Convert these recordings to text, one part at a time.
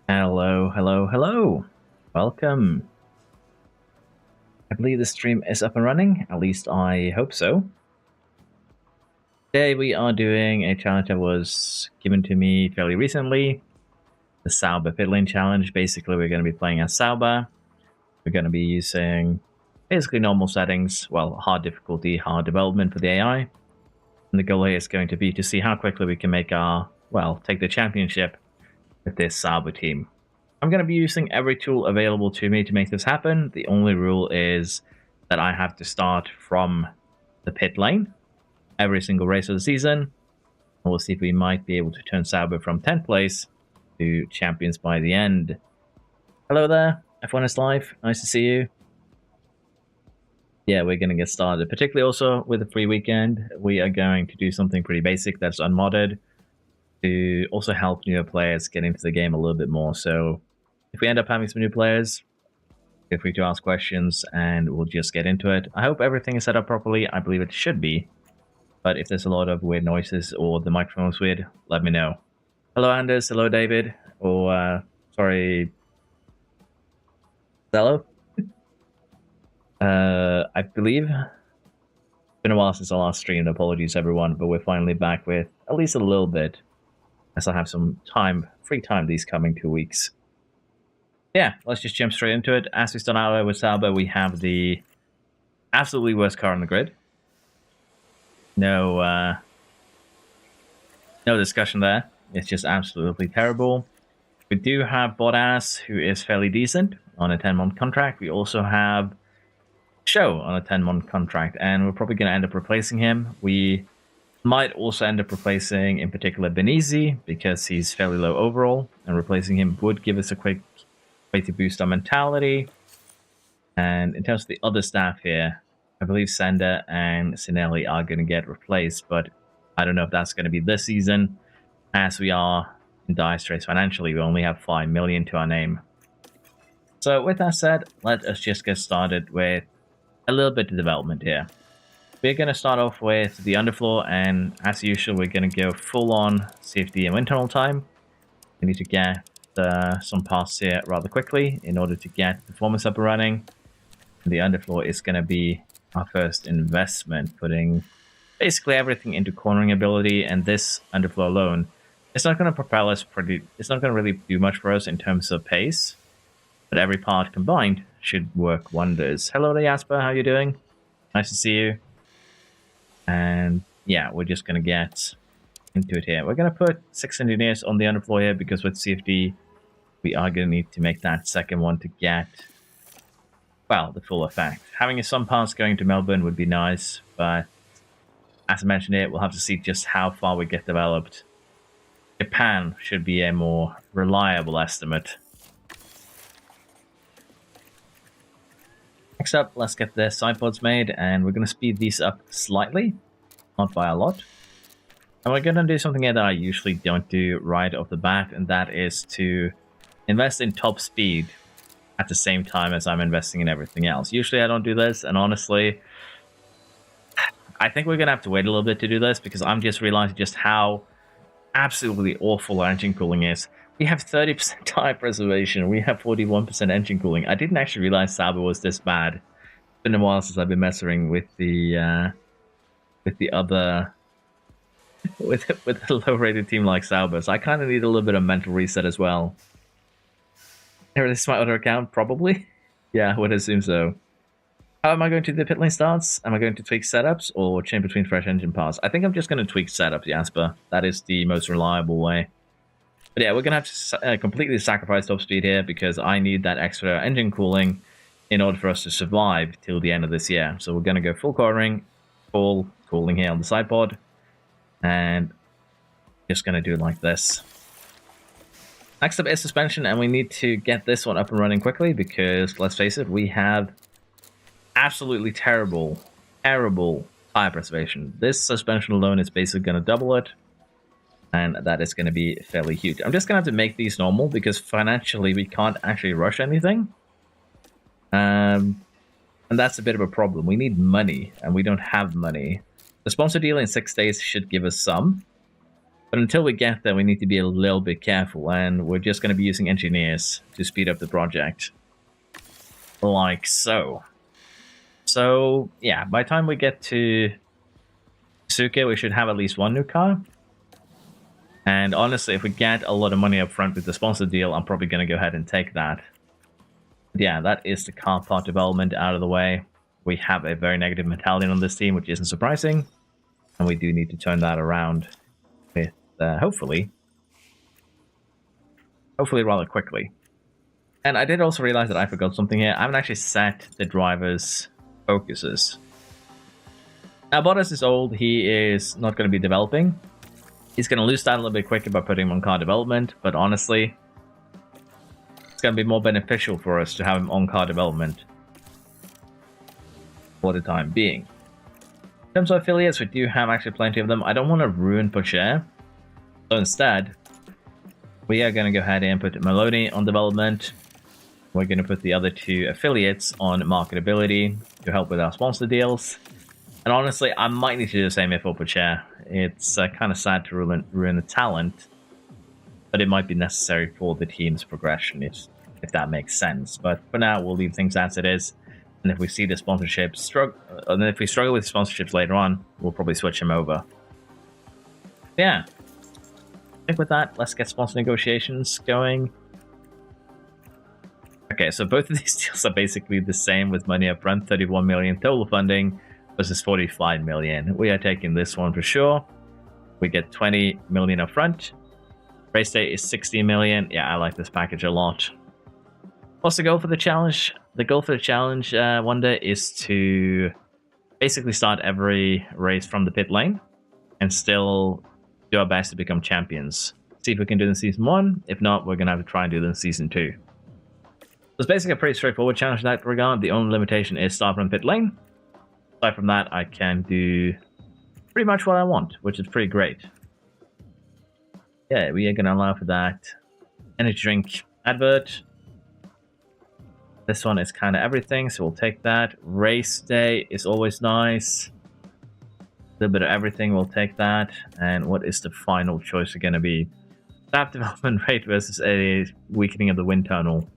Hello, hello, hello. Welcome. I believe the stream is up and running. At least I hope so. Today we are doing a challenge that was given to me fairly recently. The Sauber pit lane challenge. Basically, we're going to be playing as Sauber. We're going to be using basically normal settings. Well, hard difficulty, hard development for the AI. And the goal here is going to be to see how quickly we can make take the championship with this Sauber team. I'm going to be using every tool available to me to make this happen. The only rule is that I have to start from the pit lane every single race of the season. And we'll see if we might be able to turn Sauber from 10th place to champions by the end. Hello there, F1 is live. Nice to see you. Yeah, we're going to get started. Particularly also with the free weekend, we are going to do something pretty basic that's unmodded to also help newer players get into the game a little bit more. So if we end up having some new players, feel free to ask questions and we'll just get into it. I hope everything is set up properly. I believe it should be. But if there's a lot of weird noises or the microphone is weird, let me know. Hello, Anders. Hello, David. Or, sorry, Zello. I believe it's been a while since I last streamed. Apologies, everyone. But we're finally back with at least a little bit, as I have some free time these coming 2 weeks. Yeah, let's just jump straight into it. As we start out with Sauber, we have the absolutely worst car on the grid. No discussion there. It's just absolutely terrible. We do have Bottas, who is fairly decent on a 10-month contract. We also have Show on a 10-month contract, and we're probably going to end up replacing him. We might also end up replacing, in particular, Benizzi, because he's fairly low overall, and replacing him would give us a quick way to boost our mentality. And in terms of the other staff here, I believe Sender and Sinelli are going to get replaced, but I don't know if that's going to be this season, as we are in dire straits financially. We only have 5 million to our name. So with that said, let us just get started with a little bit of development here. We're going to start off with the underfloor, and as usual, we're going to go full on safety and wind tunnel time. We need to get some paths here rather quickly in order to get performance up and running. And the underfloor is going to be our first investment, putting basically everything into cornering ability, and this underfloor alone, it's not going to propel us it's not going to really do much for us in terms of pace, but every part combined should work wonders. Hello there, Jasper, how you doing? Nice to see you. And yeah, we're just going to get into it here. We're going to put 6 engineers on the underfloor here, because with CFD, we are going to need to make that second one to get, well, the full effect. Having some parts going to Melbourne would be nice, but as I mentioned here, we'll have to see just how far we get developed. Japan should be a more reliable estimate. Next up, let's get the side pods made, and we're going to speed these up slightly, not by a lot. And we're going to do something here that I usually don't do right off the bat, and that is to invest in top speed at the same time as I'm investing in everything else. Usually I don't do this, and honestly, I think we're going to have to wait a little bit to do this, because I'm just realizing just how absolutely awful our engine cooling is. We have 30% tire preservation. We have 41% engine cooling. I didn't actually realize Sauber was this bad. It's been a while since I've been messing with the other with a low-rated team like Sauber. So I kind of need a little bit of mental reset as well. Here, this is my other account, probably. Yeah, I would assume so. How am I going to do the pit lane starts? Am I going to tweak setups or change between fresh engine parts? I think I'm just going to tweak setups, Jasper. That is the most reliable way. But yeah, we're going to have to completely sacrifice top speed here, because I need that extra engine cooling in order for us to survive till the end of this year. So we're going to go full cornering, full cooling here on the side pod, and just going to do it like this. Next up is suspension, and we need to get this one up and running quickly, because let's face it, we have absolutely terrible tire preservation. This suspension alone is basically going to double it, and that is going to be fairly huge. I'm just going to have to make these normal, because financially we can't actually rush anything. And that's a bit of a problem. We need money, and we don't have money. The sponsor deal in 6 days should give us some. But until we get there, we need to be a little bit careful, and we're just going to be using engineers to speed up the project. Like so. So, yeah, by the time we get to Suke, we should have at least one new car. And honestly, if we get a lot of money up front with the sponsor deal, I'm probably going to go ahead and take that. But yeah, that is the car part development out of the way. We have a very negative mentality on this team, which isn't surprising. And we do need to turn that around with, hopefully rather quickly. And I did also realize that I forgot something here. I haven't actually set the driver's focuses. Now, Bottas is old. He is not going to be developing. He's going to lose that a little bit quicker by putting him on car development. But honestly, it's going to be more beneficial for us to have him on car development for the time being. In terms of affiliates, we do have actually plenty of them. I don't want to ruin Porsche. So instead, we are going to go ahead and put Maloney on development. We're going to put the other two affiliates on marketability to help with our sponsor deals. And honestly, I might need to do the same for Porsche. It's kind of sad to ruin the talent, but it might be necessary for the team's progression, if that makes sense. But for now, we'll leave things as it is. And if we see the sponsorships struggle, and if we struggle with sponsorships later on, we'll probably switch them over. Yeah. I think with that, let's get sponsor negotiations going. Okay, so both of these deals are basically the same with money up front, 31 million total funding versus 45 million. We are taking this one for sure. We get 20 million up front. Race day is 60 million. Yeah, I like this package a lot. What's the goal for the challenge? The goal for the challenge one day is to basically start every race from the pit lane and still do our best to become champions. See if we can do it in Season 1. If not, we're going to have to try and do it in Season 2. So it's basically a pretty straightforward challenge in that regard. The only limitation is start from pit lane. Aside from that, I can do pretty much what I want, which is pretty great. Yeah, we are going to allow for that. Energy drink advert. This one is kind of everything, so we'll take that. Race day is always nice. A little bit of everything, we'll take that. And what is the final choice going to be? Staff development rate versus a weakening of the wind tunnel.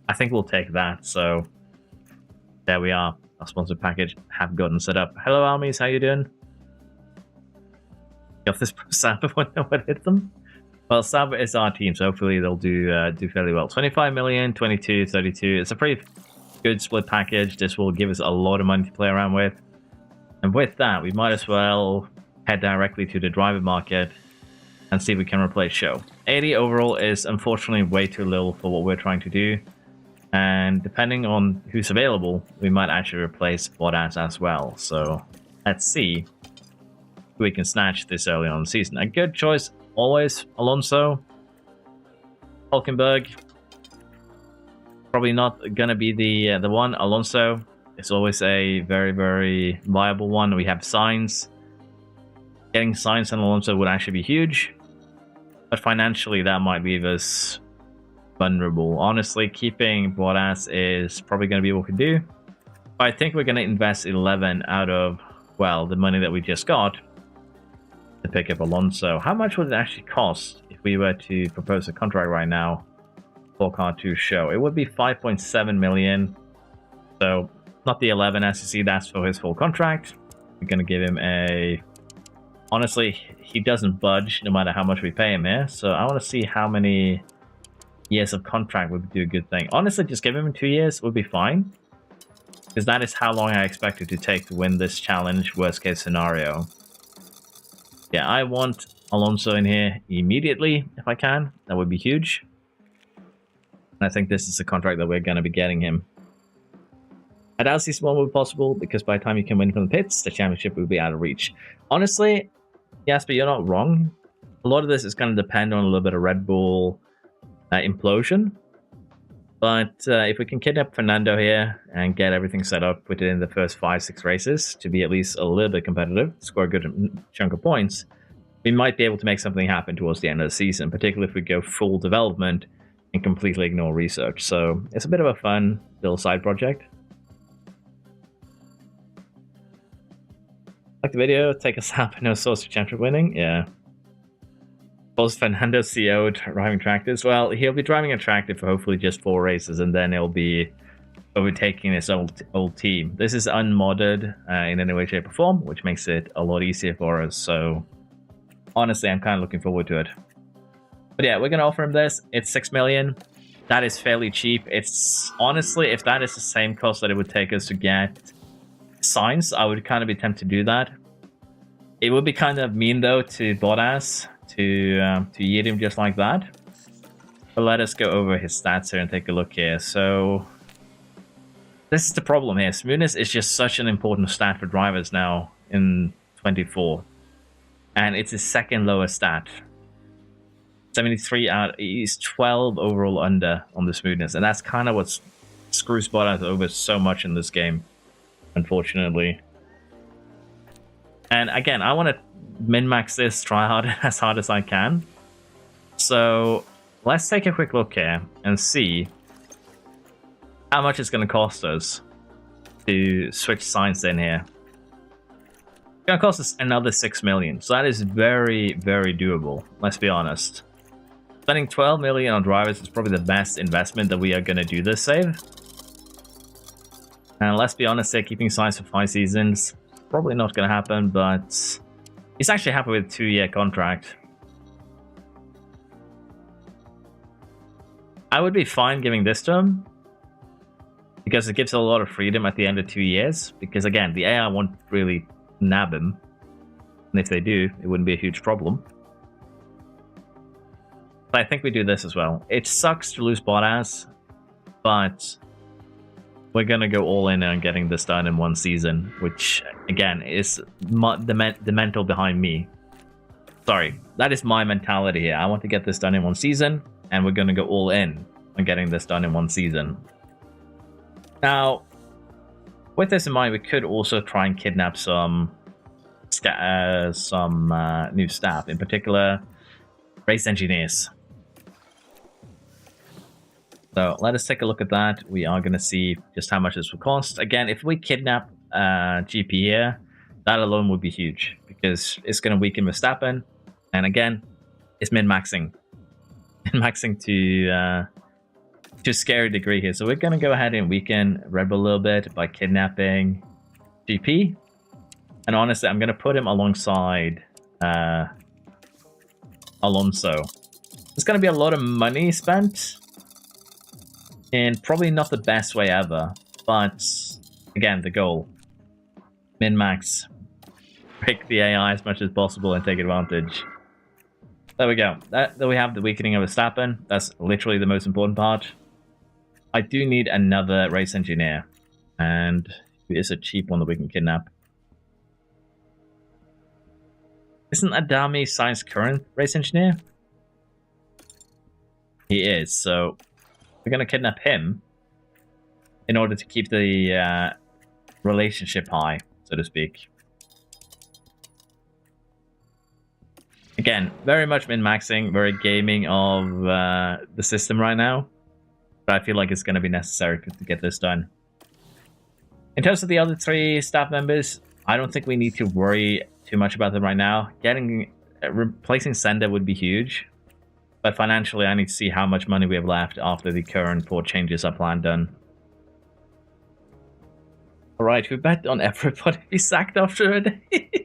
I think we'll take that, so there we are. Our sponsored package have gotten set up. Hello, armies, how you doing? Got this Sauber when no one hit them? Well, Sauber is our team, so hopefully they'll do fairly well. 25 million, 22, 32. It's a pretty good split package. This will give us a lot of money to play around with. And with that, we might as well head directly to the driver market and see if we can replace Show. 80 overall is unfortunately way too little for what we're trying to do. And depending on who's available, we might actually replace Bottas as well. So let's see if we can snatch this early on in the season. A good choice, always, Alonso. Hulkenberg. Probably not going to be the one. Alonso is always a very, very viable one. We have Sainz. Getting Sainz and Alonso would actually be huge. But financially, that might leave us vulnerable. Honestly, keeping Bottas is probably going to be what we can do. But I think we're going to invest 11 out of, well, the money that we just got to pick up Alonso. How much would it actually cost if we were to propose a contract right now for Car 2 Show? It would be 5.7 million. So not the 11, as you see, that's for his full contract. We're going to give him a... Honestly, he doesn't budge no matter how much we pay him here. So I want to see how many years of contract would do a good thing. Honestly, just give him 2 years would be fine. Because that is how long I expect it to take to win this challenge, worst case scenario. Yeah, I want Alonso in here immediately, if I can. That would be huge. And I think this is the contract that we're going to be getting him. I doubt Season 1 will be possible, because by the time you can win from the pits, the championship will be out of reach. Honestly, Jasper, you're not wrong. A lot of this is going to depend on a little bit of Red Bull implosion. But if we can kidnap Fernando here and get everything set up within the first 5-6 races to be at least a little bit competitive, score a good chunk of points, we might be able to make something happen towards the end of the season, particularly if we go full development and completely ignore research. So it's a bit of a fun little side project. Like the video, take us up, no source of championship winning. Yeah. Was Fernando CO driving tractors? Well, he'll be driving a tractor for hopefully just 4 races, and then he'll be overtaking his old team. This is unmodded in any way, shape, or form, which makes it a lot easier for us. So honestly, I'm kind of looking forward to it. But yeah, we're gonna offer him this. It's 6 million. That is fairly cheap. It's honestly, if that is the same cost that it would take us to get Sainz, I would kind of be tempted to do that. It would be kind of mean though to Bottas to yeet him just like that. But let us go over his stats here and take a look here. So this is the problem here. Smoothness is just such an important stat for drivers now in 24. And it's his second lowest stat. 73 out, he's 12 overall under on the smoothness. And that's kind of what screws Bottas over so much in this game, unfortunately. And again, I want to min-max this, try hard as hard as I can. So let's take a quick look here and see how much it's going to cost us to switch Sainz in here. It's going to cost us another 6 million. So that is very, very doable. Let's be honest. Spending 12 million on drivers is probably the best investment that we are going to do this save. And let's be honest here, keeping Sainz for 5 seasons, probably not going to happen, but he's actually happy with a 2-year contract. I would be fine giving this to him, because it gives a lot of freedom at the end of 2 years, because again, the AI won't really nab him, and if they do, it wouldn't be a huge problem. But I think we do this as well. It sucks to lose Bottas, but we're going to go all in on getting this done in 1 season, which, again, is the mental behind me. Sorry, that is my mentality here. I want to get this done in 1 season, and we're going to go all in on getting this done in 1 season. Now, with this in mind, we could also try and kidnap some new staff, in particular, race engineers. So let us take a look at that. We are going to see just how much this will cost. Again, if we kidnap GP here, that alone would be huge, because it's going to weaken Verstappen. And again, it's min-maxing. Min-maxing to a scary degree here. So we're going to go ahead and weaken Red Bull a little bit by kidnapping GP. And honestly, I'm going to put him alongside Alonso. There's going to be a lot of money spent, and probably not the best way ever, but again, the goal. Min-max. Break the AI as much as possible and take advantage. There we go. That we have the weakening of Verstappen. That's literally the most important part. I do need another race engineer, and who is a cheap one that we can kidnap. Isn't Adami Sainz's current race engineer? He is, so we're going to kidnap him in order to keep the relationship high, so to speak. Again, very much min-maxing, very gaming of the system right now. But I feel like it's going to be necessary to get this done. In terms of the other 3 staff members, I don't think we need to worry too much about them right now. Replacing Sender would be huge. But financially, I need to see how much money we have left after the current 4 changes are planned done. Alright, we bet on everybody be sacked after a day.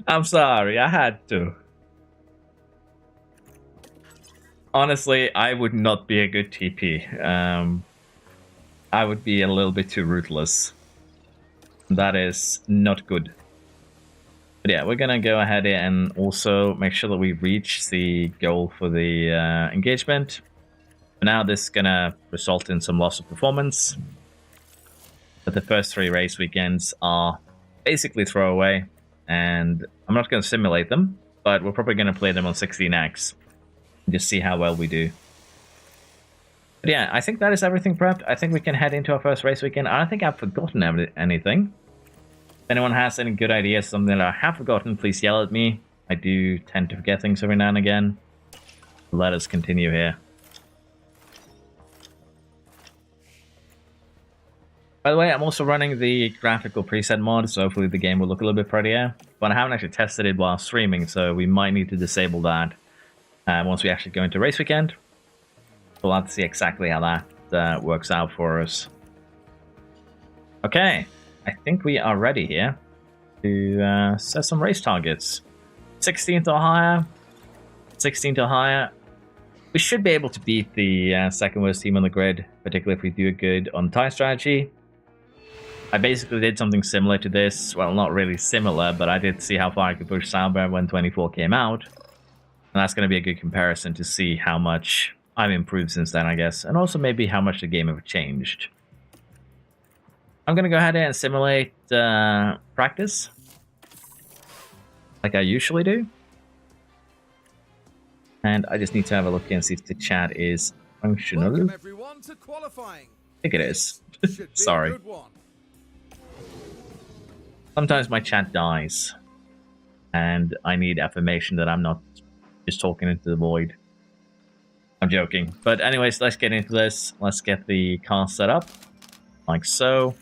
I'm sorry, I had to. Honestly, I would not be a good TP. I would be a little bit too ruthless. That is not good. But yeah, we're gonna go ahead and also make sure that we reach the goal for the engagement. For now, this is gonna result in some loss of performance. But the first 3 race weekends are basically throwaway, and I'm not gonna simulate them, but we're probably gonna play them on 16x and just see how well we do. But yeah, I think that is everything prepped. I think we can head into our first race weekend. I don't think I've forgotten anything. If anyone has any good ideas, something that I have forgotten, please yell at me. I do tend to forget things every now and again. Let us continue here. By the way, I'm also running the graphical preset mod, so hopefully the game will look a little bit prettier. But I haven't actually tested it while streaming, so we might need to disable that once we actually go into race weekend. We'll have to see exactly how that works out for us. Okay, I think we are ready here to set some race targets. 16th or higher. 16th or higher. We should be able to beat the second worst team on the grid, particularly if we do a good on tire strategy. I basically did something similar to this. Well, not really similar, but I did see how far I could push Sauber when 24 came out. And that's going to be a good comparison to see how much I've improved since then, I guess. And also maybe how much the game have changed. I'm going to go ahead and simulate practice. Like I usually do. And I just need to have a look and see if the chat is functional. Welcome everyone to qualifying. I think it is. Sorry. Sometimes my chat dies. And I need affirmation that I'm not just talking into the void. I'm joking. But anyways, let's get into this. Let's get the car set up. Like so.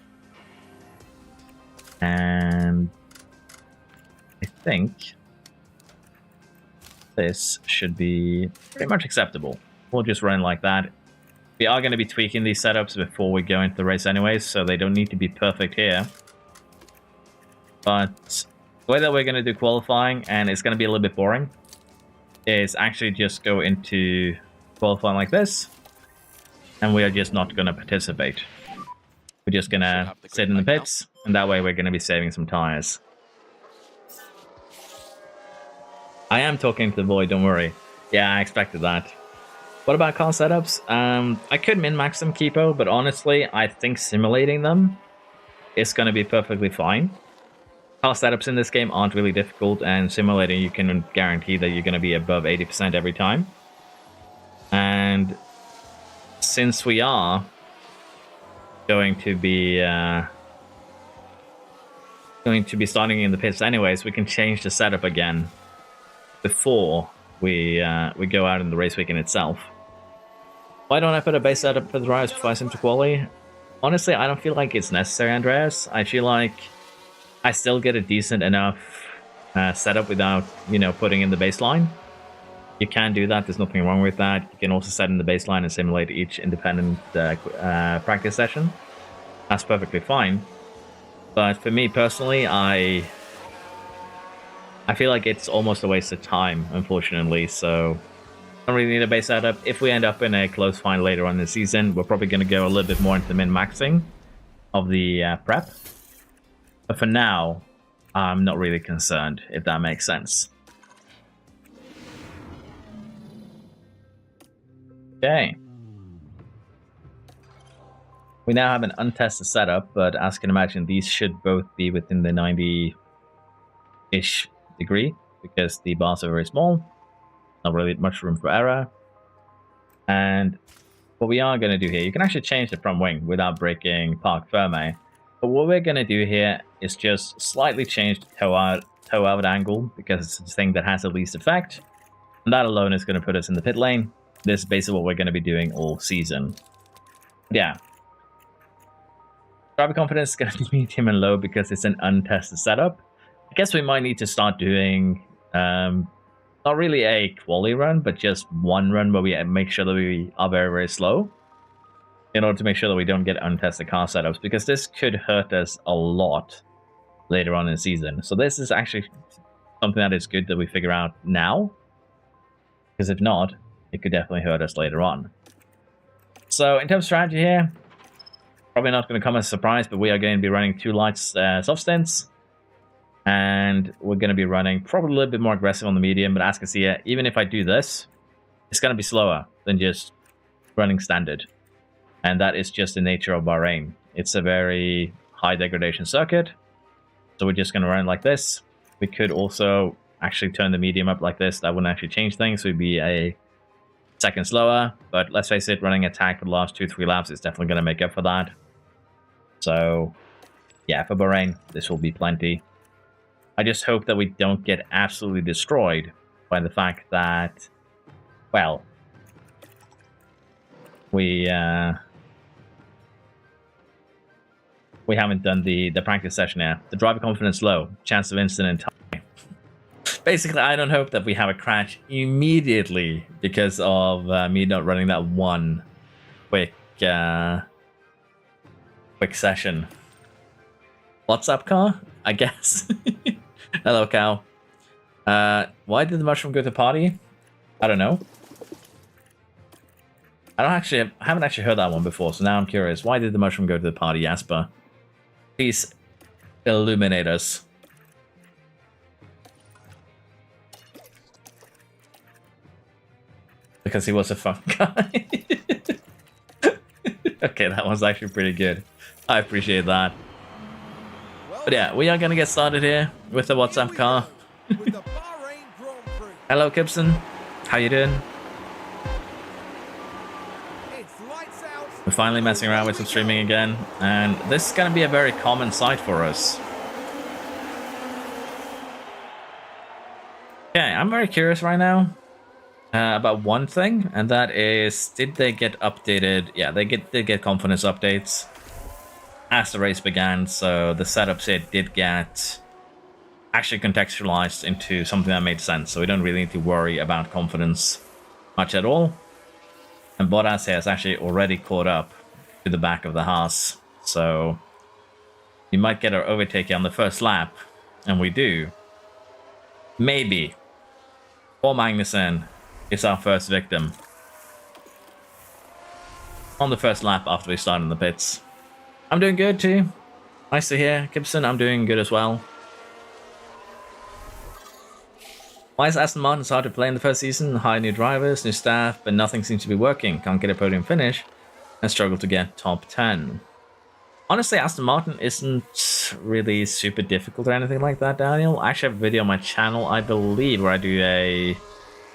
And I think this should be pretty much acceptable. We'll just run like that. We are going to be tweaking these setups before we go into the race anyways, so they don't need to be perfect here. But the way that we're going to do qualifying, and it's going to be a little bit boring, is actually just go into qualifying like this, and we are just not going to participate. We're just going to sit in the pits, and that way we're going to be saving some tires. I am talking to the void, don't worry. Yeah, I expected that. What about car setups? I could min-max them, Keepo, but honestly, I think simulating them is going to be perfectly fine. Car setups in this game aren't really difficult, and simulating you can guarantee that you're going to be above 80% every time. And since we are going to be starting in the pits anyways, we can change the setup again before we go out in the race weekend itself. Why don't I put a base setup for the drivers before I sim to quali? Honestly, I don't feel like it's necessary, Andreas. I feel like I still get a decent enough setup without, putting in the baseline. You can do that. There's nothing wrong with that. You can also set in the baseline and simulate each independent practice session. That's perfectly fine. But for me personally, I feel like it's almost a waste of time, unfortunately, so I don't really need a base setup. If we end up in a close find later on in the season, we're probably going to go a little bit more into the min-maxing of the prep. But for now, I'm not really concerned, if that makes sense. Okay. We now have an untested setup, but as you can imagine, these should both be within the 90-ish degree, because the bars are very small. Not really much room for error. And what we are going to do here, you can actually change the front wing without breaking park firme. But what we're going to do here is just slightly change the toe out angle, because it's the thing that has the least effect. And that alone is going to put us in the pit lane. This is basically what we're going to be doing all season. Yeah. Driver confidence is going to be medium and low because it's an untested setup. I guess we might need to start doing not really a quali run, but just one run where we make sure that we are very, very slow in order to make sure that we don't get untested car setups, because this could hurt us a lot later on in the season. So this is actually something that is good that we figure out now, because if not, it could definitely hurt us later on. So in terms of strategy here, probably not going to come as a surprise, but we are going to be running 2 light soft stints. And we're going to be running probably a little bit more aggressive on the medium, but as you can see here, even if I do this, it's going to be slower than just running standard. And that is just the nature of Bahrain. It's a very high degradation circuit. So we're just going to run like this. We could also actually turn the medium up like this. That wouldn't actually change things. We'd be a second slower. But let's face it, running attack for the last 2-3 laps is definitely going to make up for that. So yeah, for Bahrain, this will be plenty. I just hope that we don't get absolutely destroyed by the fact that, well, we We haven't done the practice session yet. The driver confidence low, chance of incident high. Basically, I don't hope that we have a crash immediately because of me not running that one quick session. What's up, car? I guess. Hello, cow. Why did the mushroom go to party? I don't know. I haven't actually heard that one before, so now I'm curious. Why did the mushroom go to the party, Jasper? Please illuminate us. Because he was a fun guy. Okay, that was actually pretty good. I appreciate that. But yeah, we are gonna get started here with the WhatsApp car. With the Bahrain Grand Prix. Hello, Gibson. How you doing? It's lights out. We're finally messing around with some streaming again, and this is gonna be a very common sight for us. Okay, I'm very curious right now about one thing, and that is, did they get updated? Yeah, they did get confidence updates as the race began, so the setups here did get actually contextualized into something that made sense, so we don't really need to worry about confidence much at all. And Bottas here has actually already caught up to the back of the Haas, so we might get our overtake on the first lap, and we do. Maybe. Paul Magnussen is our first victim on the first lap after we started in the pits. I'm doing good too. Nice to hear, Gibson. I'm doing good as well. Why is Aston Martin hard to play in the first season? Hire new drivers, new staff, but nothing seems to be working. Can't get a podium finish and struggle to get top 10. Honestly, Aston Martin isn't really super difficult or anything like that, Daniel. I actually have a video on my channel, I believe, where I do a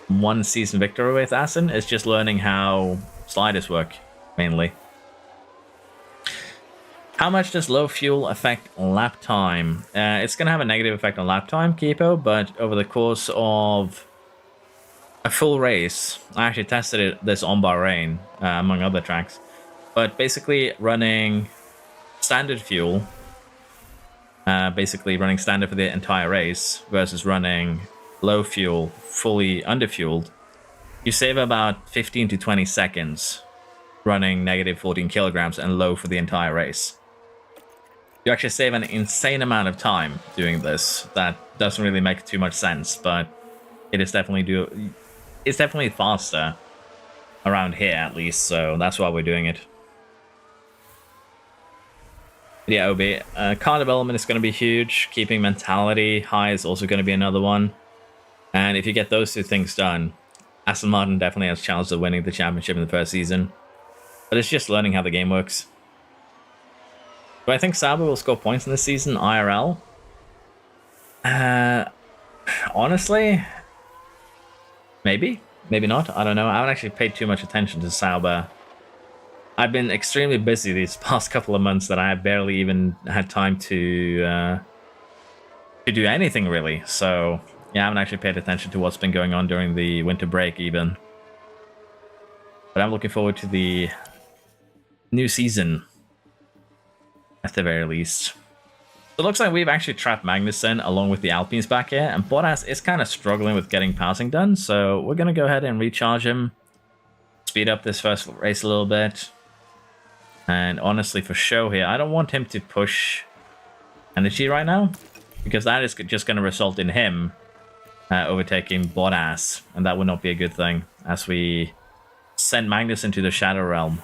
one season victory with Aston. It's just learning how sliders work, mainly. How much does low fuel affect lap time? It's going to have a negative effect on lap time, Kipo, but over the course of a full race, I actually tested this on Bahrain, among other tracks, but basically running standard fuel, basically running standard for the entire race versus running low fuel, fully underfueled, you save about 15 to 20 seconds running negative 14 kilograms and low for the entire race. You actually save an insane amount of time doing this. That doesn't really make too much sense, but it is it's definitely faster around here at least, so that's why we're doing it. Yeah, OB. Car development is going to be huge. Keeping mentality high is also going to be another one. And if you get those two things done, Aston Martin definitely has a chance of winning the championship in the first season. But it's just learning how the game works. Do I think Sauber will score points in this season, IRL? Honestly, maybe. Maybe not. I don't know. I haven't actually paid too much attention to Sauber. I've been extremely busy these past couple of months that I have barely even had time to do anything, really. So, yeah, I haven't actually paid attention to what's been going on during the winter break, even. But I'm looking forward to the new season, at the very least. So it looks like we've actually trapped Magnussen along with the Alpines back here, and Bottas is kind of struggling with getting passing done, so we're going to go ahead and recharge him, speed up this first race a little bit. And honestly, for show here, I don't want him to push energy right now, because that is just going to result in him overtaking Bottas, and that would not be a good thing as we send Magnussen to the Shadow Realm.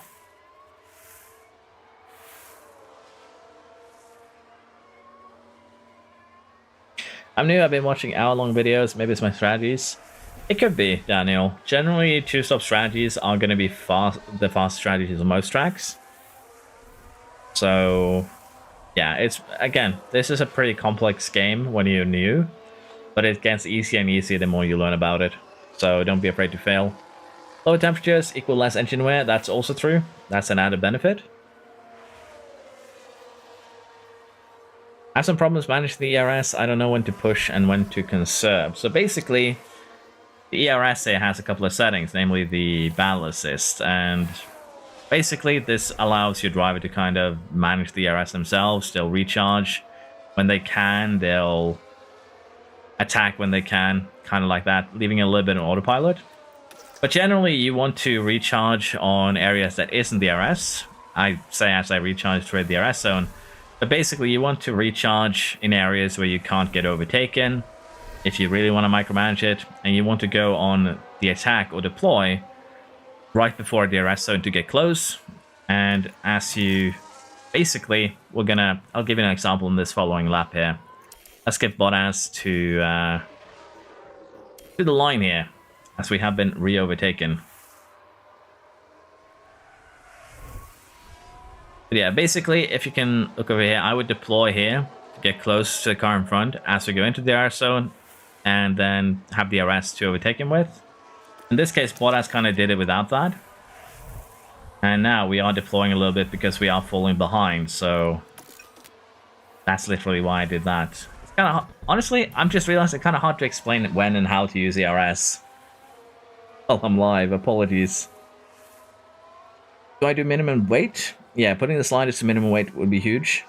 I'm new, I've been watching hour-long videos, maybe it's my strategies. It could be, Daniel. Generally, two-stop strategies are going to be the fast strategies on most tracks. So, yeah, it's, again, this is a pretty complex game when you're new, but it gets easier and easier the more you learn about it. So don't be afraid to fail. Lower temperatures equal less engine wear, that's also true. That's an added benefit. I have some problems managing the ERS. I don't know when to push and when to conserve. So basically, the ERS here has a couple of settings, namely the battle assist, and Basically, this allows your driver to kind of manage the DRS themselves. They'll recharge when they can. They'll attack when they can, kind of like that, leaving a little bit on autopilot. But generally, you want to recharge on areas that isn't DRS. I say as I recharge toward the DRS zone. But basically, you want to recharge in areas where you can't get overtaken, if you really want to micromanage it, and you want to go on the attack or deploy right before the DRS zone to get close. And as you basically, I'll give you an example in this following lap here. Let's get Bottas to the line here, as we have been re-overtaken. But yeah, basically, if you can look over here, I would deploy here to get close to the car in front as we go into the DRS zone, and then have the DRS to overtake him with. In this case, Bottas kind of did it without that. And now we are deploying a little bit because we are falling behind, so that's literally why I did that. It's kind of, honestly, I'm just realizing it's kind of hard to explain when and how to use the DRS. Well, I'm live, apologies. Do I do minimum weight? Yeah, putting the sliders to minimum weight would be huge.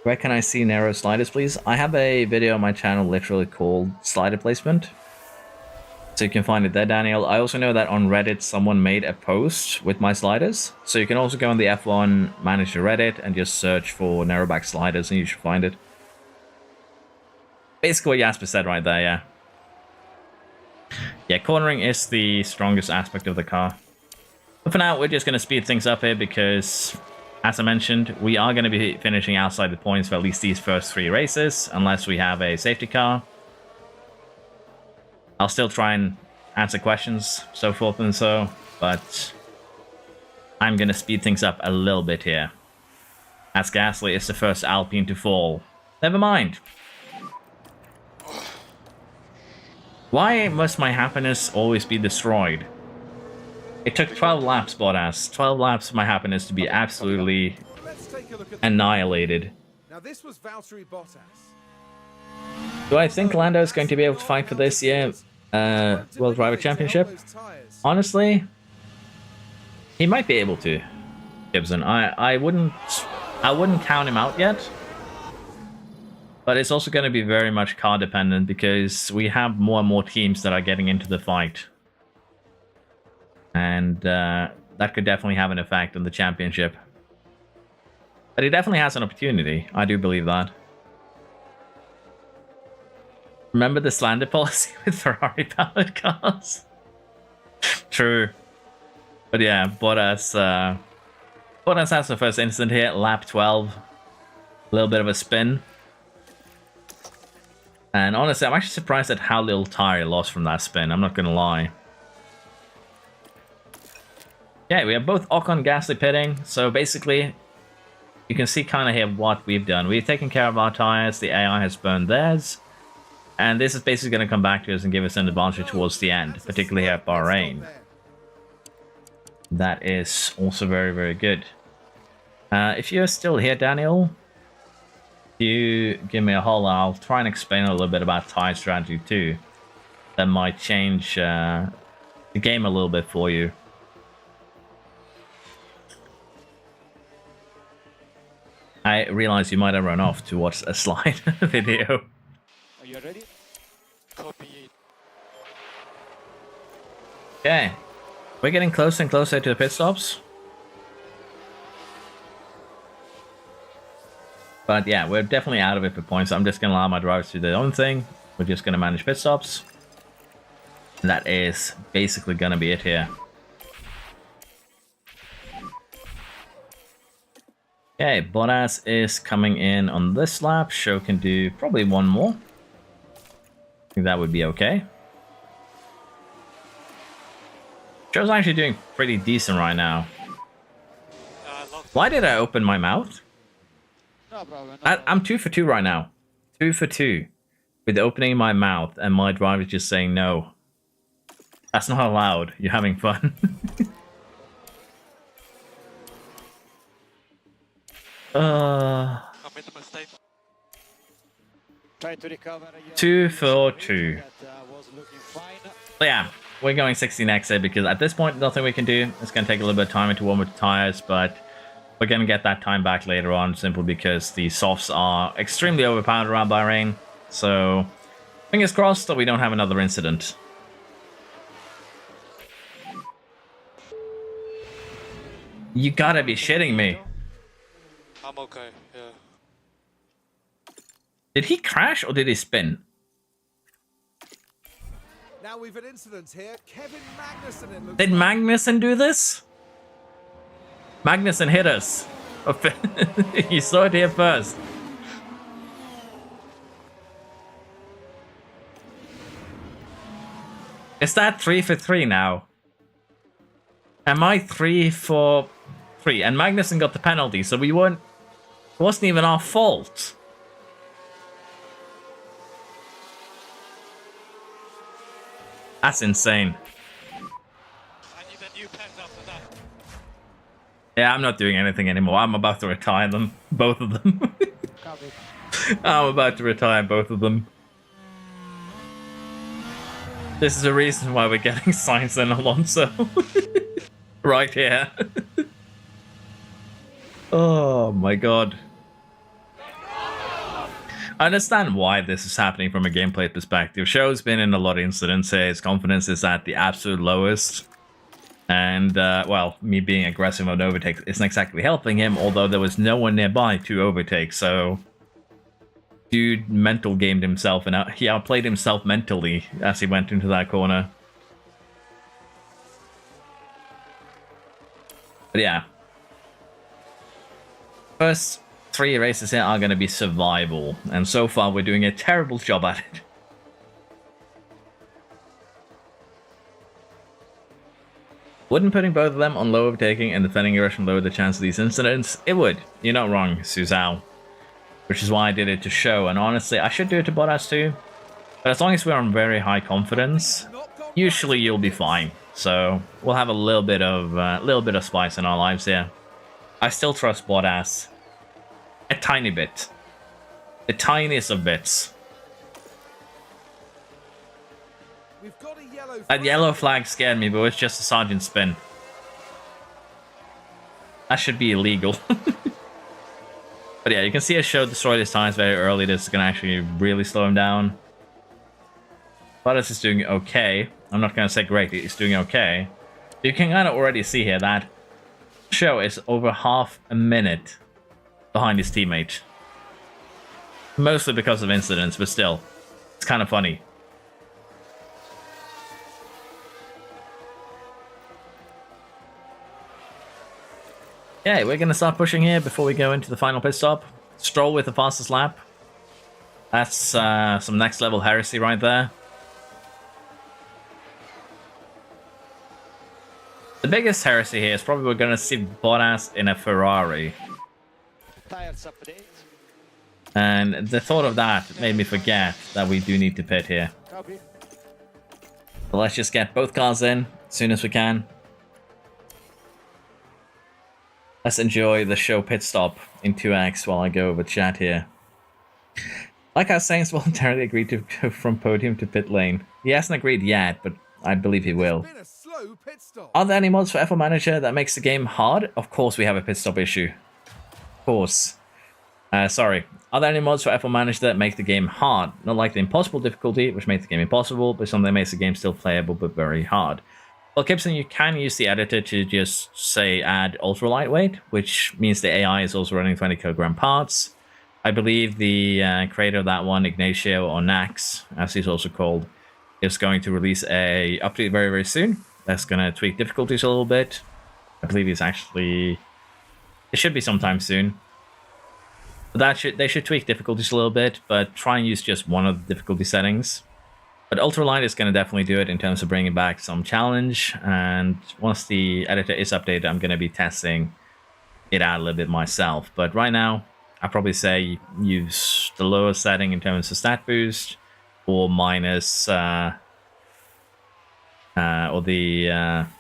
Where can I see narrow sliders, please? I have a video on my channel literally called Slider Placement. So you can find it there, Daniel. I also know that on Reddit, someone made a post with my sliders. So you can also go on the F1 Manager Reddit and just search for NeroBax sliders and you should find it. Basically what Jasper said right there, yeah. Yeah, cornering is the strongest aspect of the car. But for now, we're just going to speed things up here because, as I mentioned, we are going to be finishing outside the points for at least these first 3 races, unless we have a safety car. I'll still try and answer questions, so forth and so, but I'm going to speed things up a little bit here. As Gasly is the first Alpine to fall. Never mind. Why must my happiness always be destroyed? It took 12 laps, Bottas. 12 laps for my happiness to be absolutely annihilated. Now this was Valtteri Bottas. Do I think Lando is going to be able to fight for this year World Driver Championship? Honestly, he might be able to. Gibson, I wouldn't count him out yet. But it's also going to be very much car dependent because we have more and more teams that are getting into the fight. And that could definitely have an effect on the championship. But he definitely has an opportunity. I do believe that. Remember the slander policy with Ferrari-powered cars? True. But yeah, Bottas has the first incident here, lap 12. A little bit of a spin. And honestly, I'm actually surprised at how little tire lost from that spin. I'm not going to lie. Yeah, we have both Ocon, Gasly pitting. So basically, you can see kind of here what we've done. We've taken care of our tires. The AI has burned theirs. And this is basically going to come back to us and give us an advantage towards the end, particularly here at Bahrain. That is also very, very good. If you're still here, Daniel, you give me a holler. I'll try and explain a little bit about tire strategy too. That might change the game a little bit for you. I realize you might have run off to watch a slide video. Are you ready? Copy it. Okay. We're getting closer and closer to the pit stops. But yeah, we're definitely out of it for points. I'm just going to allow my drivers to do their own thing. We're just going to manage pit stops. And that is basically going to be it here. Okay, Bottas is coming in on this lap. Show can do probably one more. I think that would be okay. Show's actually doing pretty decent right now. Why did I open my mouth? No problem. I'm 2 for 2 right now. 2 for 2. With opening my mouth and my driver just saying no. That's not allowed. You're having fun. I made a mistake. Try to recover. 2 for 2. That was looking fine. But yeah, we're going 16x here because at this point, nothing we can do. It's going to take a little bit of time to warm up the tires, but we're going to get that time back later on simply because the softs are extremely overpowered around Bahrain. So, fingers crossed that we don't have another incident. You gotta be shitting me. I'm okay, yeah. Did he crash or did he spin? Now we've an incident here. Kevin Magnussen, it looks Did like. Magnussen do this? Magnussen hit us. You saw it here first. Is that 3 for 3 now? Am I 3 for 3? And Magnussen got the penalty, so we weren't... It wasn't even our fault. That's insane. I need a new pen after that. Yeah, I'm not doing anything anymore. I'm about to retire them. Both of them. I'm about to retire both of them. This is the reason why we're getting Sainz and Alonso. Right here. Oh my god. I understand why this is happening from a gameplay perspective. Show's been in a lot of incidents here. His confidence is at the absolute lowest. And, well, me being aggressive on overtakes isn't exactly helping him, although there was no one nearby to overtake, so... Dude mental gamed himself, and he outplayed himself mentally as he went into that corner. But yeah. First 3 races here are going to be survival, and so far we're doing a terrible job at it. Wouldn't putting both of them on low overtaking and defending aggression lower the chance of these incidents? It would. You're not wrong, Suzhou. Which is why I did it to show, and honestly, I should do it to Bottas too. But as long as we're on very high confidence, usually you'll be fine. So we'll have a little bit of spice in our lives here. I still trust Bottas a tiny bit, the tiniest of bits. We've got a yellow That flag. yellow flag scared me, but it's just a sergeant spin. That should be illegal. But yeah, you can see a show destroyed his tires very early. This is going to actually really slow him down. Bottas is doing okay. I'm not going to say great, he's doing okay. You can kind of already see here that show is over half a minute behind his teammate. Mostly because of incidents, but still, it's kind of funny. Okay, we're going to start pushing here before we go into the final pit stop. Stroll with the fastest lap. That's some next level heresy right there. The biggest heresy here is probably we're going to see Bottas in a Ferrari. Tires update. And the thought of that made me forget that we do need to pit here. Copy. So let's just get both cars in as soon as we can. Let's enjoy the show pit stop in 2x while I go over chat here. Like I was saying, he's voluntarily agreed to go from podium to pit lane. He hasn't agreed yet, but I believe he will. Been a slow pit stop. Are there any mods for F1 Manager that makes the game hard? Of course we have a pit stop issue. Of course. Sorry. Are there any mods for F1 Manager that make the game hard? Not like the impossible difficulty, which makes the game impossible, but something that makes the game still playable but very hard. Well, Gibson, you can use the editor to just, say, add ultra lightweight, which means the AI is also running 20 kilogram parts. I believe the creator of that one, Ignacio, or Nax, as he's also called, is going to release a update very, very soon. That's going to tweak difficulties a little bit. I believe he's actually... It should be sometime soon. They should tweak difficulties a little bit, but try and use just one of the difficulty settings. But Ultralight is going to definitely do it in terms of bringing back some challenge, and once the editor is updated, I'm going to be testing it out a little bit myself. But right now, I'd probably say use the lower setting in terms of stat boost, or minus, or the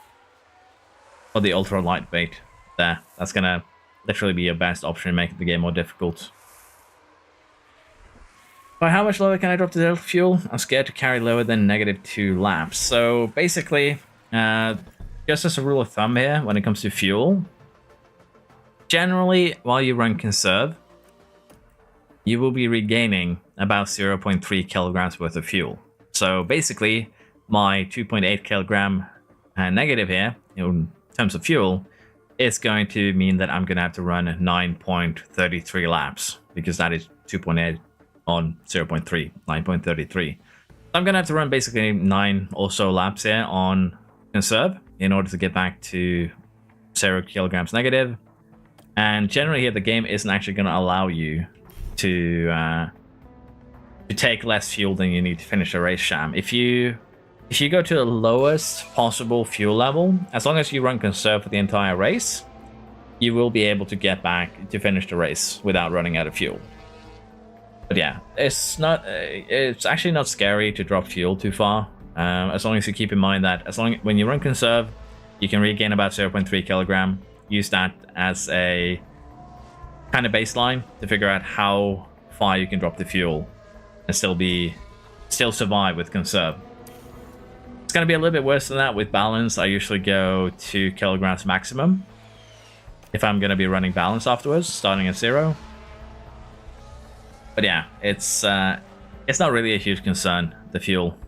ultra lightweight there. That's going to literally be your best option in making the game more difficult. By how much lower can I drop the fuel? I'm scared to carry lower than -2 laps. So basically, just as a rule of thumb here, when it comes to fuel, generally, while you run conserve, you will be regaining about 0.3 kilograms worth of fuel. So basically, my 2.8 kilogram negative here, in terms of fuel, is going to mean that I'm going to have to run 9.33 laps, because that is 2.8 on 0.3, 9.33. I'm going to have to run basically 9 or so laps here on conserve in order to get back to 0 kilograms negative. And generally here, the game isn't actually going to allow you to take less fuel than you need to finish a race, Sham. If you go to the lowest possible fuel level, as long as you run conserve for the entire race, you will be able to get back to finish the race without running out of fuel. But yeah, it's actually not scary to drop fuel too far, as long as you keep in mind that when you run conserve, you can regain about 0.3 kilogram. Use that as a kind of baseline to figure out how far you can drop the fuel and still survive with conserve. It's going to be a little bit worse than that with balance. I usually go 2 kilograms maximum if I'm going to be running balance afterwards, starting at 0. But yeah, it's not really a huge concern, the fuel.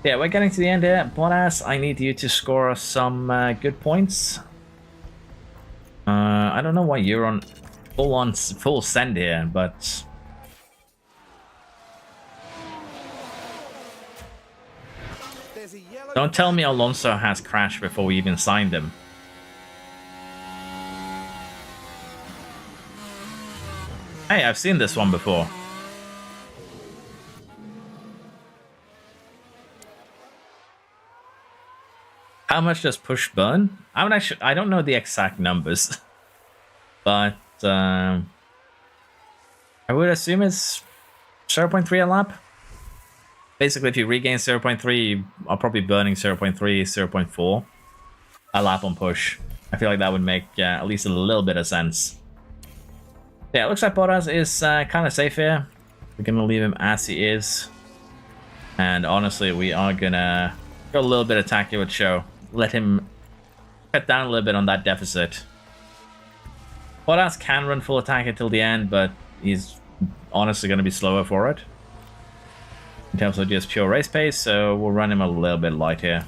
Yeah, we're getting to the end here. Bottas, I need you to score us some good points. I don't know why you're on full send here, but don't tell me Alonso has crashed before we even signed him. Hey, I've seen this one before. How much does push burn? I don't know the exact numbers, but I would assume it's 0.3 a lap. Basically, if you regain 0.3, you are probably burning 0.3, 0.4 a lap on push. I feel like that would make at least a little bit of sense. Yeah, it looks like Bottas is kind of safe here. We're going to leave him as he is. And honestly, we are going to go a little bit attacky with Show. Let him cut down a little bit on that deficit. Bottas can run full attack until the end, but he's honestly going to be slower for it in terms of just pure race pace, so we'll run him a little bit light here.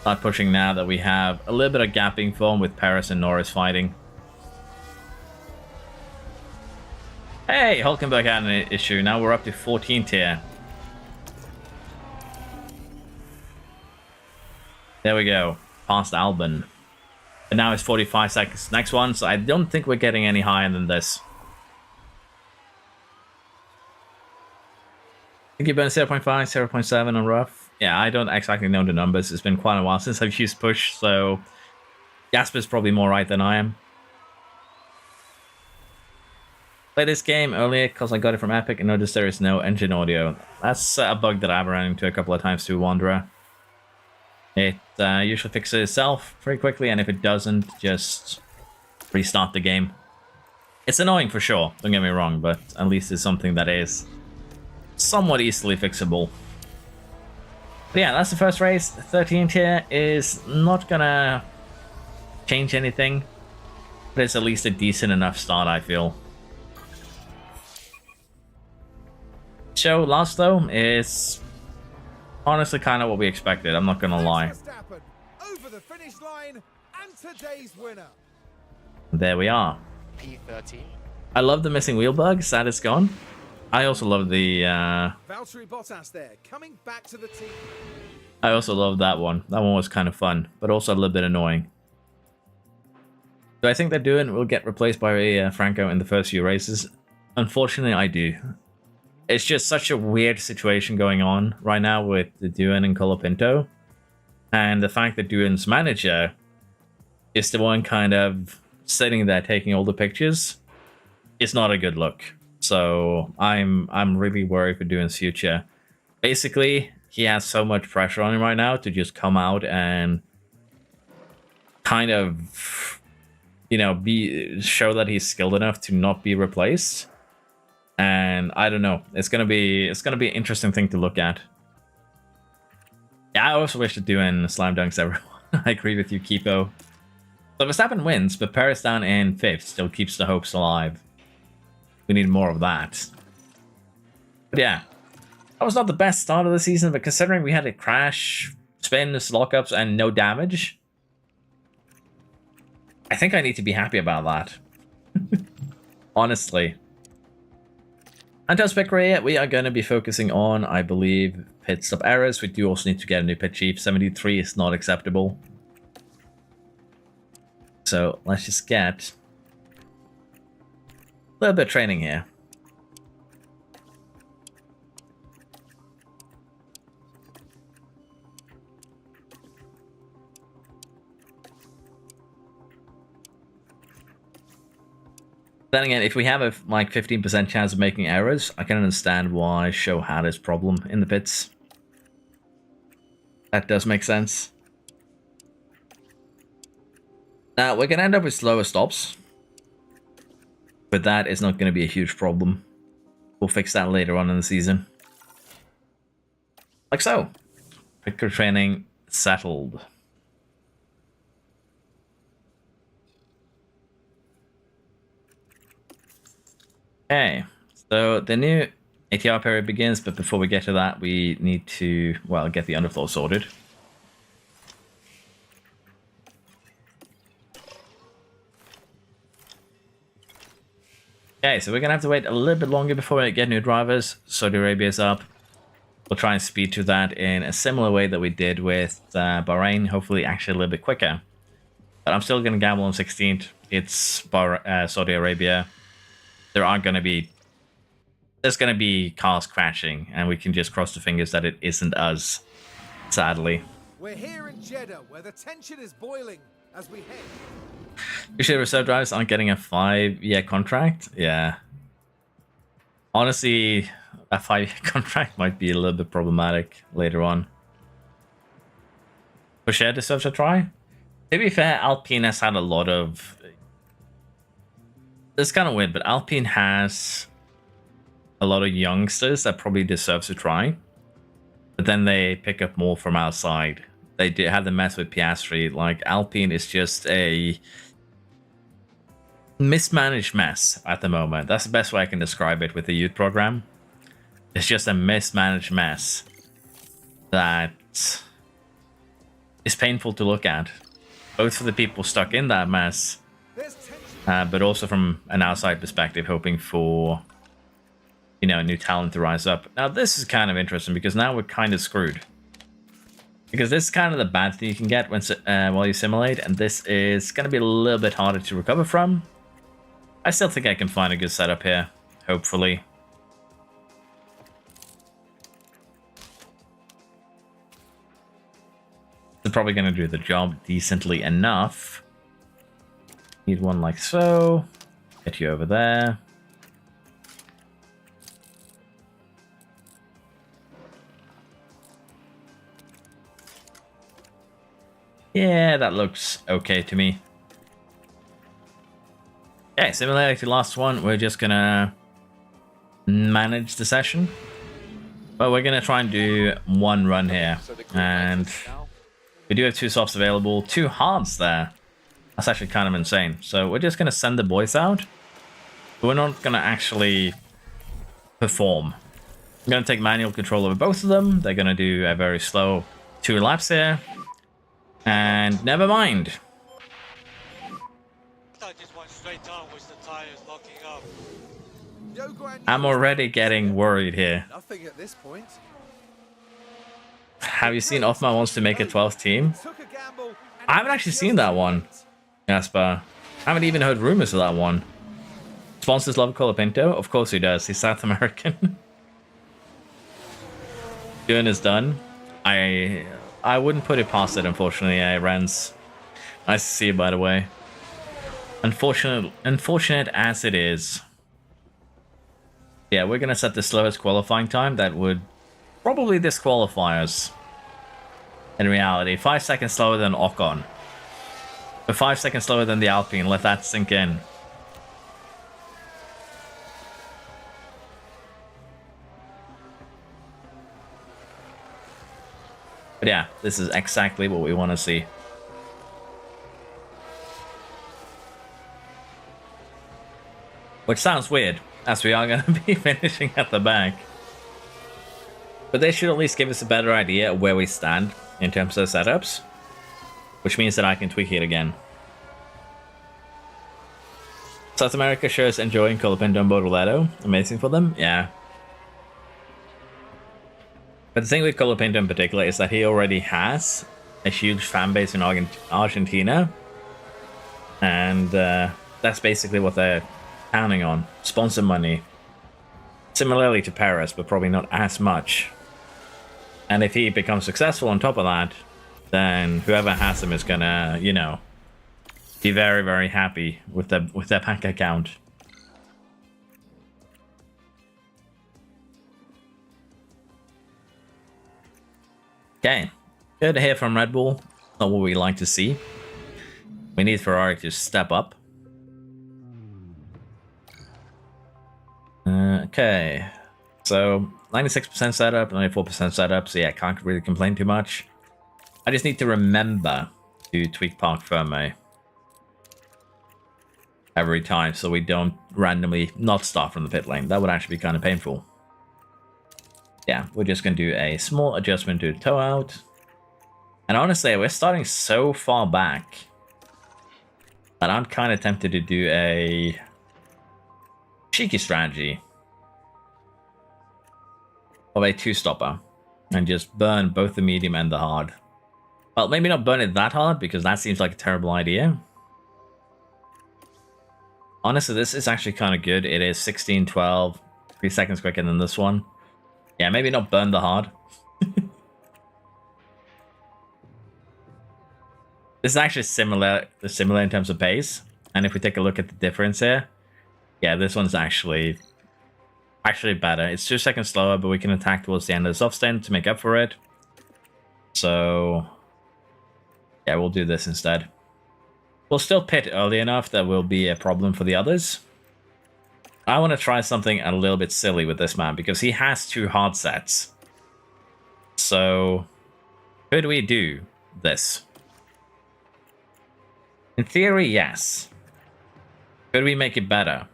Start pushing now that we have a little bit of gapping form with Perez and Norris fighting. Hey, Hulkenberg had an issue. Now we're up to 14th here. There we go. Past Albon. And now it's 45 seconds. Next one, so I don't think we're getting any higher than this. I think you burn 0.5, 0.7 on rough. Yeah, I don't exactly know the numbers. It's been quite a while since I've used push, so Jasper's probably more right than I am. Played this game earlier because I got it from Epic and noticed there is no engine audio. That's a bug that I've run into a couple of times too, Wanderer. It usually fixes itself very quickly, and if it doesn't, just restart the game. It's annoying for sure, don't get me wrong, but at least it's something that is somewhat easily fixable. But yeah, that's the first race. 13th here is not gonna change anything, but it's at least a decent enough start, I feel. Show last though is honestly kind of what we expected. I'm not gonna lie. Over the finish line and today's winner. There we are. P13. I love the missing wheel bug. Sad it's gone. I also love the Valtteri Bottas there, coming back to the team. I also love that one. That one was kind of fun, but also a little bit annoying. Do I think that Doohan will get replaced by Franco in the first few races? Unfortunately, I do. It's just such a weird situation going on right now with the Doohan and Colapinto. And the fact that Doohan's manager is the one kind of sitting there taking all the pictures is not a good look. So I'm really worried for Doohan's future. Basically, he has so much pressure on him right now to just come out and kind of you know, show that he's skilled enough to not be replaced. And I don't know. It's gonna be an interesting thing to look at. Yeah, I also wish to do in slam dunks, everyone. I agree with you, Kipo. So Verstappen wins, but Perez down in 5th still keeps the hopes alive. We need more of that. But yeah, that was not the best start of the season, but considering we had a crash, spins, lockups, and no damage, I think I need to be happy about that. Honestly. Until Spectre, we are going to be focusing on, I believe, pit stop errors. We do also need to get a new pit chief. 73 is not acceptable. So let's just get a little bit of training here. Then again, if we have a like 15% chance of making errors, I can understand why Show had his problem in the pits. That does make sense. Now, we're going to end up with slower stops. But that is not going to be a huge problem. We'll fix that later on in the season. Like so. Pit crew training settled. Okay, so the new ATR period begins, but before we get to that, we need to, well, get the underfloor sorted. Okay, so we're going to have to wait a little bit longer before we get new drivers. Saudi Arabia's up. We'll try and speed to that in a similar way that we did with Bahrain, hopefully actually a little bit quicker. But I'm still going to gamble on 16th. It's Saudi Arabia. There's going to be cars crashing, and we can just cross the fingers that it isn't us, sadly. We're here in Jeddah, where the tension is boiling as we head. Usually reserve drivers aren't getting a 5-year contract. Yeah. Honestly, a 5-year contract might be a little bit problematic later on. Boucher deserves a try. To be fair, Alpine has had a lot of... It's kind of weird, but Alpine has a lot of youngsters that probably deserves a try. But then they pick up more from outside. They have the mess with Piastri. Like, Alpine is just a mismanaged mess at the moment. That's the best way I can describe it with the youth program. It's just a mismanaged mess that is painful to look at. Both for the people stuck in that mess, but also from an outside perspective, hoping for, you know, new talent to rise up. Now, this is kind of interesting because now we're kind of screwed. Because this is kind of the bad thing you can get when while you simulate, and this is going to be a little bit harder to recover from. I still think I can find a good setup here, hopefully. It's probably going to do the job decently enough. Need one like so. Get you over there. Yeah, that looks okay to me. Okay, similarly to the last one, we're just gonna manage the session. But we're gonna try and do one run here. And we do have 2 softs available, 2 hards there. That's actually kind of insane. So we're just gonna send the boys out. We're not gonna actually perform. I'm gonna take manual control over both of them. They're gonna do a very slow 2 laps here. And never mind. I just went straight down with the tires locking up. I'm already getting worried here. Nothing at this point. Have you seen Offman wants to make a 12th team? I haven't actually seen that one, Jasper. I haven't even heard rumors of that one. Sponsors love Colapinto? Of course he does. He's South American. Doing is done. I wouldn't put it past it, unfortunately, Rens. Nice to see you, by the way. Unfortunate as it is. Yeah, we're going to set the slowest qualifying time. That would probably disqualify us. In reality, 5 seconds slower than Ocon. We're 5 seconds slower than the Alpine. Let that sink in. But yeah, this is exactly what we want to see. Which sounds weird, as we are going to be finishing at the back. But they should at least give us a better idea of where we stand in terms of setups. Which means that I can tweak it again. South America shows enjoying Colapinto and Bortoleto. Amazing for them, yeah. But the thing with Colapinto in particular is that he already has a huge fan base in Argentina. And that's basically what they're counting on. Sponsor money. Similarly to Paris, but probably not as much. And if he becomes successful on top of that, then whoever has him is gonna, you know, be very, very happy with their bank account. Okay, good to hear from Red Bull. Not what we like to see. We need Ferrari to step up. Okay, so 96% setup, 94% setup, so yeah, can't really complain too much. I just need to remember to tweak park firmware every time so we don't randomly not start from the pit lane. That would actually be kind of painful. Yeah, we're just going to do a small adjustment to tow out. And honestly, we're starting so far back that I'm kind of tempted to do a cheeky strategy of a two-stopper and just burn both the medium and the hard. Well, maybe not burn it that hard because that seems like a terrible idea. Honestly, this is actually kind of good. It is 16:12, 3 seconds quicker than this one. Yeah, maybe not burn the hard. This is actually similar in terms of pace. And if we take a look at the difference here, yeah, this one's actually better. It's 2 seconds slower, but we can attack towards the end of the soft stand to make up for it. So yeah, we'll do this instead. We'll still pit early enough that will be a problem for the others. I want to try something a little bit silly with this man because he has 2 hard sets. So could we do this? In theory, yes. Could we make it better?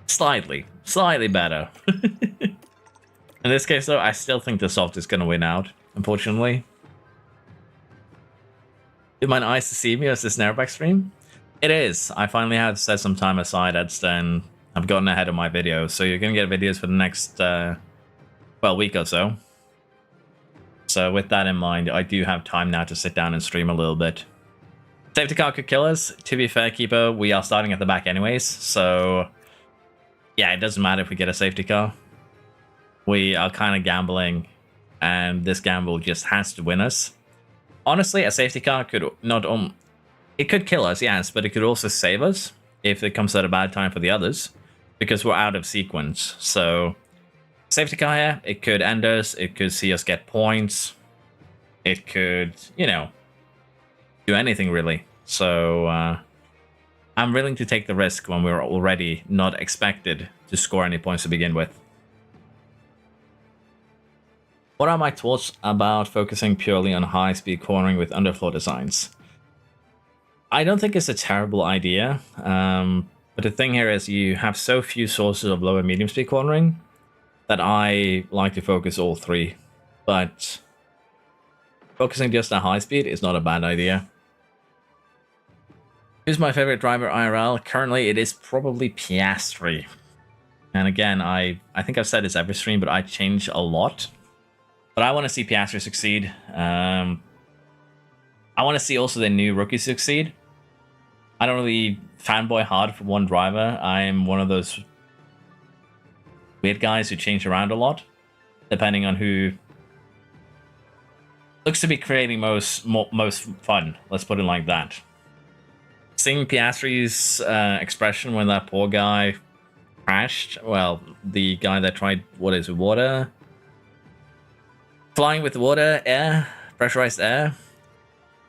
Slightly better. In this case, though, I still think the soft is going to win out, unfortunately. Is mine nice to see me as this NeroBax stream? It is. I finally have set some time aside, and I've gotten ahead of my videos, so you're going to get videos for the next, well, week or so. So with that in mind, I do have time now to sit down and stream a little bit. Safety car could kill us. To be fair, Keeper, we are starting at the back anyways, so yeah, it doesn't matter if we get a safety car. We are kind of gambling, and this gamble just has to win us. Honestly, a safety car could not it could kill us, yes, but it could also save us if it comes at a bad time for the others, because we're out of sequence. So safety car here, it could end us, it could see us get points, it could, you know, do anything really. So I'm willing to take the risk when we're already not expected to score any points to begin with. What are my thoughts about focusing purely on high-speed cornering with underfloor designs? I don't think it's a terrible idea, but the thing here is you have so few sources of low and medium speed cornering that I like to focus all 3. But focusing just on high speed is not a bad idea. Who's my favorite driver IRL? Currently, it is probably Piastri. And again, I think I've said this every stream, but I change a lot. But I want to see Piastri succeed. I want to see also the new rookies succeed. I don't really fanboy hard for one driver. I'm one of those weird guys who change around a lot, depending on who looks to be creating most fun. Let's put it like that. Seeing Piastri's expression when that poor guy crashed. Well, the guy that tried, what is it, water? Flying with water, air pressurized air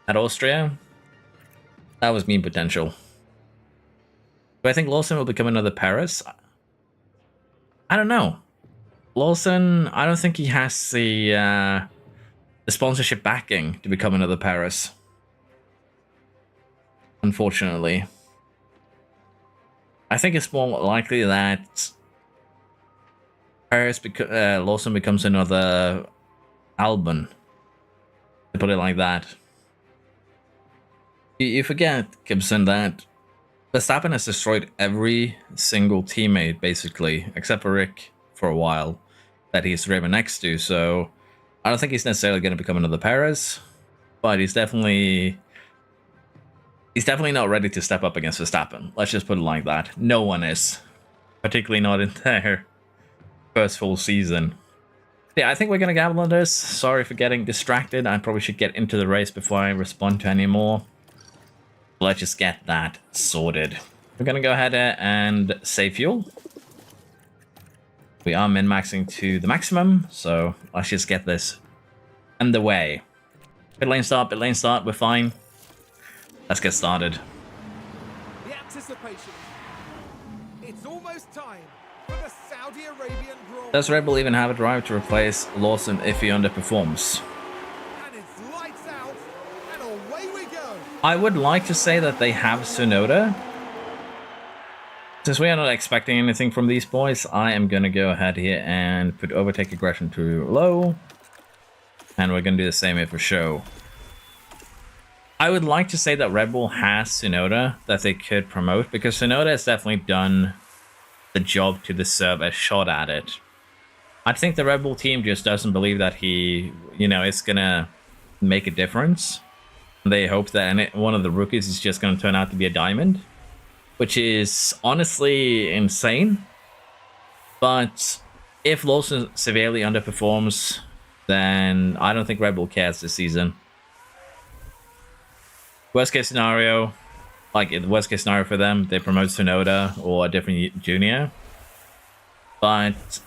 at Austria. That was mean potential. Do I think Lawson will become another Paris? I don't know. Lawson, I don't think he has the sponsorship backing to become another Paris. Unfortunately. I think it's more likely that Lawson becomes another Albon. To put it like that. You forget, Gibson, that Verstappen has destroyed every single teammate, basically, except for Rick for a while, that he's driven next to. So I don't think he's necessarily going to become another Perez, but he's definitely not ready to step up against Verstappen. Let's just put it like that. No one is, particularly not in their first full season. Yeah, I think we're going to gamble on this. Sorry for getting distracted. I probably should get into the race before I respond to any more. Let's just get that sorted. We're going to go ahead and save fuel. We are min-maxing to the maximum, so let's just get this underway. Pit lane start, we're fine. Let's get started. The anticipation. It's almost time for the Saudi Arabian Grand Prix. Does Red Bull even have a driver to replace Lawson if he underperforms? And it's lights out, and away we go. I would like to say that they have Tsunoda. Since we are not expecting anything from these boys, I am going to go ahead here and put overtake aggression to low. And we're going to do the same here for show. I would like to say that Red Bull has Tsunoda that they could promote, because Tsunoda has definitely done the job to deserve a shot at it. I think the Red Bull team just doesn't believe that he, is going to make a difference. They hope that one of the rookies is just going to turn out to be a diamond, which is honestly insane. But if Lawson severely underperforms, then I don't think Red Bull cares this season. Worst case scenario, the worst case scenario for them, they promote Tsunoda or a different junior. But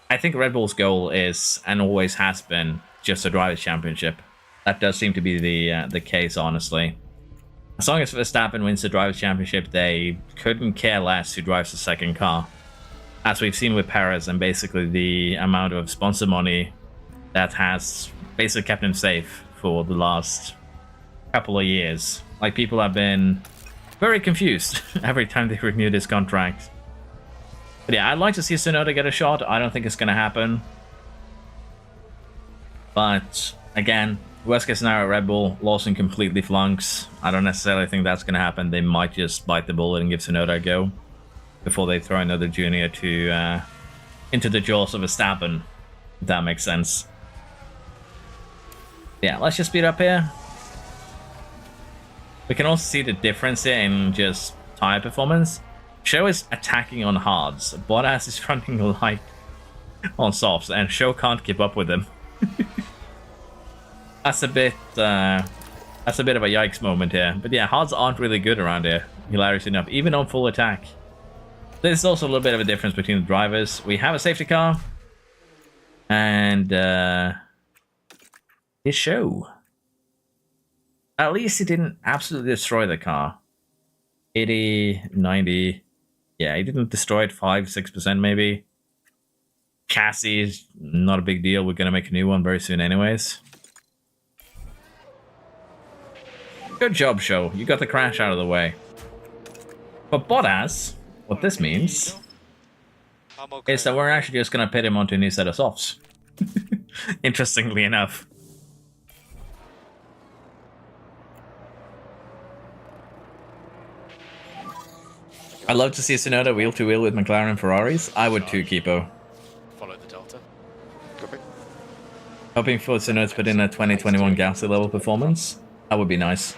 I think Red Bull's goal is, and always has been, just a Drivers' Championship. That does seem to be the case, honestly. As long as Verstappen wins the Drivers' Championship, they couldn't care less who drives the second car. As we've seen with Perez and basically the amount of sponsor money that has basically kept him safe for the last couple of years. Like, people have been very confused every time they renew this contract. But yeah, I'd like to see Tsunoda get a shot. I don't think it's going to happen. But again, worst case scenario, Red Bull, Lawson completely flunks. I don't necessarily think that's going to happen. They might just bite the bullet and give Tsunoda a go before they throw another junior to into the jaws of Verstappen, if that makes sense. Yeah, let's just speed up here. We can also see the difference here in just tire performance. Show is attacking on hards. Bottas is running light on softs, and Show can't keep up with him. That's a bit of a yikes moment here. But yeah, hards aren't really good around here, hilarious enough, even on full attack. There's also a little bit of a difference between the drivers. We have a safety car, and his Show. At least he didn't absolutely destroy the car. 80, 90. Yeah, he didn't destroy it 5-6% maybe. Chassis is not a big deal. We're going to make a new one very soon anyways. Good job, Show. You got the crash out of the way. But Bottas, what this means is that we're actually just going to pit him onto a new set of softs. Interestingly enough. I'd love to see Tsunoda wheel-to-wheel with McLaren and Ferraris. I would too, Kipo. Follow the Delta. Copy. Hoping for Tsunoda to put in a 2021 Galaxy level performance. That would be nice.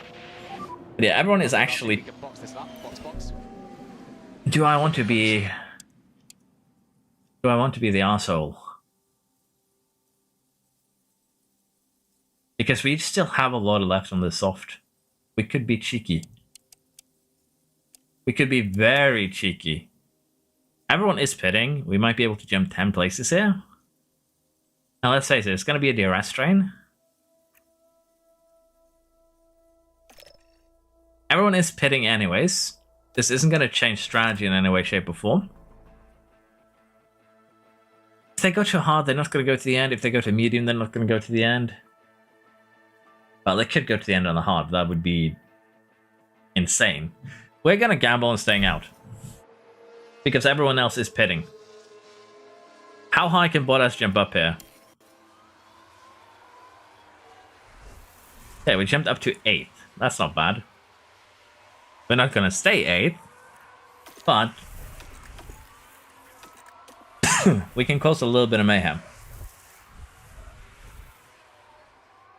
But yeah, everyone is actually... Do I want to be the arsehole? Because we still have a lot left on the soft. We could be cheeky. We could be very cheeky. Everyone is pitting. We might be able to jump 10 places here. Now let's face it, it's going to be a DRS train. everyone is pitting anyways. This isn't going to change strategy in any way, shape, or form. If they go too hard, they're not going to go to the end. If they go to medium, they're not going to go to the end. Well, they could go to the end on the hard. That would be insane. We're going to gamble on staying out. Because everyone else is pitting. How high can Bottas jump up here? Okay, we jumped up to 8th. That's not bad. We're not going to stay 8th. But we can cause a little bit of mayhem.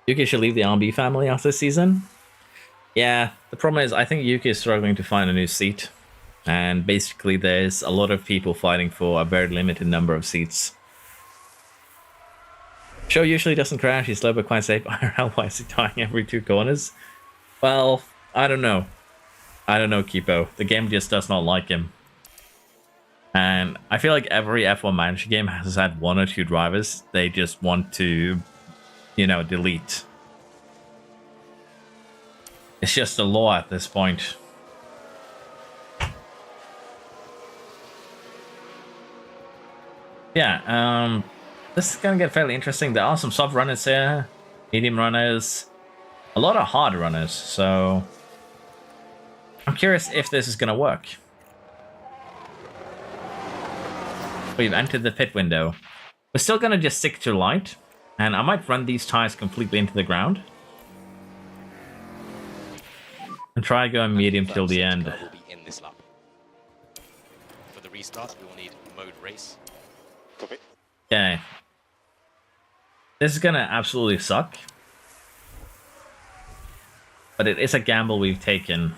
Yuki should leave the RB family after this season. Yeah, the problem is I think Yuki is struggling to find a new seat. And basically there's a lot of people fighting for a very limited number of seats. Show usually doesn't crash, he's slow but quite safe. Why is he dying every 2 corners? Well, I don't know. I don't know, Kipo. The game just does not like him. And I feel like every F1 manager game has had 1 or 2 drivers they just want to, you know, delete. It's just a law at this point. Yeah, this is gonna get fairly interesting. There are some soft runners here, medium runners, a lot of hard runners, so I'm curious if this is gonna work. We've entered the pit window. We're still gonna just stick to light, and I might run these tires completely into the ground. And try going medium till the end. Will be in this lap. For the restart, we will need mode race. Copy. Okay. This is gonna absolutely suck. But it is a gamble we've taken.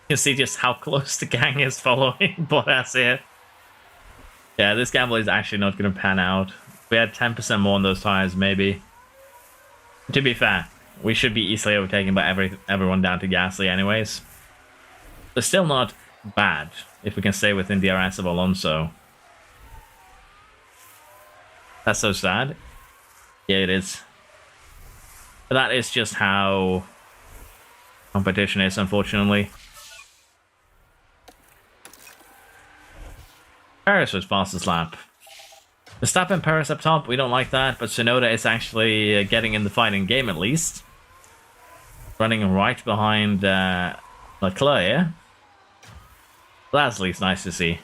You can see just how close the gang is following Bottas here. Yeah, this gamble is actually not gonna pan out. If we had 10% more on those tires, maybe. To be fair, we should be easily overtaken by everyone down to Gasly anyways. But still not bad if we can stay within DRS of Alonso. That's so sad. Yeah, it is. But that is just how competition is, unfortunately. Paris was fastest lap. Verstappen, Paris up top, we don't like that, but Tsunoda is actually getting in the fighting game at least. Running right behind Leclerc. That's at least nice to see.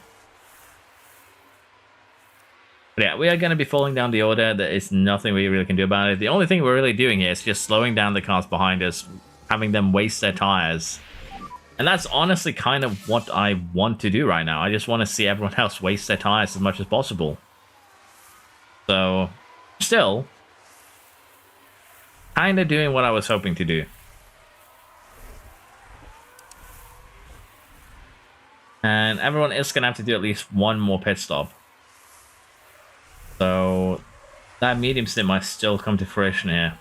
But yeah, we are going to be falling down the order. There is nothing we really can do about it. The only thing we're really doing here is just slowing down the cars behind us, having them waste their tires. And that's honestly kind of what I want to do right now. I just want to see everyone else waste their tires as much as possible. So, still, kind of doing what I was hoping to do. And everyone is going to have to do at least 1 more pit stop. So, that medium stint might still come to fruition here.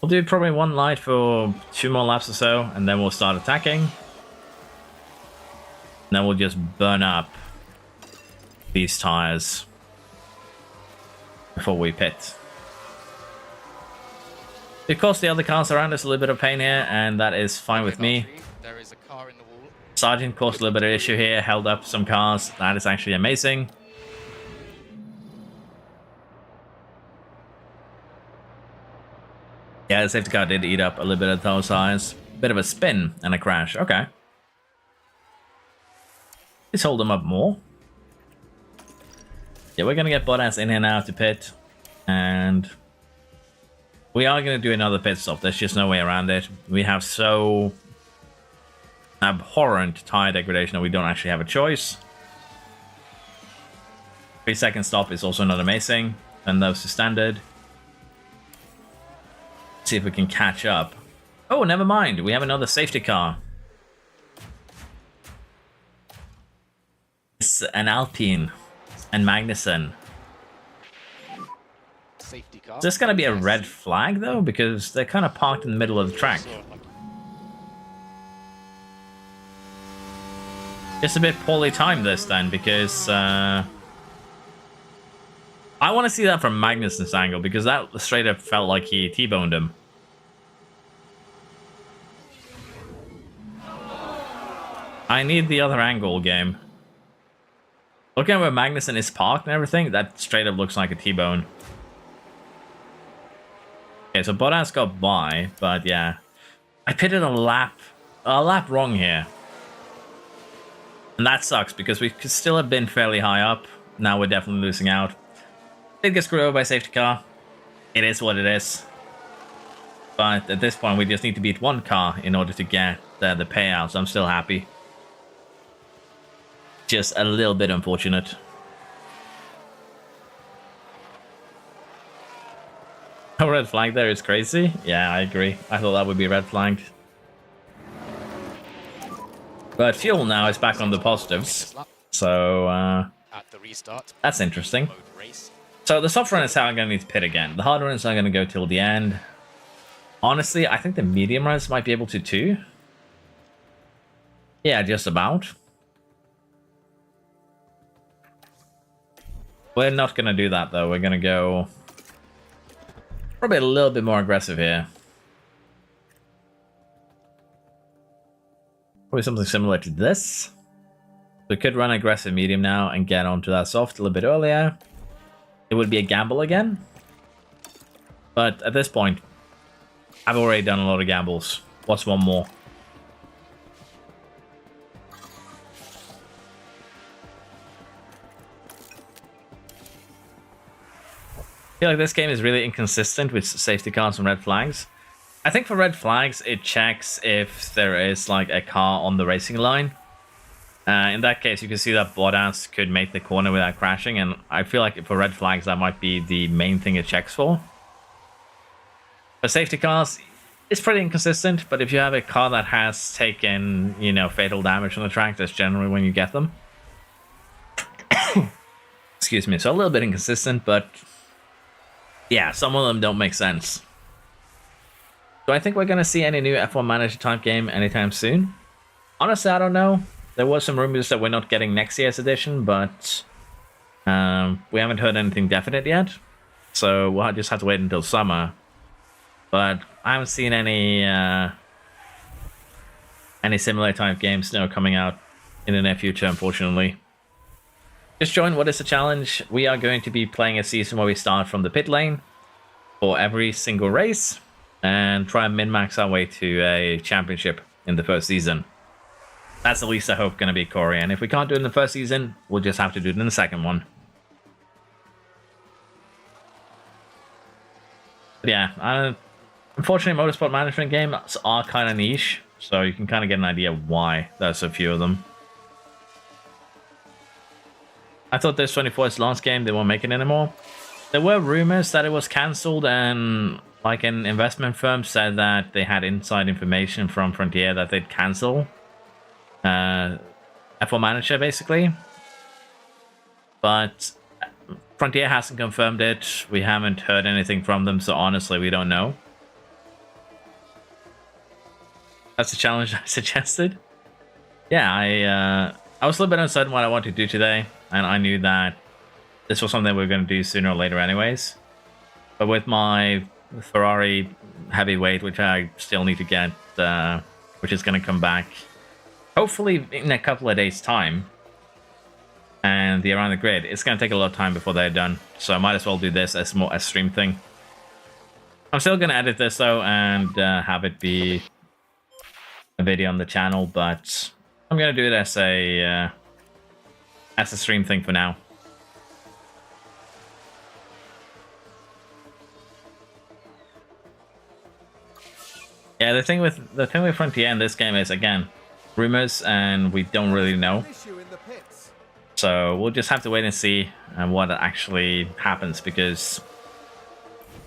We'll do probably 1 light for 2 more laps or so, and then we'll start attacking. And then we'll just burn up these tires before we pit. Of course, the other cars around us a little bit of pain here, and that is fine with me. There is a car in the wall. Sargent caused a little bit of issue here, held up some cars. That is actually amazing. Yeah, the safety car did eat up a little bit of those tires. Bit of a spin and a crash. Okay. Let's hold them up more. Yeah, we're going to get Bottas in here now to pit. And we are going to do another pit stop. There's just no way around it. We have so abhorrent tire degradation that we don't actually have a choice. 3-second stop is also not amazing. And those to standard. See if we can catch up. Oh, never mind. We have another safety car. It's an Alpine and Magnussen. Safety car. Is this going to be a red flag, though? Because they're kind of parked in the middle of the track. It's a bit poorly timed this, then, because I I want to see that from Magnussen's angle, because that straight up felt like he T-boned him. I need the other angle, game. Looking at where Magnussen is parked and everything, that straight up looks like a T-bone. Okay, so Bottas got by, but yeah. I pitted a lap wrong here. And that sucks, because we could still have been fairly high up. Now we're definitely losing out. Did get screwed over by safety car. It is what it is. But at this point, we just need to beat one car in order to get the payout, so I'm still happy. Just a little bit unfortunate. A red flag there is crazy. Yeah, I agree. I thought that would be red flagged. But fuel now is back on the positives. So, at the restart, that's interesting. mode race. So the soft runners are going to need to pit again. The hard runners are going to go till the end. Honestly, I think the medium runners might be able to too. Yeah, just about. We're not going to do that though. We're going to go probably a little bit more aggressive here. Probably something similar to this. We could run aggressive medium now and get onto that soft a little bit earlier. It would be a gamble again. But at this point, I've already done a lot of gambles. What's one more? I feel like this game is really inconsistent with safety cars and red flags. I think for red flags, it checks if there is like a car on the racing line. In that case, you can see that Bottas could make the corner without crashing, and I feel like for red flags, that might be the main thing it checks for. For safety cars, it's pretty inconsistent, but if you have a car that has taken, you know, fatal damage on the track, that's generally when you get them. Excuse me, so a little bit inconsistent, but yeah, some of them don't make sense. Do I think we're going to see any new F1 Manager type game anytime soon? Honestly, I don't know. There were some rumors that we're not getting next year's edition, but we haven't heard anything definite yet. So we'll just have to wait until summer. But I haven't seen any similar type games coming out in the near future, unfortunately. Just join What is the Challenge? We are going to be playing a season where we start from the pit lane for every single race and try and min-max our way to a championship in the first season. That's the least I hope going to be Corey, and if we can't do it in the first season, we'll just have to do it in the second one. But yeah, unfortunately, motorsport management games are kind of niche, so you can kind of get an idea why there's so few of them. I thought this 24's last game, they won't make it anymore. There were rumors that it was cancelled, and like an investment firm said that they had inside information from Frontier that they'd cancel F1 Manager, basically. But Frontier hasn't confirmed it. We haven't heard anything from them, so honestly, we don't know. That's the challenge I suggested. Yeah, I was a little bit uncertain what I wanted to do today, and I knew that this was something we were going to do sooner or later anyways. But with my Ferrari heavyweight, which I still need to get, which is going to come back hopefully in a couple of days' time, and the Around the Grid, it's going to take a lot of time before they're done. So I might as well do this as more a stream thing. I'm still going to edit this though and have it be a video on the channel, but I'm going to do it as a stream thing for now. Yeah, the thing with Frontier in this game is, again, rumors, and we don't really know. So we'll just have to wait and see what actually happens, because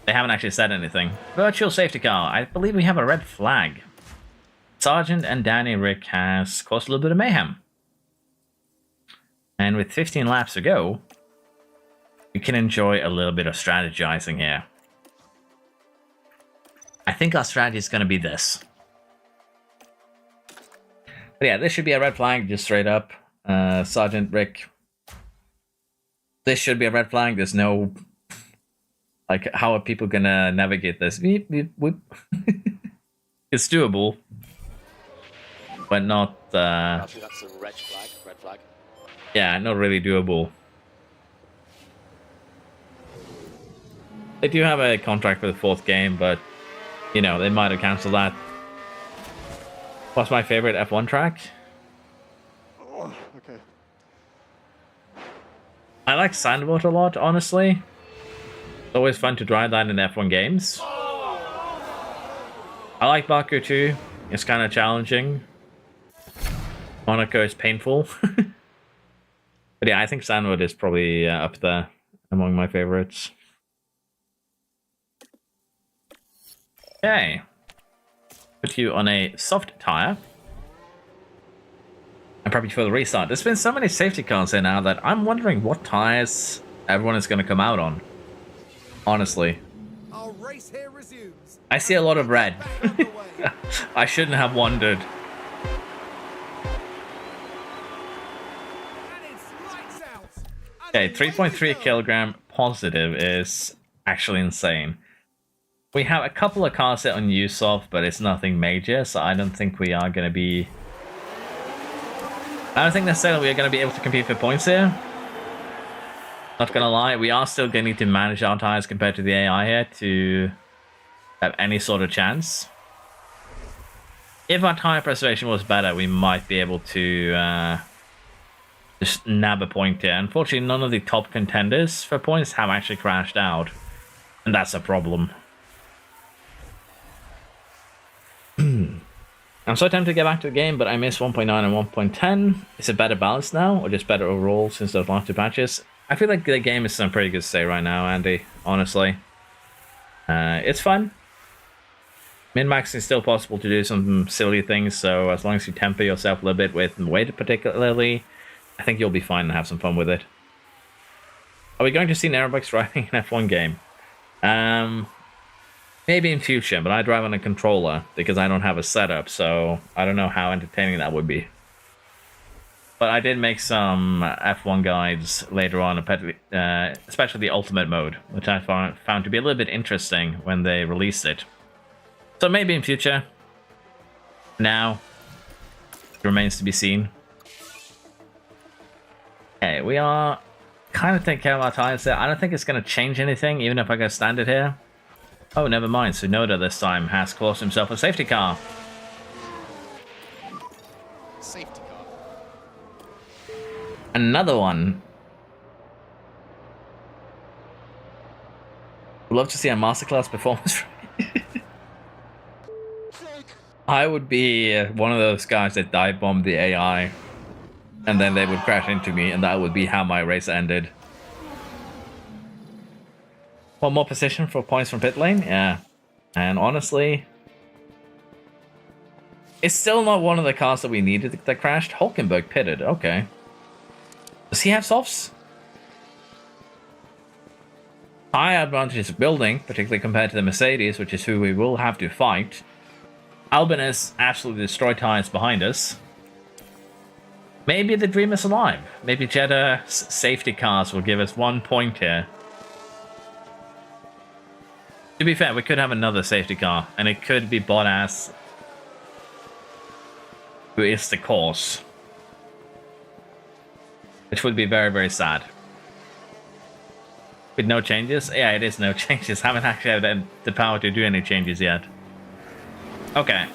they haven't actually said anything. Virtual safety car. I believe we have a red flag. Sargent and Danny Rick has caused a little bit of mayhem. And with 15 laps to go, we can enjoy a little bit of strategizing here. I think our strategy is going to be this. But yeah, this should be a red flag, just straight up. Sergeant Rick this should be a red flag. There's no, like, how are people gonna navigate this? Weep, weep, weep. It's doable, but not. Actually, that's a red flag. Red flag. Yeah, not really doable. They do have a contract for the 4th game, but you know they might have cancelled that. What's my favorite F1 track? Oh, okay. I like Sandboard a lot, honestly. It's always fun to drive that in F1 games. I like Baku too. It's kind of challenging. Monaco is painful. But yeah, I think Sandwood is probably up there among my favorites. Okay. Put you on a soft tire. And probably for the restart. There's been so many safety cars here now that I'm wondering what tires everyone is going to come out on. Honestly. Our race here resumes. I see a lot of red. Back underway. I shouldn't have wondered. And it's lights out. Okay, And away we 3.3 go. kilogram positive is actually insane. We have a couple of cars set on USOF, but it's nothing major, so I don't think we are going to be... I don't think necessarily we are going to be able to compete for points here. Not going to lie, we are still going to need to manage our tires compared to the AI here to have any sort of chance. If our tire preservation was better, we might be able to just nab a point here. Unfortunately, none of the top contenders for points have actually crashed out, and that's a problem. I'm so tempted to get back to the game, but I missed 1.9 and 1.10. Is it better balanced now, or just better overall since those last 2 patches? I feel like the game is in a pretty good state right now, Andy, honestly. It's fun. Min-maxing is still possible to do some silly things, so as long as you temper yourself a little bit with weight particularly, I think you'll be fine and have some fun with it. Are we going to see NeroBax driving an F1 game? Maybe in future, but I drive on a controller because I don't have a setup, so I don't know how entertaining that would be. But I did make some F1 guides later on, especially the ultimate mode, which I found to be a little bit interesting when they released it. So maybe in future. Now, it remains to be seen. Okay, we are kind of taking care of our tires there. I don't think it's going to change anything, even if I go standard here. Oh, never mind. Tsunoda this time has caused himself a safety car. Safety car. Another one. Would love to see a masterclass performance. I would be one of those guys that dive bombed the AI, and then they would crash into me, and that would be how my race ended. One more position for points from pit lane? Yeah. And honestly, it's still not one of the cars that we needed that crashed. Hulkenberg pitted. Okay. Does he have softs? High advantage of building, particularly compared to the Mercedes, which is who we will have to fight. Albon has absolutely destroyed tires behind us. Maybe the dream is alive. Maybe Jeddah's safety cars will give us 1 point here. To be fair, we could have another safety car, and it could be Bottas, who is the cause. Which would be very, very sad. With no changes? Yeah, it is no changes. Haven't actually had the power to do any changes yet. Okay.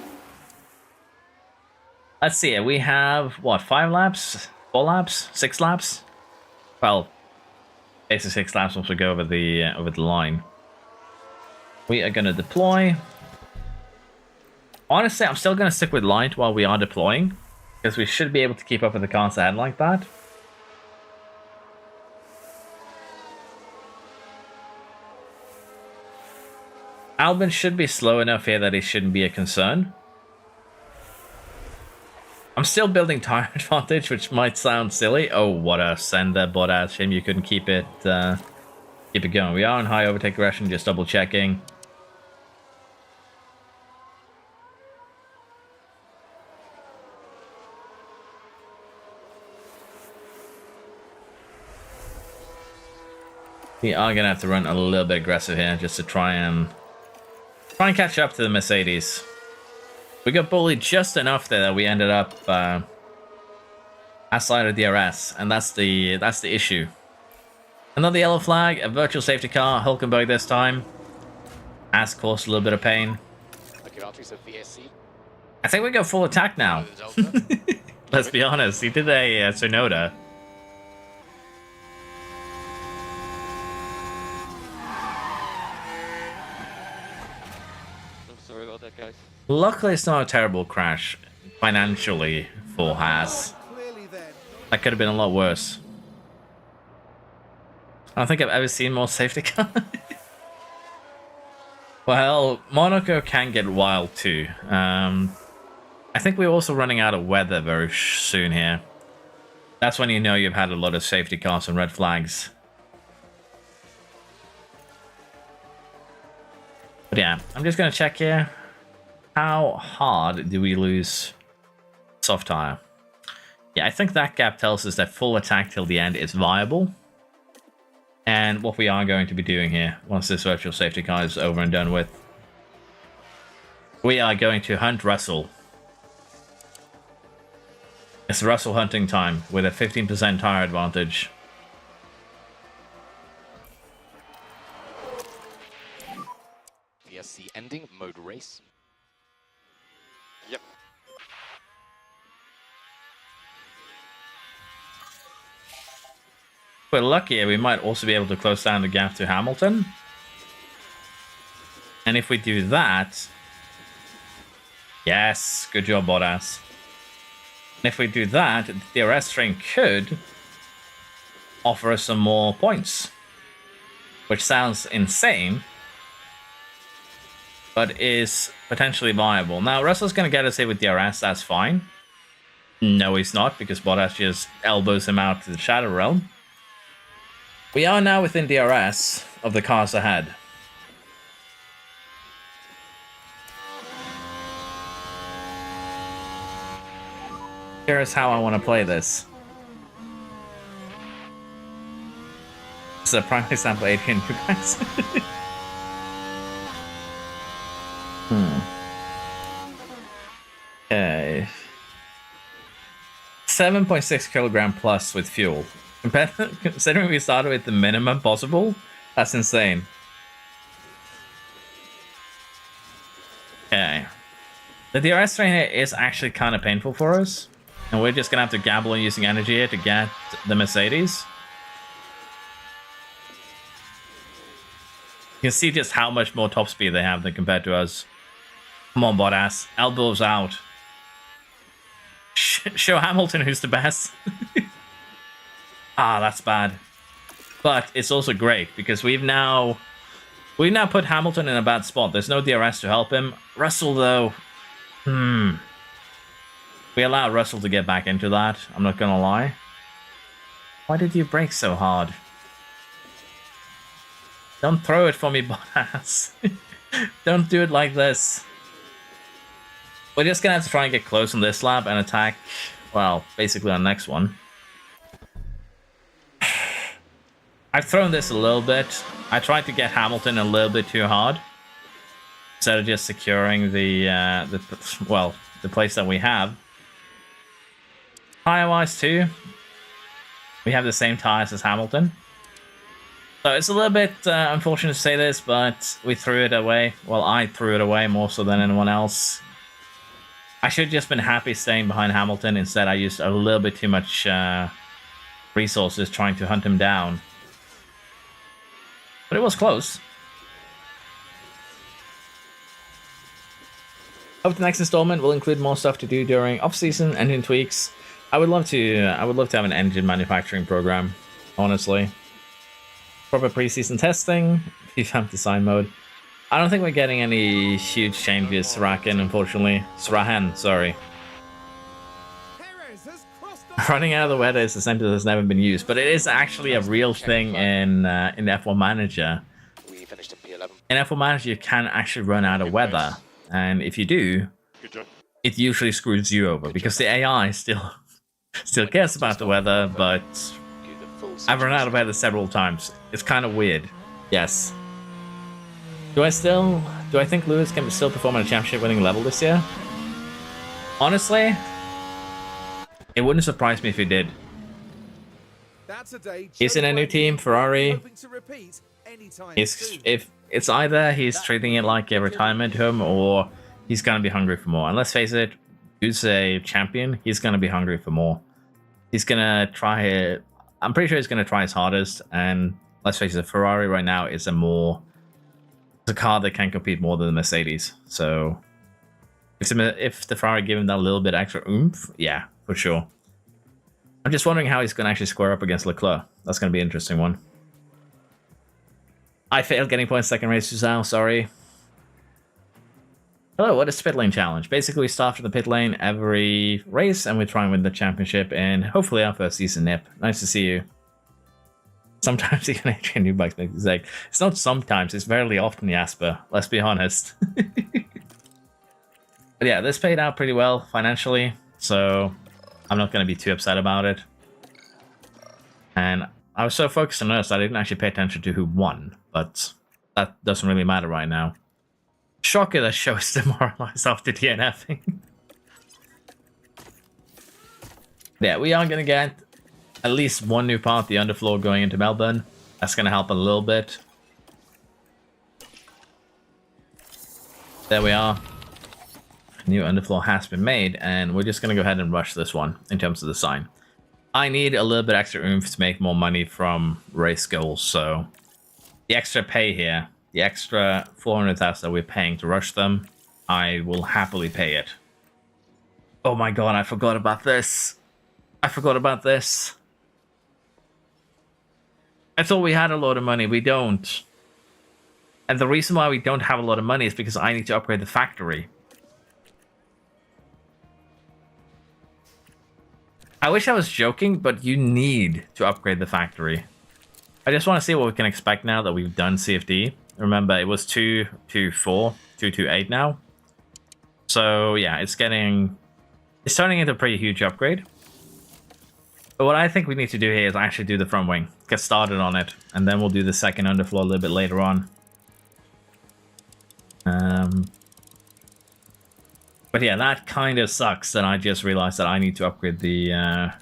Let's see. We have, what, 5 laps? 4 laps? 6 laps? Well, basically 6 laps once we go over the line. We are going to deploy. Honestly, I'm still going to stick with light while we are deploying, because we should be able to keep up with the cars ahead like that. Albon should be slow enough here that it shouldn't be a concern. I'm still building tire advantage, which might sound silly. Oh, what a sender, Bottas. Shame you couldn't keep it going. We are in high overtake aggression, just double checking. We are gonna have to run a little bit aggressive here just to try and catch up to the Mercedes. We got bullied just enough there that we ended up outside of DRS, and that's the issue. Another yellow flag, a virtual safety car, Hulkenberg this time. Has caused a little bit of pain. Okay, Valtteri, VSC. I think we go full attack now. Let's be honest, he did a Sonoda. I'm sorry about that, guys. Luckily, it's not a terrible crash financially for Haas. Clearly then. That could have been a lot worse. I don't think I've ever seen more safety cars. Well, Monaco can get wild too. I think we're also running out of weather very soon here. That's when you know you've had a lot of safety cars and red flags. But yeah, I'm just going to check here. How hard do we lose soft tire? Yeah, I think that gap tells us that full attack till the end is viable. And what we are going to be doing here, once this virtual safety car is over and done with, we are going to hunt Russell. It's Russell hunting time with a 15% tire advantage. VSC ending, mode race. Yep. If we're lucky, we might also be able to close down the gap to Hamilton. And if we do that... Yes, good job, Bottas. And if we do that, the DRS train could offer us some more points. Which sounds insane, but is potentially viable. Now, Russell's going to get us here with DRS, that's fine. No, he's not, because Bottas just elbows him out to the Shadow Realm. We are now within DRS of the cars ahead. Here's how I want to play this. This is a prime example, Adrian NeroBax. Okay. 7.6 kilogram plus with fuel. Considering we started with the minimum possible, that's insane. Okay. The DRS train here is actually kind of painful for us. And we're just going to have to gamble on using energy here to get the Mercedes. You can see just how much more top speed they have than compared to us. Come on, Bottas. Elbows out. Show Hamilton who's the best. Ah, that's bad. But it's also great because we've now put Hamilton in a bad spot. There's no DRS to help him. Russell, though... We allowed Russell to get back into that, I'm not gonna lie. Why did you brake so hard? Don't throw it for me, Bottas. Don't do it like this. We're just gonna have to try and get close on this lap and attack, well, basically on the next one. I've thrown this a little bit. I tried to get Hamilton a little bit too hard. Instead of just securing the place that we have. Tire-wise too, we have the same tires as Hamilton. So it's a little bit unfortunate to say this, but we threw it away. Well, I threw it away more so than anyone else. I should have just been happy staying behind Hamilton. Instead, I used a little bit too much resources trying to hunt him down. But it was close. Hope the next installment will include more stuff to do during off-season, engine tweaks. I would love to have an engine manufacturing program, honestly. Proper preseason testing, revamp design mode. I don't think we're getting any huge changes, Sarahan, unfortunately. Sarahan, sorry. Perez has crossed the Running out of the weather is a sentence that's never been used, but it is actually a real thing in F1 Manager. We finished in P11. In F1 Manager, you can actually run out of weather, and if you do, Good job. it usually screws you over because the AI still cares about the weather, but I've run out of weather several times. It's kind of weird. Yes. Do I think Lewis can still perform at a championship winning level this year? Honestly, it wouldn't surprise me if he did. That's a day He's in a new team, Ferrari. hoping to repeat anytime soon. If it's either he's treating it like a retirement home or he's gonna be hungry for more. And let's face it, who's a champion, he's gonna be hungry for more. He's gonna try it. I'm pretty sure he's gonna try his hardest. And let's face it, Ferrari right now is it's a car that can compete more than the Mercedes. So if the Ferrari give him that little bit extra oomph, yeah, for sure. I'm just wondering how he's going to actually square up against Leclerc. That's going to be an interesting one. I failed getting points second race, Suzanne, sorry. Hello, what is pit lane challenge? Basically, we start from the pit lane every race, and we try and win the championship, and hopefully our first season nip. Nice to see you. Sometimes even Adrian NeroBax makes a mistake. It's not sometimes, it's very often, Jasper. Let's be honest. But yeah, this paid out pretty well financially, so I'm not going to be too upset about it. And I was so focused on this, I didn't actually pay attention to who won, but that doesn't really matter right now. Shocker that show is demoralized after DNFing. Yeah, we are going to get at least one new part, the underfloor going into Melbourne. That's going to help a little bit. There we are. New underfloor has been made, and we're just going to go ahead and rush this one in terms of the sign. I need a little bit extra oomph to make more money from race goals, so the extra pay here, the extra 400,000 that we're paying to rush them, I will happily pay it. Oh my god, I forgot about this. I thought we had a lot of money. We don't. And the reason why we don't have a lot of money is because I need to upgrade the factory. I wish I was joking, but you need to upgrade the factory. I just want to see what we can expect now that we've done CFD. Remember, it was 224, 228 now. So yeah, it's turning into a pretty huge upgrade. But what I think we need to do here is actually do the front wing. Get started on it, and then we'll do the second underfloor a little bit later on. But yeah, that kind of sucks that I just realized that I need to upgrade the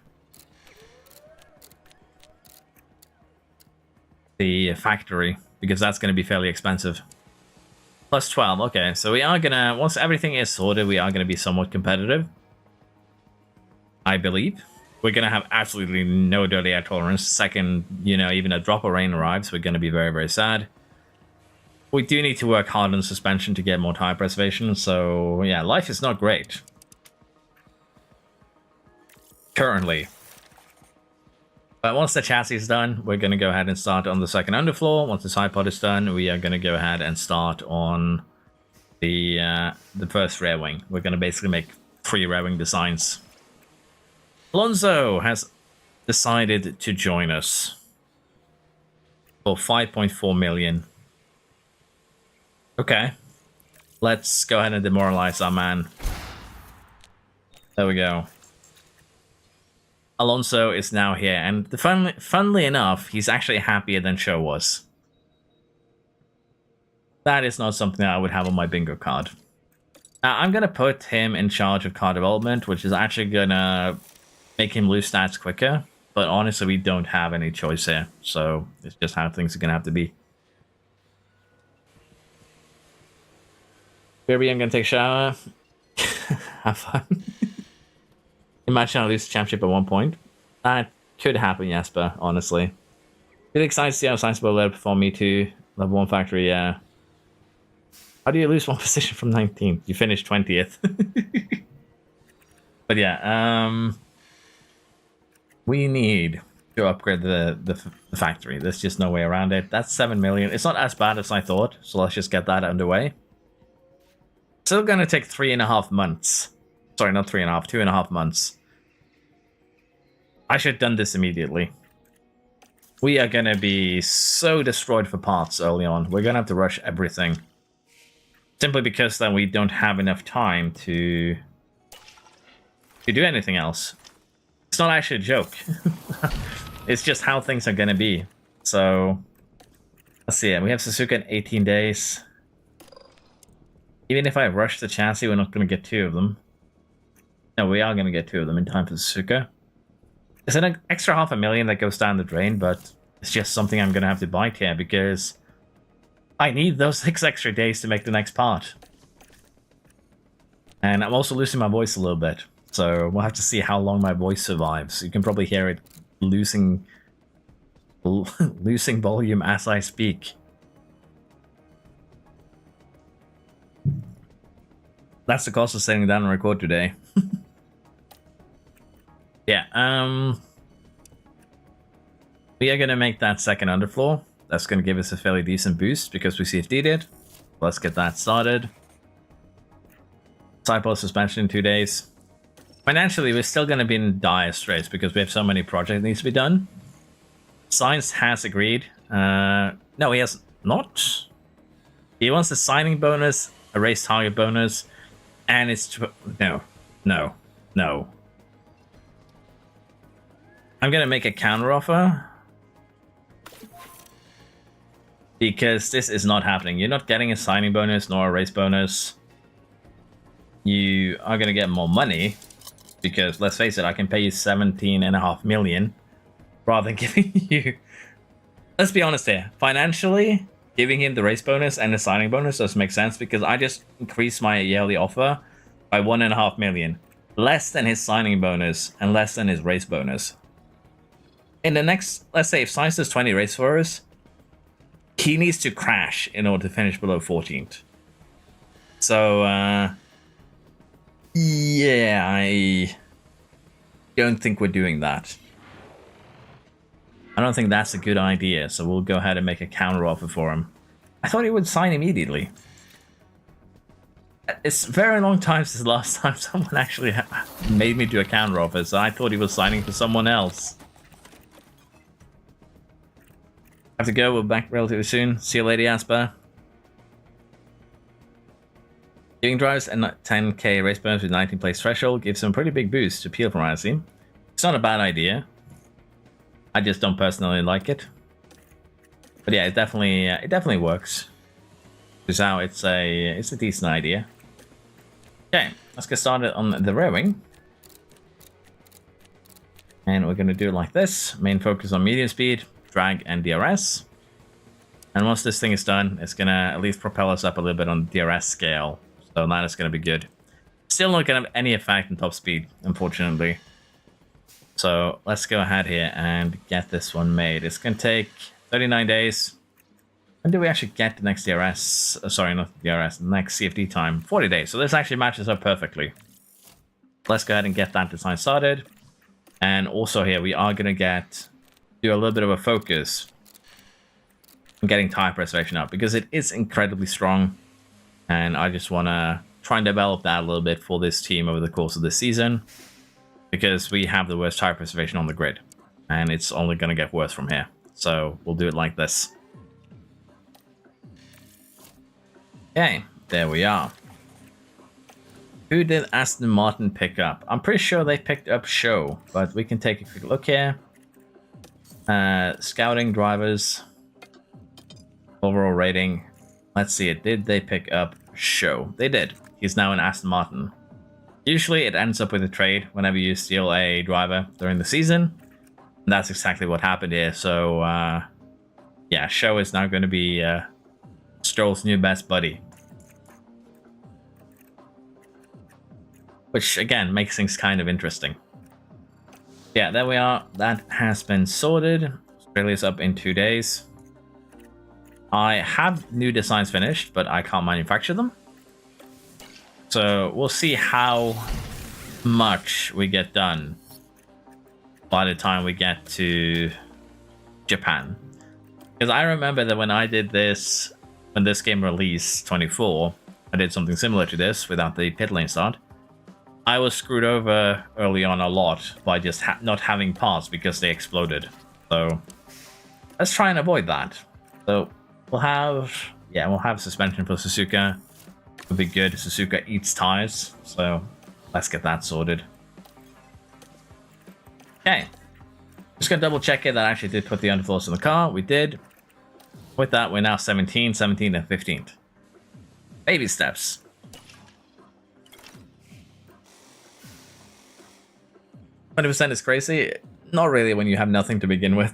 factory, because that's going to be fairly expensive. Plus 12, okay, so we are going to, once everything is sorted, we are going to be somewhat competitive. I believe. We're going to have absolutely no dirty air tolerance. Second, even a drop of rain arrives, we're going to be very, very sad. We do need to work hard on suspension to get more tire preservation, so yeah, life is not great. Currently. But once the chassis is done, we're going to go ahead and start on the second underfloor. Once the side pod is done, we are going to go ahead and start on the first rear wing. We're going to basically make 3 rear wing designs. Alonso has decided to join us for 5.4 million. Okay, let's go ahead and demoralize our man. There we go. Alonso is now here, and funnily enough, he's actually happier than Show was. That is not something that I would have on my bingo card. Now, I'm going to put him in charge of car development, which is actually going to make him lose stats quicker. But honestly, we don't have any choice here, so it's just how things are going to have to be. Baby, I'm going to take a shower. Have fun. Imagine I lose the championship at one point. That could happen, Jasper, honestly. Really excited to see how Science will let perform me too. Level 1 factory, yeah. How do you lose one position from 19th? You finished 20th. But yeah, we need to upgrade the factory. There's just no way around it. That's 7 million. It's not as bad as I thought, so let's just get that underway. Still gonna take 3.5 months. Sorry, not 3.5, 2.5 months. I should have done this immediately. We are gonna be so destroyed for parts early on. We're gonna have to rush everything. Simply because then we don't have enough time to do anything else. It's not actually a joke. It's just how things are gonna be. So Let's see. We have Suzuka in 18 days. Even if I rush the chassis, we're not going to get 2 of them. No, we are going to get 2 of them in time for Suzuka. It's an extra $500,000 that goes down the drain, but it's just something I'm going to have to bite here because I need those 6 extra days to make the next part. And I'm also losing my voice a little bit, so we'll have to see how long my voice survives. You can probably hear it losing volume as I speak. That's the cost of sitting down and record today. Yeah, we are going to make that second underfloor. That's going to give us a fairly decent boost because we CFD'd it. Let's get that started. Side post suspension in 2 days. Financially, we're still going to be in dire straits because we have so many projects that needs to be done. Science has agreed. No, he has not. He wants a signing bonus, a race target bonus, and it's... No. I'm going to make a counter offer. Because this is not happening. You're not getting a signing bonus nor a race bonus. You are going to get more money. Because, let's face it, I can pay you $17.5 million. Rather than giving you... Let's be honest here. Financially, giving him the race bonus and the signing bonus does make sense. Because I just increased my yearly offer by $1.5 million. Less than his signing bonus and less than his race bonus. In the next... Let's say if Science does 20 race for us, he needs to crash in order to finish below 14th. So, yeah, I don't think we're doing that. I don't think that's a good idea, so we'll go ahead and make a counter offer for him. I thought he would sign immediately. It's a very long time since the last time someone actually made me do a counter offer, so I thought he was signing for someone else. Have to go, we're back relatively soon. See you later, Jasper. Giving drivers and 10k race bonus with 19 place threshold gives them a pretty big boost to appeal from what I see. It's not a bad idea. I just don't personally like it. But yeah, it definitely works. Because now it's a decent idea. Okay, let's get started on the rowing. And we're gonna do it like this. Main focus on medium speed, drag, and DRS. And once this thing is done, it's gonna at least propel us up a little bit on the DRS scale. So that is gonna be good. Still not gonna have any effect on top speed, unfortunately. So let's go ahead here and get this one made. It's gonna take 39 days. When do we actually get the next DRS? Sorry, not DRS, the next CFD time. 40 days. So this actually matches up perfectly. Let's go ahead and get that design started. And also here, we are gonna do a little bit of a focus on getting tire preservation up because it is incredibly strong. And I just want to try and develop that a little bit for this team over the course of this season. Because we have the worst tire preservation on the grid. And it's only going to get worse from here. So we'll do it like this. Okay, there we are. Who did Aston Martin pick up? I'm pretty sure they picked up Show. But we can take a quick look here. Scouting drivers. Overall rating. Let's see it. Did they pick up Show? They did. He's now in Aston Martin. Usually it ends up with a trade whenever you steal a driver during the season. And that's exactly what happened here. So, yeah, Show is now going to be Stroll's new best buddy. Which, again, makes things kind of interesting. Yeah, there we are. That has been sorted. Australia's up in 2 days. I have new designs finished, but I can't manufacture them. So we'll see how much we get done by the time we get to Japan. Because I remember that when I did this, when this game released 24, I did something similar to this without the pit lane start. I was screwed over early on a lot by just not having parts because they exploded. So let's try and avoid that. So we'll have suspension for Suzuka. Would be good. Suzuka eats tires, so let's get that sorted. Okay, just gonna double check it that I actually did put the underfloors in the car. We did. With that, we're now 17, 17, and 15th. Baby steps. %, is crazy. Not really when you have nothing to begin with.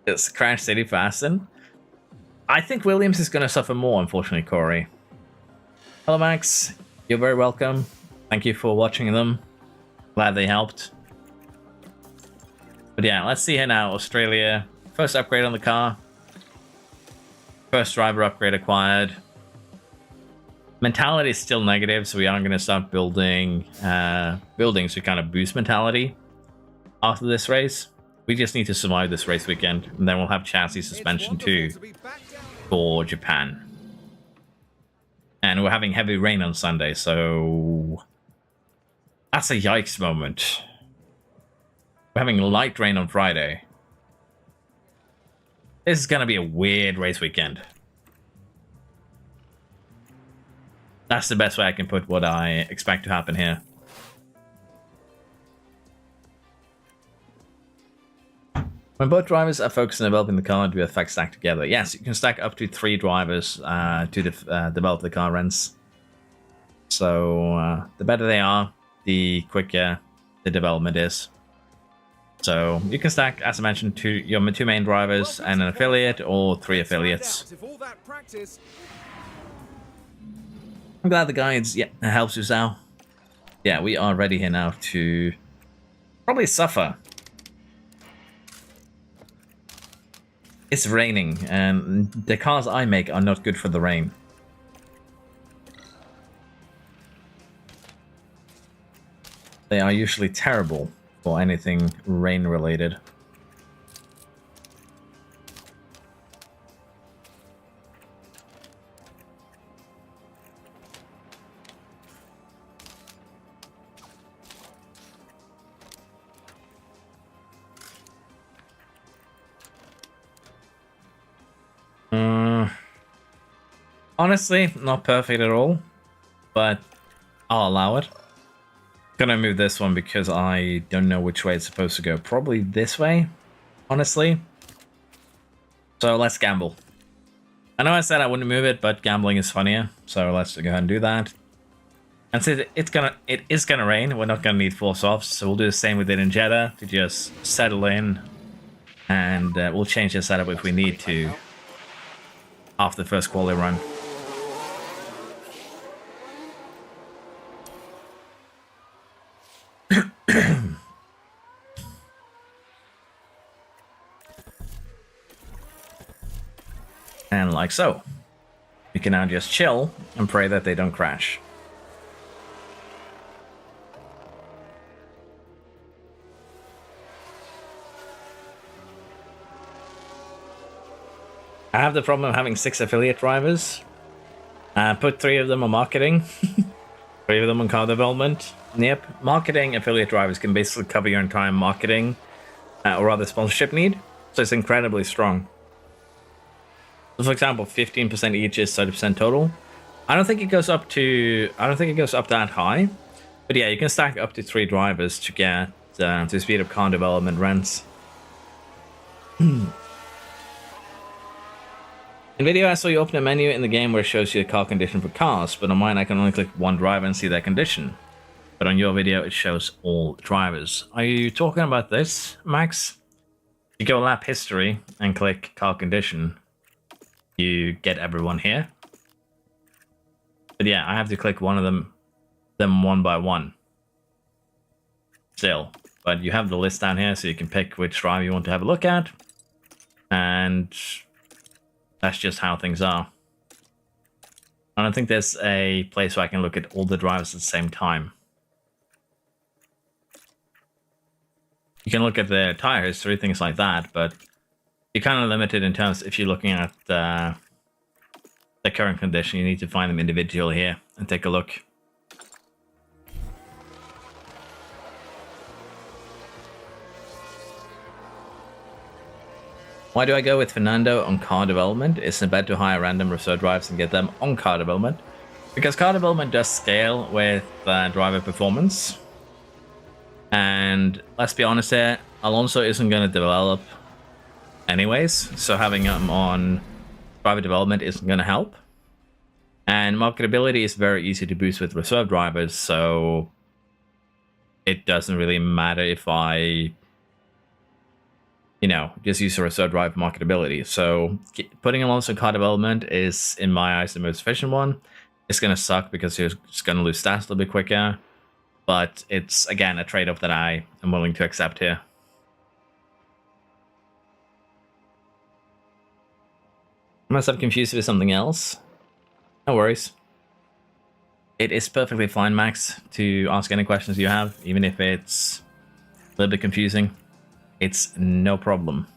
It's Crash City Fasten. I think Williams is going to suffer more, unfortunately, Corey. Hello, Max. You're very welcome. Thank you for watching them. Glad they helped. But yeah, let's see here now. Australia. First upgrade on the car. First driver upgrade acquired. Mentality is still negative, so we are going to start building buildings to kind of boost mentality after this race. We just need to survive this race weekend, and then we'll have chassis suspension too for Japan. And we're having heavy rain on Sunday, so that's a yikes moment. We're having light rain on Friday. This is going to be a weird race weekend. That's the best way I can put what I expect to happen here. When both drivers are focused on developing the car, do effects stack together? Yes, you can stack up to 3 drivers to develop the car rents. So the better they are, the quicker the development is. So you can stack, as I mentioned, your 2 main drivers and an affiliate, or 3 affiliates. I'm glad the guides helps you out. Yeah, we are ready here now to probably suffer. It's raining, and the cars I make are not good for the rain. They are usually terrible for anything rain related. Honestly, not perfect at all, but I'll allow it. Gonna move this one because I don't know which way it's supposed to go. Probably this way, honestly. So let's gamble. I know I said I wouldn't move it, but gambling is funnier. So let's go ahead and do that. And since it is gonna rain, we're not gonna need force offs. So we'll do the same we did in Jeddah to just settle in, and we'll change the setup if we need to after the first quality run. And like so. You can now just chill and pray that they don't crash. I have the problem of having 6 affiliate drivers. Put 3 of them on marketing. 3 of them on car development. Yep, marketing affiliate drivers can basically cover your entire marketing or rather sponsorship need. So it's incredibly strong. So for example, 15% each is 30% total. I don't think it goes up that high. But yeah, you can stack up to 3 drivers to get to speed up car development rents. In video, I saw you open a menu in the game where it shows you the car condition for cars, but on mine I can only click 1 driver and see their condition. But on your video, it shows all drivers. Are you talking about this, Max? You go lap history and click car condition. You get everyone here. But yeah, I have to click one of them one by one. Still. But you have the list down here, so you can pick which driver you want to have a look at. And that's just how things are. I don't think there's a place where I can look at all the drivers at the same time. You can look at their tire history, things like that, but you're kind of limited in terms if you're looking at the current condition. You need to find them individually here and take a look. Why do I go with Fernando on car development? Isn't it better to hire random reserve drivers and get them on car development? Because car development does scale with driver performance. And let's be honest here, Alonso isn't going to develop anyways, so having them on driver development isn't going to help. And marketability is very easy to boost with reserve drivers, so it doesn't really matter if I, just use a reserve driver for marketability. So putting Alonso in car development is, in my eyes, the most efficient one. It's going to suck because you're just going to lose stats a little bit quicker. But it's, again, a trade-off that I am willing to accept here. Unless I'm confused with something else. No worries. It is perfectly fine, Max, to ask any questions you have, even if it's a little bit confusing. It's no problem.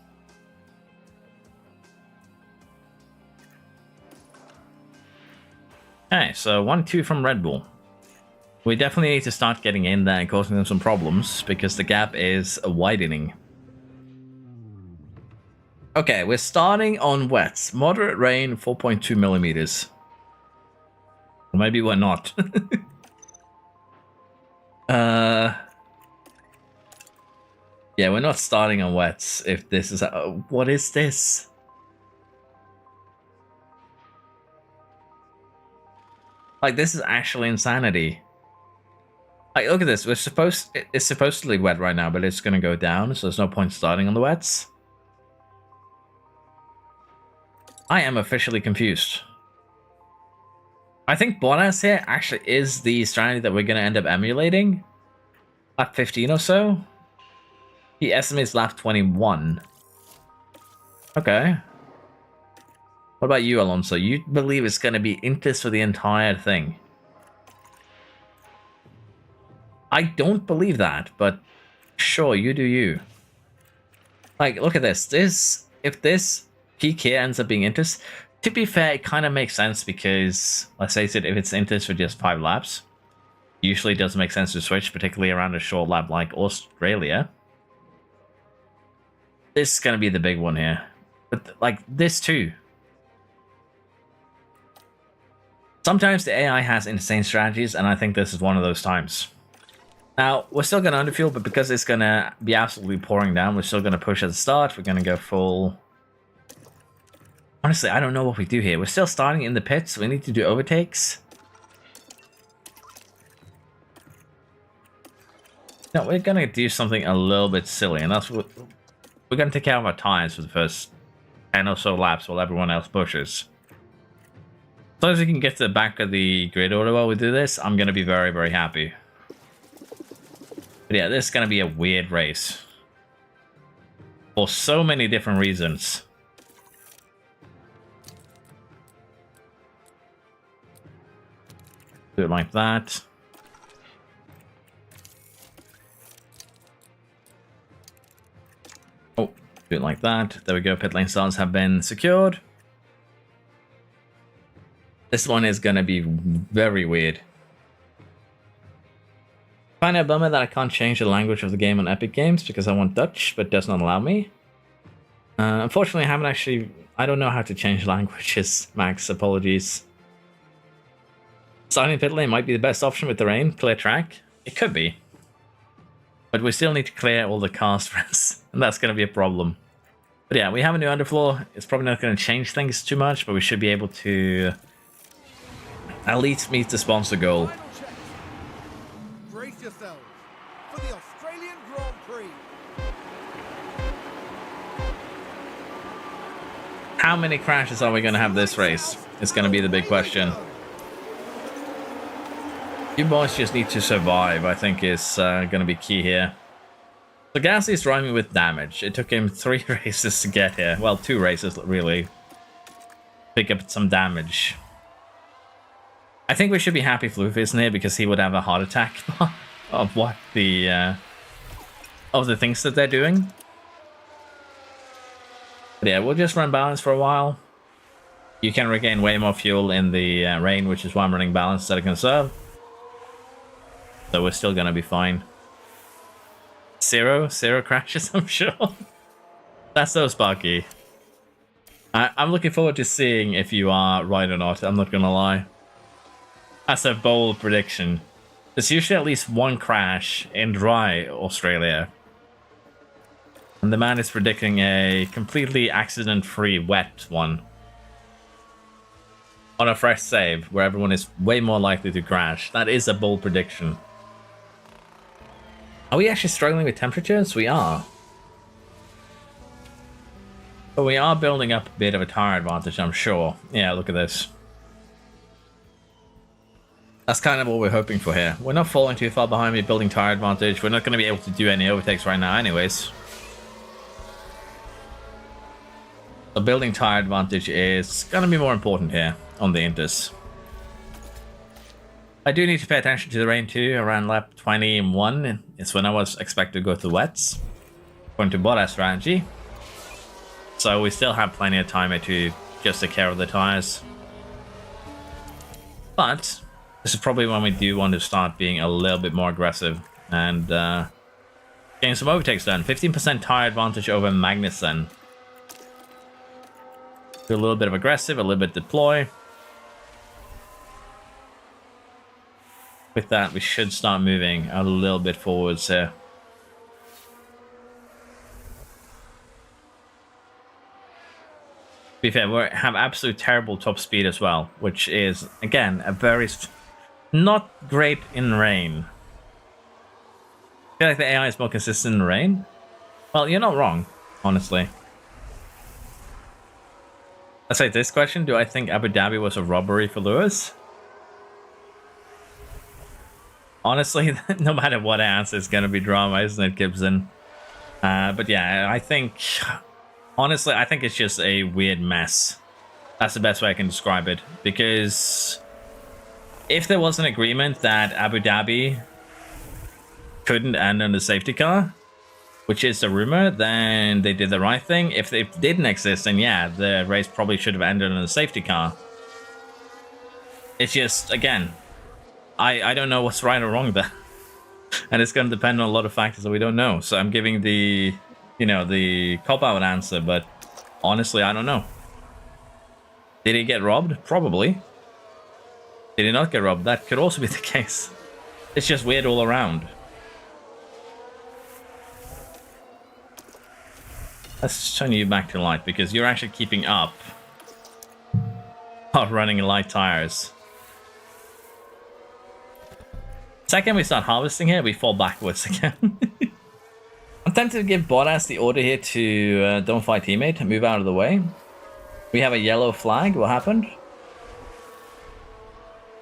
Okay, so 1-2 from Red Bull. We definitely need to start getting in there and causing them some problems, because the gap is widening. Okay, we're starting on wets. Moderate rain, 4.2 millimeters. Or maybe we're not. Yeah, we're not starting on wets if this is... what is this? Like, this is actually insanity. Like, look at this. It's supposedly wet right now, but it's going to go down, so there's no point starting on the wets. I am officially confused. I think Bottas here actually is the strategy that we're going to end up emulating. Lap 15 or so. He estimates lap 21. Okay. What about you, Alonso? You believe it's going to be Intis for the entire thing. I don't believe that, but sure, you do you. Like, look at this. If this peak here ends up being Intis, to be fair, it kind of makes sense because, let's face it, if it's Intis for just 5 laps, usually it doesn't make sense to switch, particularly around a short lap like Australia. This is going to be the big one here. But, like, this too. Sometimes the AI has insane strategies, and I think this is one of those times. Now, we're still going to underfuel, but because it's going to be absolutely pouring down, we're still going to push at the start. We're going to go full... Honestly, I don't know what we do here. We're still starting in the pits. We need to do overtakes. No, we're going to do something a little bit silly, and that's what... We're going to take care of our tires for the first 10 or so laps while everyone else pushes. As long as we can get to the back of the grid order while we do this, I'm going to be very, very happy. But yeah, this is going to be a weird race. For so many different reasons. Do it like that. Oh, do it like that. There we go. Pit lane starts have been secured. This one is going to be very weird. Find a bummer that I can't change the language of the game on Epic Games because I want Dutch, but it does not allow me. Unfortunately, I haven't actually... I don't know how to change languages, Max. Apologies. Starting pit lane might be the best option with the rain. Clear track. It could be. But we still need to clear all the cars first, and that's going to be a problem. But yeah, we have a new underfloor. It's probably not going to change things too much, but we should be able to at least meet the sponsor goal. Brace yourselves for the Australian Grand Prix. How many crashes are we going to have this race? It's going to be the big question. You boys just need to survive, I think, is going to be key here. So Gasly is driving with damage. It took him 3 races to get here. Well, 2 races, really. Pick up some damage. I think we should be happy Floof isn't here because he would have a heart attack of what the... of the things that they're doing. But yeah, we'll just run balance for a while. You can regain way more fuel in the rain, which is why I'm running balance instead of conserve. So we're still going to be fine. Zero crashes, I'm sure. That's so sparky. I'm looking forward to seeing if you are right or not. I'm not going to lie. That's a bold prediction. There's usually at least 1 crash in dry Australia. And the man is predicting a completely accident-free wet one. On a fresh save, where everyone is way more likely to crash. That is a bold prediction. Are we actually struggling with temperatures? We are. But we are building up a bit of a tire advantage, I'm sure. Yeah, look at this. That's kind of what we're hoping for here. We're not falling too far behind, we're building tire advantage. We're not going to be able to do any overtakes right now anyways. So building tire advantage is going to be more important here on the Inters. I do need to pay attention to the rain too. Around lap 21 is when I was expected to go to wets. According to Bottas strategy. So we still have plenty of time to just take care of the tires. But this is probably when we do want to start being a little bit more aggressive and getting some overtakes done. 15% tire advantage over Magnussen. Do a little bit of aggressive, a little bit deploy. With that, we should start moving a little bit forwards here. To be fair, we have absolute terrible top speed as well, which is, again, a very... not great in rain. I feel like the AI is more consistent in rain. Well, you're not wrong, honestly. Let's say this question, do I think Abu Dhabi was a robbery for Lewis? Honestly, no matter what I answer, it's going to be drama, isn't it, Gibson? But yeah, I think... honestly, I think it's just a weird mess. That's the best way I can describe it. Because if there was an agreement that Abu Dhabi couldn't end on the safety car, which is the rumor, then they did the right thing. If it didn't exist, then yeah, the race probably should have ended on a safety car. It's just, again, I don't know what's right or wrong there. And it's going to depend on a lot of factors that we don't know. So I'm giving the, you know, the cop-out answer, but honestly, I don't know. Did he get robbed? Probably. Did he not get robbed? That could also be the case. It's just weird all around. Let's turn you back to light, because you're actually keeping up while running light tires. Second we start harvesting here, we fall backwards again. I'm tempted to give Bottas the order here to don't fight teammate, move out of the way. We have a yellow flag, what happened?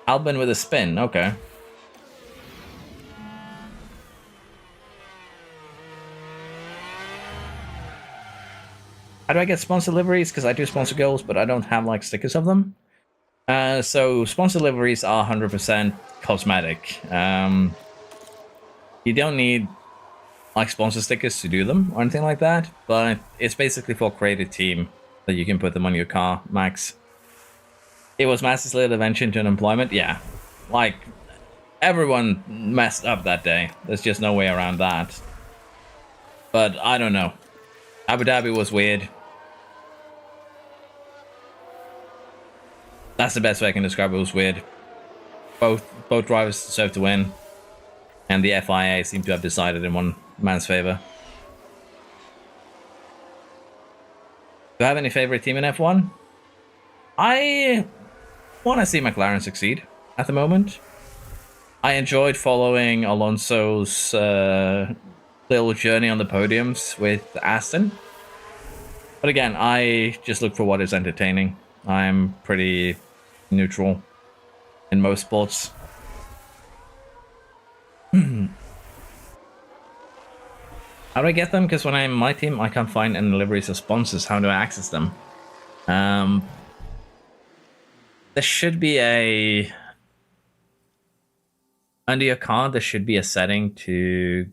Albon with a spin, okay. How do I get sponsor liveries? Because I do sponsor goals, but I don't have like stickers of them. So sponsor liveries are 100% cosmetic. You don't need like sponsor stickers to do them or anything like that, but it's basically for creative team that you can put them on your car, max. It was Max's little invention to unemployment, yeah. Like, everyone messed up that day. There's just no way around that. But I don't know. Abu Dhabi was weird. That's the best way I can describe it. It was weird. Both drivers deserve to win, and the FIA seem to have decided in one man's favor. Do I have any favorite team in F1? I want to see McLaren succeed at the moment. I enjoyed following Alonso's little journey on the podiums with Aston. But again, I just look for what is entertaining. I'm pretty neutral in most sports. How do I get them? Because when I'm in my team, I can't find any liveries or sponsors. How do I access them? There should be a... under your car, there should be a setting to...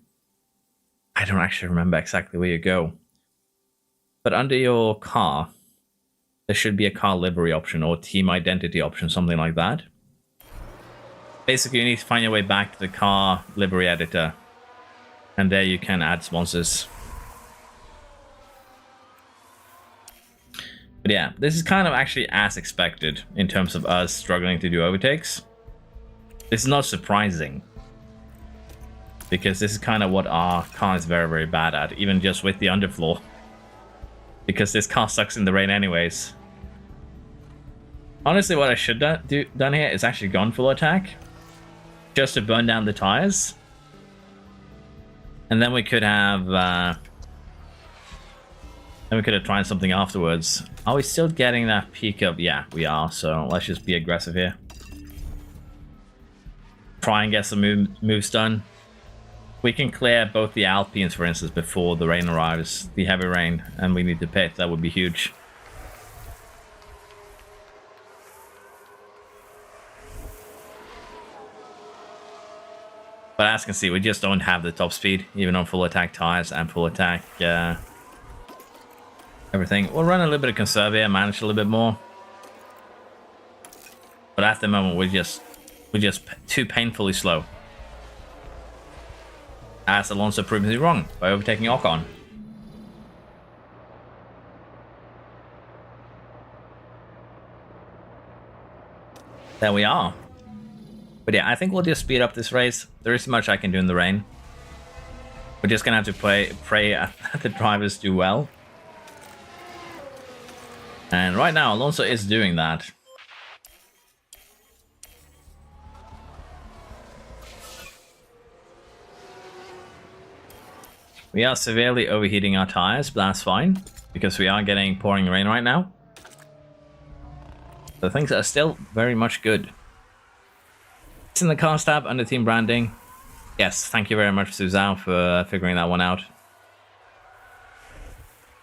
I don't actually remember exactly where you go. But under your car, there should be a car livery option or team identity option, something like that. Basically, you need to find your way back to the car livery editor. And there you can add sponsors. But yeah, this is kind of actually as expected in terms of us struggling to do overtakes. It's not surprising. because this is kind of what our car is very, very bad at, even just with the underfloor. Because this car sucks in the rain anyways. Honestly, what I should done here is actually gone full attack, just to burn down the tires, and then we could have tried something afterwards. Are we still getting that peak up? Yeah, we are. So let's just be aggressive here. Try and get some moves done. We can clear both the Alpines, for instance, before the rain arrives, the heavy rain, and we need to pit. That would be huge. But as you can see, we just don't have the top speed, even on full attack tires and full attack everything. We'll run a little bit of conserve here, manage a little bit more. But at the moment, we're just too painfully slow. As Alonso proved me wrong by overtaking Ocon. There we are. But yeah, I think we'll just speed up this race. There isn't much I can do in the rain. We're just gonna have to pray that the drivers do well. And right now, Alonso is doing that. We are severely overheating our tires, but that's fine, because we are getting pouring rain right now. So things are still very much good. It's in the cars tab under team branding. Yes, thank you very much, Suzanne, for figuring that one out.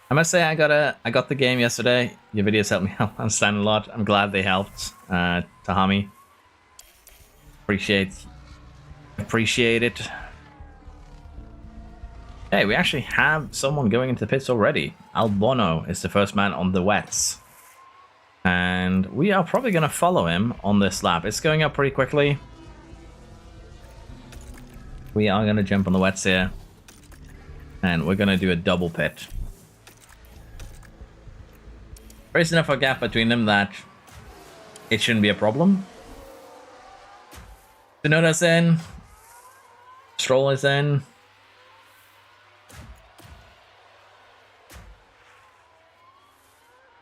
I must say I got the game yesterday. Your videos helped me understand a lot. I'm glad they helped, Tahami. Appreciate it. Hey, we actually have someone going into the pits already. Albono is the first man on the wets. And we are probably going to follow him on this lap. It's going up pretty quickly. We are going to jump on the wets here. And we're going to do a double pit. There is enough of a gap between them that it shouldn't be a problem. Tsunoda's in. Stroll is in.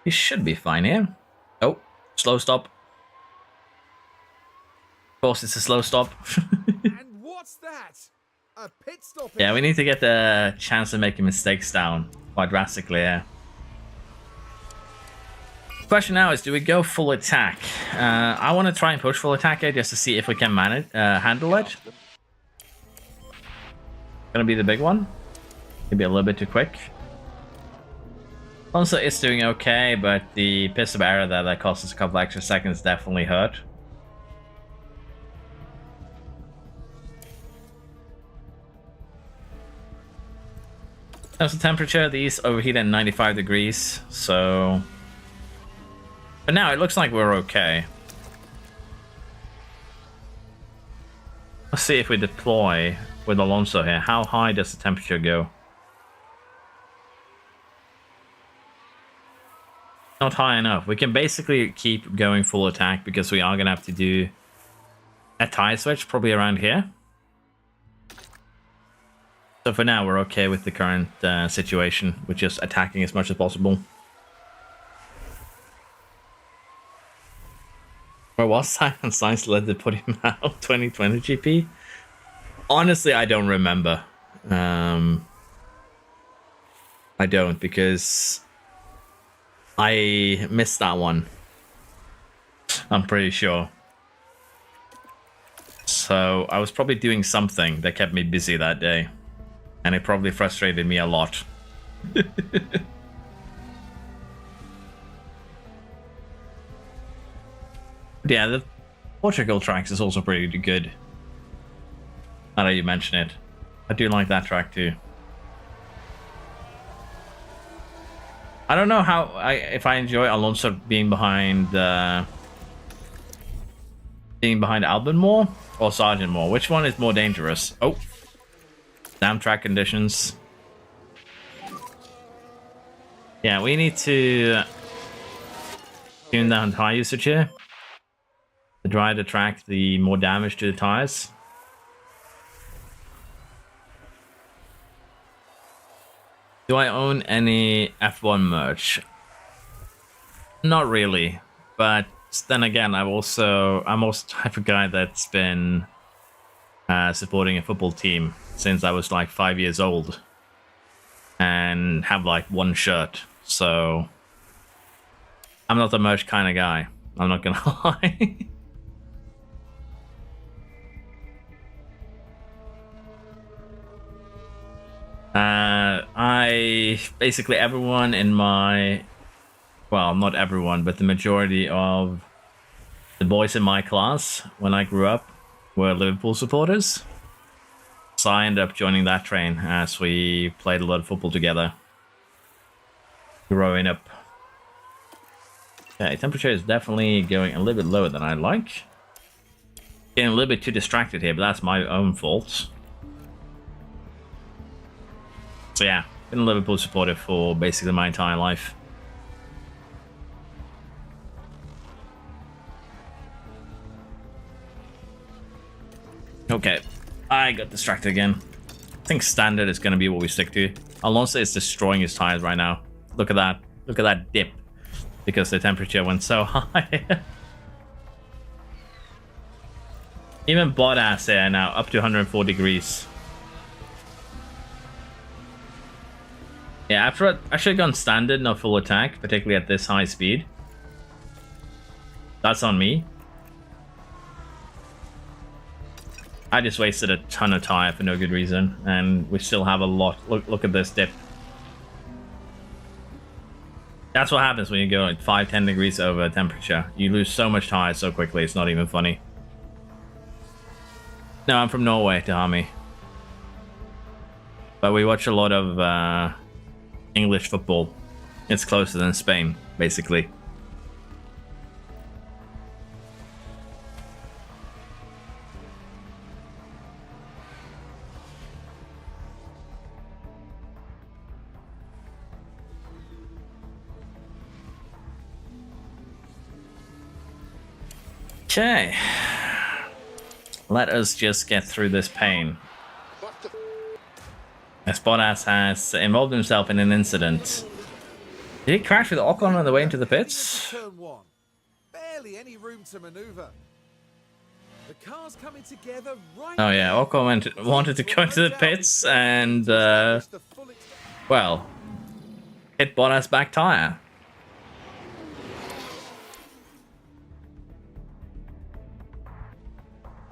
He should be fine here. Oh, slow stop. Of course, it's a slow stop. And what's that? A pit stop. Yeah, we need to get the chance of making mistakes down quite drastically here. Question now is, do we go full attack? I want to try and push full attack here just to see if we can manage handle it. Gonna be the big one. Maybe a little bit too quick. Alonso is doing okay, but the pit stop error that cost us a couple extra seconds definitely hurt. As the temperature, these overheat at 95 degrees, so... But now it looks like we're okay. Let's see if we deploy with Alonso here. How high does the temperature go? Not high enough. We can basically keep going full attack because we are going to have to do a tire switch probably around here. So for now, we're okay with the current situation, with just attacking as much as possible. Where was Simon Sainz led to put him out 2020 GP? Honestly, I don't remember. I don't, because I missed that one. I'm pretty sure. So I was probably doing something that kept me busy that day. And it probably frustrated me a lot. Yeah, the Portugal tracks is also pretty good. Now that you mention it. I do like that track too. I don't know how if I enjoy Alonso being behind Albon more or Sargent more. Which one is more dangerous? Oh, damn track conditions. Yeah, we need to tune down tire usage here. The drier the track, the more damage to the tires. Do I own any F1 merch? Not really, but then again, I'm also the type of guy that's been supporting a football team since I was like 5 years old, and have like one shirt. So I'm not the merch kind of guy. I'm not gonna lie. I basically everyone in my, well, not everyone, but the majority of the boys in my class when I grew up were Liverpool supporters. So I ended up joining that train as we played a lot of football together growing up. Okay, temperature is definitely going a little bit lower than I'd like. Getting a little bit too distracted here, but that's my own fault. So yeah, been a Liverpool supporter for basically my entire life. Okay, I got distracted again. I think standard is going to be what we stick to. Alonso is destroying his tires right now. Look at that. Look at that dip. Because the temperature went so high. Even Bottas here now, up to 104 degrees. Yeah, after I should have gone standard, not full attack, particularly at this high speed. That's on me. I just wasted a ton of tire for no good reason, and we still have a lot. Look at this dip. That's what happens when you go like 5-10 degrees over temperature. You lose so much tire so quickly, it's not even funny. No, I'm from Norway, Tahami. But we watch a lot of English football. It's closer than Spain, basically. Okay, let us just get through this pain. As Bottas has involved himself in an incident. Did he crash with Ocon on the way into the pits? Turn one. Barely any room to maneuver. The car's coming together right. Oh yeah, Ocon wanted to go into the pits and, well, hit Bottas' back tire.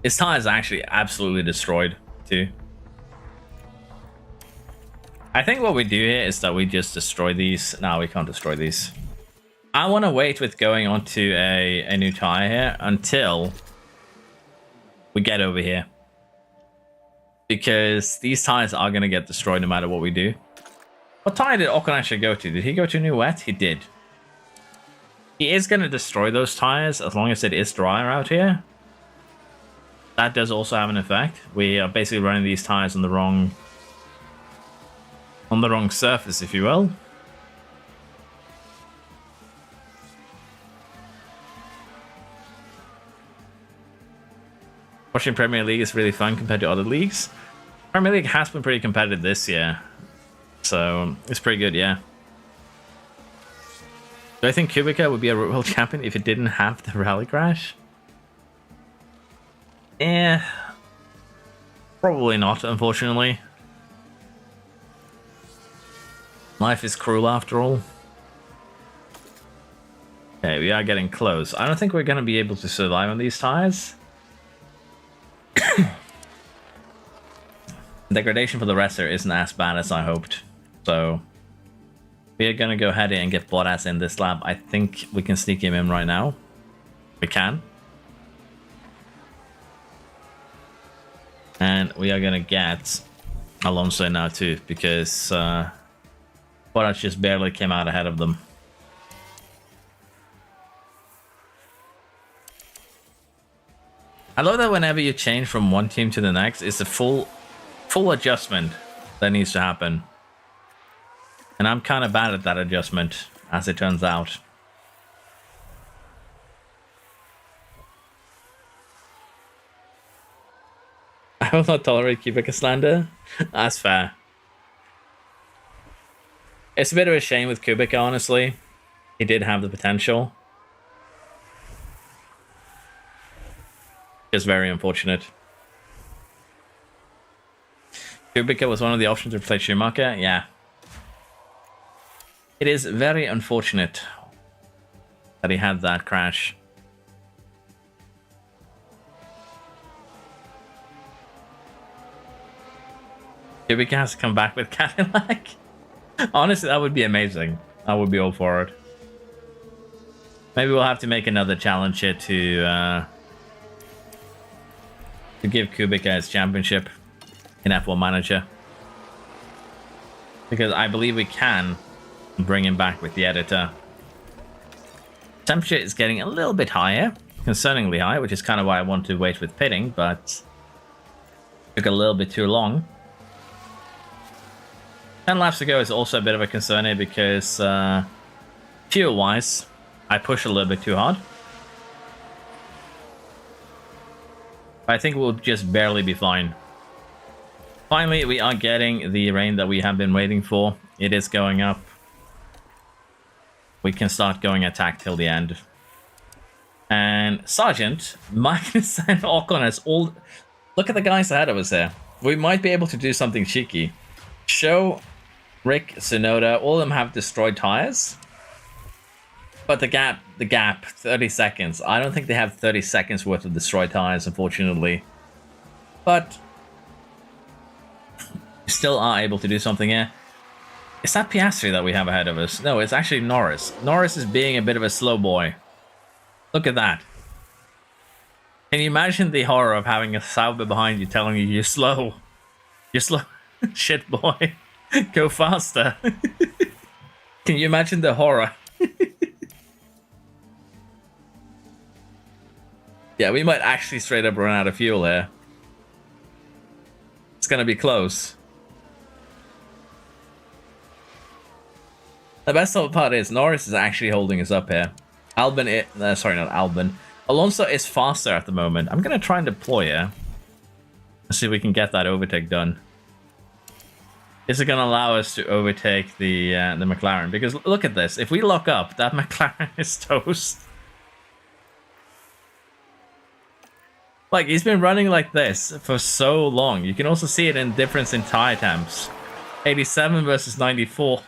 His tire is actually absolutely destroyed, too. I think what we do here is that we just destroy these. No, we can't destroy these. I want to wait with going onto a new tire here until we get over here. Because these tires are going to get destroyed no matter what we do. What tire did Ocon actually go to? Did he go to new wet? He did. He is going to destroy those tires as long as it is drier out here. That does also have an effect. We are basically running these tires on the wrong surface, if you will. Watching Premier League is really fun compared to other leagues. Premier League has been pretty competitive this year, so it's pretty good, yeah. Do I think Kubica would be a world champion if it didn't have the rally crash? Eh, probably not, unfortunately. Life is cruel after all. Okay, we are getting close. I don't think we're going to be able to survive on these tires. Degradation for the rest there isn't as bad as I hoped. So, we are going to go ahead and get Bottas in this lap. I think we can sneak him in right now. We can. And we are going to get Alonso now too, because Bottas just barely came out ahead of them. I love that whenever you change from one team to the next, it's a full adjustment that needs to happen. And I'm kind of bad at that adjustment, as it turns out. I will not tolerate Kubica slander. That's fair. It's a bit of a shame with Kubica, honestly. He did have the potential. Just very unfortunate. Kubica was one of the options to replace Schumacher. Yeah. It is very unfortunate that he had that crash. Kubica has to come back with Cadillac. Honestly, that would be amazing. I would be all for it. Maybe we'll have to make another challenge here to give Kubica his championship in F1 Manager. Because I believe we can bring him back with the editor. Temperature is getting a little bit higher, concerningly high, which is kind of why I want to wait with pitting, but took a little bit too long. 10 laps to go is also a bit of a concern here because fuel-wise, I push a little bit too hard. But I think we'll just barely be fine. Finally, we are getting the rain that we have been waiting for. It is going up. We can start going attack till the end. And Sergeant, Magnus and Ocon has all... Look at the guys ahead of us here. We might be able to do something cheeky. Show, Rick, Tsunoda, all of them have destroyed tires. But the gap, 30 seconds. I don't think they have 30 seconds worth of destroyed tires, unfortunately. But we still are able to do something here. Is that Piastri that we have ahead of us? No, it's actually Norris. Norris is being a bit of a slow boy. Look at that. Can you imagine the horror of having a Sauber behind you telling you you're slow? You're slow. Shit, boy. Go faster. Can you imagine the horror? Yeah, we might actually straight up run out of fuel here. It's gonna be close. The best part is Norris is actually holding us up here. Sorry, not Albon. Alonso is faster at the moment. I'm gonna try and deploy here. Let's see if we can get that overtake done. Is it gonna allow us to overtake the McLaren? Because look at this. If we lock up, that McLaren is toast. Like, he's been running like this for so long. You can also see it in difference in tire temps. 87 versus 94.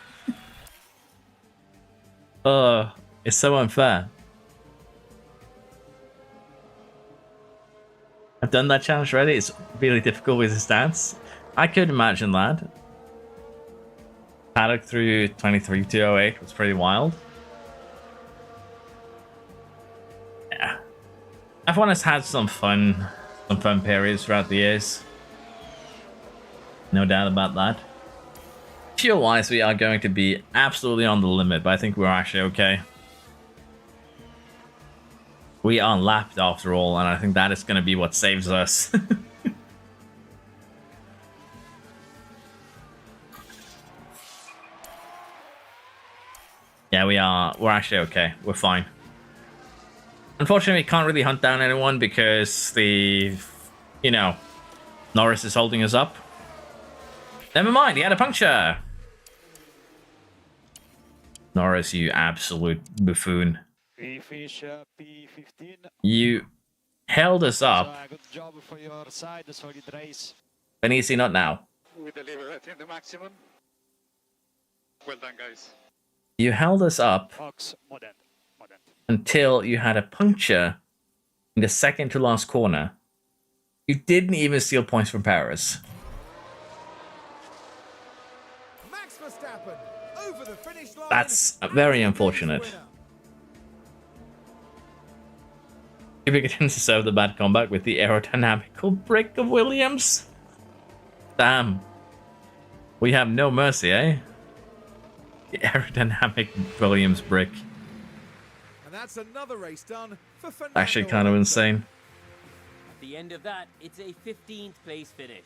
It's so unfair. I've done that challenge already. It's really difficult with his stance. I could imagine that. Paddock through 23-208 was pretty wild. Yeah. F1 has had some fun periods throughout the years. No doubt about that. Fuel-wise, we are going to be absolutely on the limit, but I think we're actually okay. We are lapped after all, and I think that is going to be what saves us. Yeah, we're actually okay. We're fine. Unfortunately, we can't really hunt down anyone because Norris is holding us up. Never mind, he had a puncture. Norris, you absolute buffoon. We finish P15. You held us up. So, good job for your side, a solid race. Benisi, not now. We deliver it in the maximum. Well done, guys. You held us up Fox, modern. until you had a puncture in the second to last corner. You didn't even steal points from Paris. Max Verstappen over the finish line. That's very unfortunate. If we didn't deserve the bad comeback with the aerodynamical brick of Williams. Damn. We have no mercy, eh? The aerodynamic Williams brick. And that's another race done for Fernando Actually kind of Alonso. insane. At the end of that, it's a 15th place finish.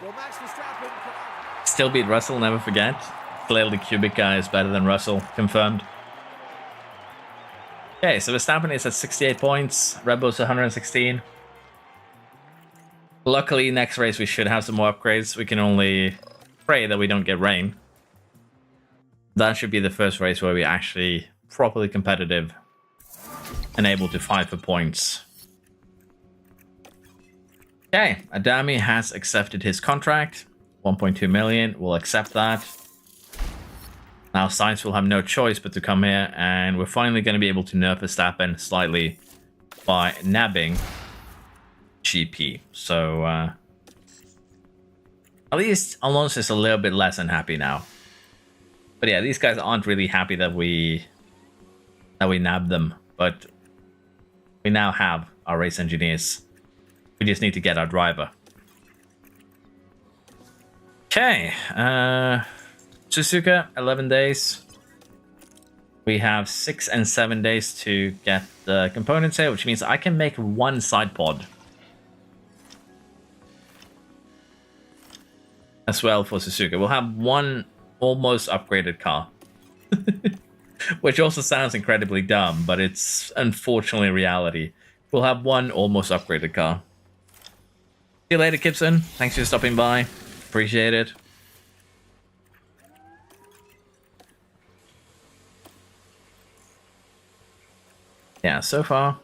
Well, Max Verstappen can... Still beat Russell, never forget. Clearly Kubica is better than Russell, confirmed. Okay, so Verstappen is at 68 points, Red Bull's 116. Luckily, next race we should have some more upgrades. We can only pray that we don't get rain. That should be the first race where we're actually properly competitive and able to fight for points. Okay, Adami has accepted his contract. 1.2 million. We'll accept that. Now Sainz will have no choice but to come here, and we're finally going to be able to nerf Verstappen slightly by nabbing GP. So at least Alonso is a little bit less unhappy now. But yeah, these guys aren't really happy that we nabbed them, but we now have our race engineers. We just need to get our driver. Okay, Suzuka, 11 days. We have 6 and 7 days to get the components here, which means I can make one side pod as well for Suzuka. We'll have one almost upgraded car. Which also sounds incredibly dumb, but it's unfortunately reality. We'll have one almost upgraded car. See you later, Gibson. Thanks for stopping by. Appreciate it. Yeah, so far,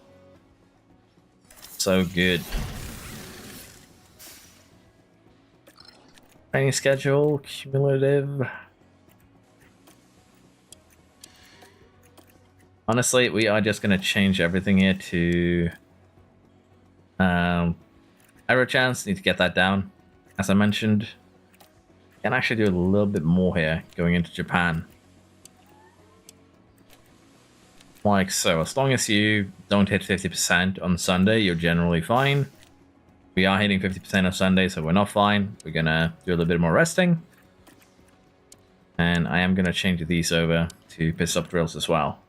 so good. Training schedule, cumulative. Honestly, we are just going to change everything here to error chance. Need to get that down. As I mentioned, can actually do a little bit more here going into Japan. Like so. As long as you don't hit 50% on Sunday, you're generally fine. We are hitting 50% on Sunday, so we're not fine. We're going to do a little bit more resting. And I am going to change these over to pit stop drills as well.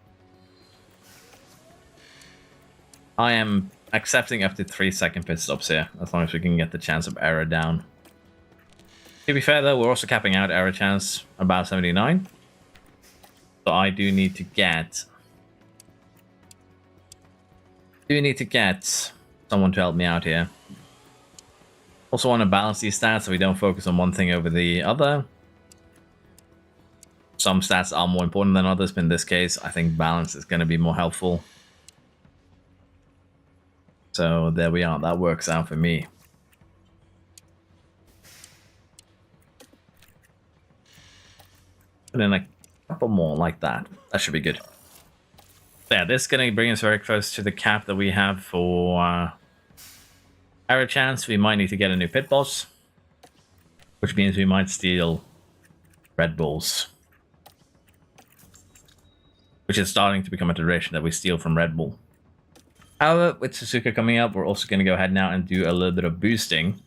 I am accepting up to 3-second pit stops here, as long as we can get the chance of error down. To be fair though, we're also capping out error chance about 79. So I do need to get someone to help me out here. Also want to balance these stats so we don't focus on one thing over the other. Some stats are more important than others, but in this case, I think balance is going to be more helpful. So there we are. That works out for me. And then a couple more like that. That should be good. Yeah, this is going to bring us very close to the cap that we have for error chance. We might need to get a new pit boss, which means we might steal Red Bulls, which is starting to become a tradition that we steal from Red Bull. However, with Suzuka coming up, we're also going to go ahead now and do a little bit of boosting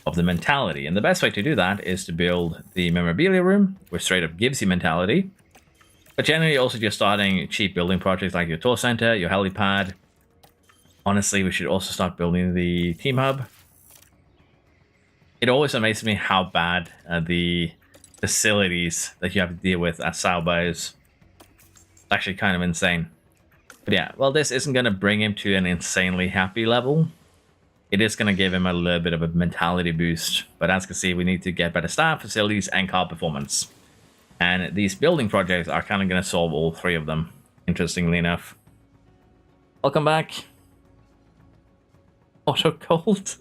of the mentality. And the best way to do that is to build the memorabilia room, which straight up gives you mentality. But generally also just starting cheap building projects like your tour center, your helipad. Honestly, we should also start building the team hub. It always amazes me how bad the facilities that you have to deal with at Sauber is. It's actually kind of insane. But yeah, well, this isn't going to bring him to an insanely happy level. It is going to give him a little bit of a mentality boost. But as you can see, we need to get better staff, facilities, and car performance. And these building projects are kind of going to solve all three of them, interestingly enough. Welcome back. Auto cold.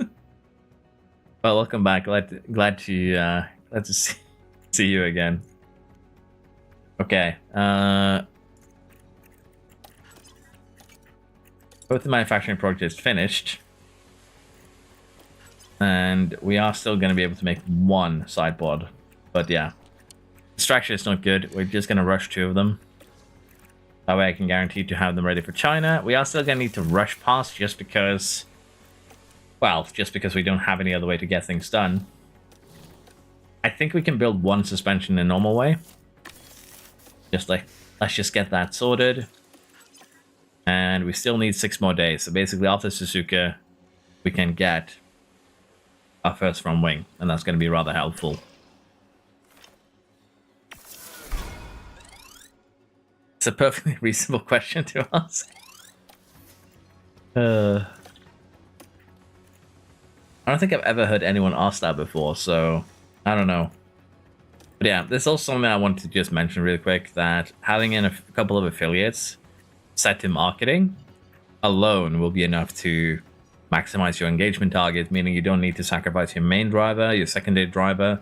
Well, welcome back. Glad to see you again. Okay. Both the manufacturing project is finished. And we are still going to be able to make one side pod. But yeah. The structure is not good. We're just going to rush 2 of them. That way I can guarantee to have them ready for China. We are still going to need to rush past just because... Well, just because we don't have any other way to get things done. I think we can build one suspension in a normal way. Just like, let's just get that sorted. And we still need 6 more days. So basically after Suzuka, we can get our first front wing. And that's going to be rather helpful. It's a perfectly reasonable question to ask. I don't think I've ever heard anyone ask that before, so I don't know. But yeah, there's also something I wanted to just mention really quick, that having in a couple of affiliates set to marketing alone will be enough to maximize your engagement target, meaning you don't need to sacrifice your main driver, your secondary driver,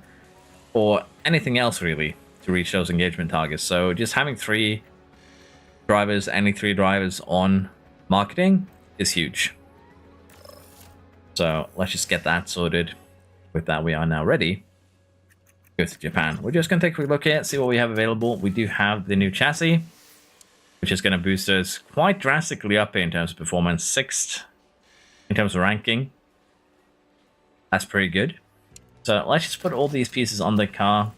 or anything else really to reach those engagement targets. So just having 3 drivers, any 3 drivers on marketing is huge. So let's just get that sorted. With that, we are now ready to go to Japan. We're just going to take a quick look here, see what we have available. We do have the new chassis, which is going to boost us quite drastically up in terms of performance. 6th in terms of ranking. That's pretty good. So let's just put all these pieces on the car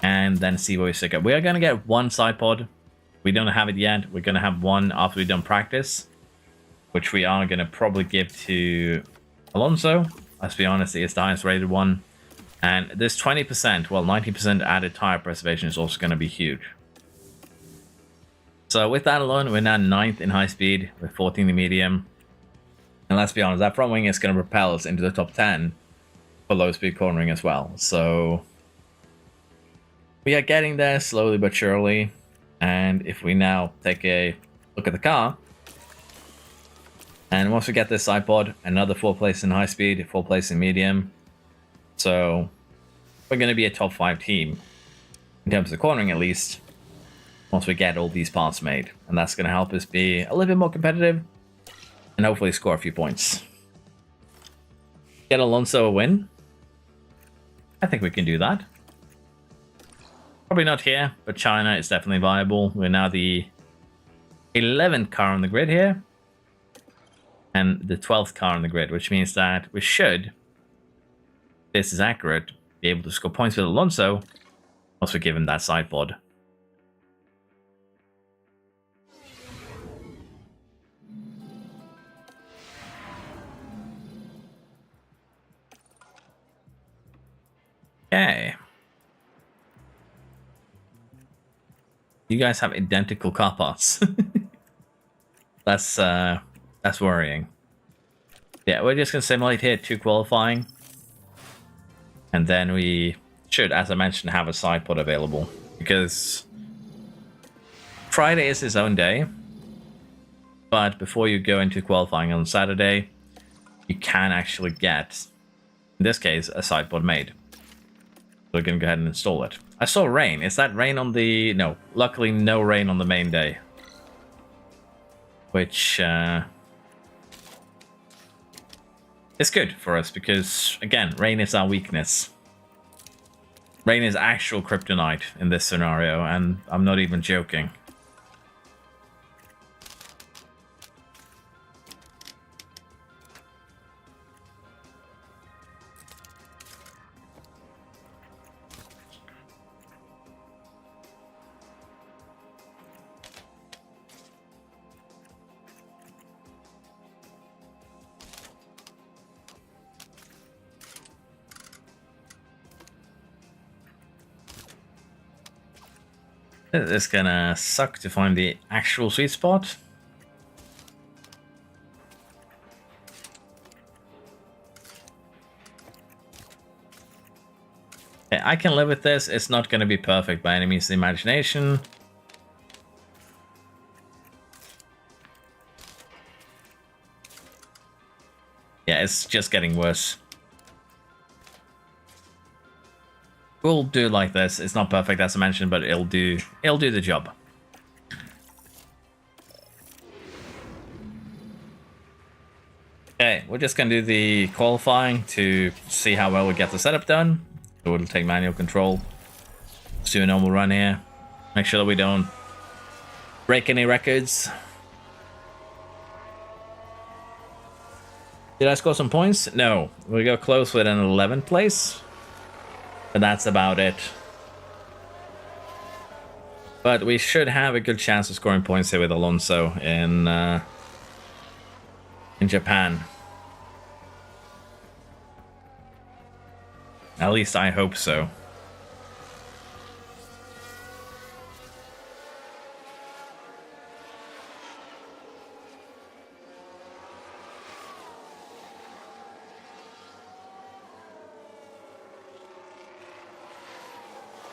and then see where we stick up. We are going to get 1 side pod. We don't have it yet. We're going to have 1 after we've done practice, which we are going to probably give to Alonso. Let's be honest, it's the highest rated one. And this 20%, well, 90% added tire preservation is also going to be huge. So with that alone, we're now 9th in high speed with 14 in medium. And let's be honest, that front wing is going to propel us into the top 10 for low speed cornering as well. So we are getting there slowly but surely. And if we now take a look at the car, and once we get this side pod, another 4th place in high speed, 4th place in medium. So we're going to be a top 5 team in terms of cornering at least, once we get all these parts made. And that's going to help us be a little bit more competitive and hopefully score a few points. Get Alonso a win. I think we can do that. Probably not here, but China is definitely viable. We're now the 11th car on the grid here, and the 12th car on the grid, which means that we should, if this is accurate, be able to score points with Alonso once we give him that side pod. Okay. You guys have identical car parts. That's worrying. Yeah, we're just gonna simulate here 2 qualifying. And then we should, as I mentioned, have a side pod available. Because Friday is his own day. But before you go into qualifying on Saturday, you can actually get, in this case, a side pod made. So we're gonna go ahead and install it. I saw rain. Is that rain on the... No, luckily no rain on the main day. Which, it's good for us because, again, rain is our weakness. Rain is actual kryptonite in this scenario, and I'm not even joking. It's gonna suck to find the actual sweet spot. Okay, I can live with this. It's not gonna be perfect by any means of the imagination. Yeah, it's just getting worse. We'll do it like this. It's not perfect as I mentioned, but it'll do the job. Okay, we're just gonna do the qualifying to see how well we get the setup done. So we'll take manual control. Let's do a normal run here. Make sure that we don't break any records. Did I score some points? No. We got close with an 11th place. But that's about it. But we should have a good chance of scoring points here with Alonso in Japan. At least I hope so.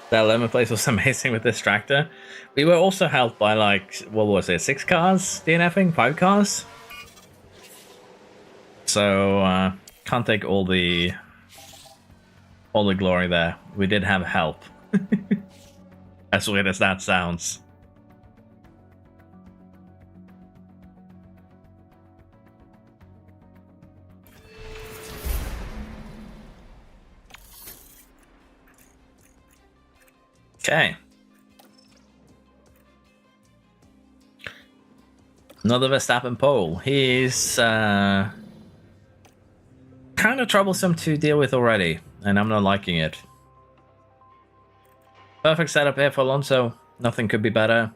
That lemon place was amazing with this tractor. We were also helped by like, what was it, 6 cars DNFing, 5 cars? So can't take all the glory there. We did have help. As weird as that sounds. Okay. Another Verstappen pole. He's kind of troublesome to deal with already, and I'm not liking it. Perfect setup here for Alonso. Nothing could be better.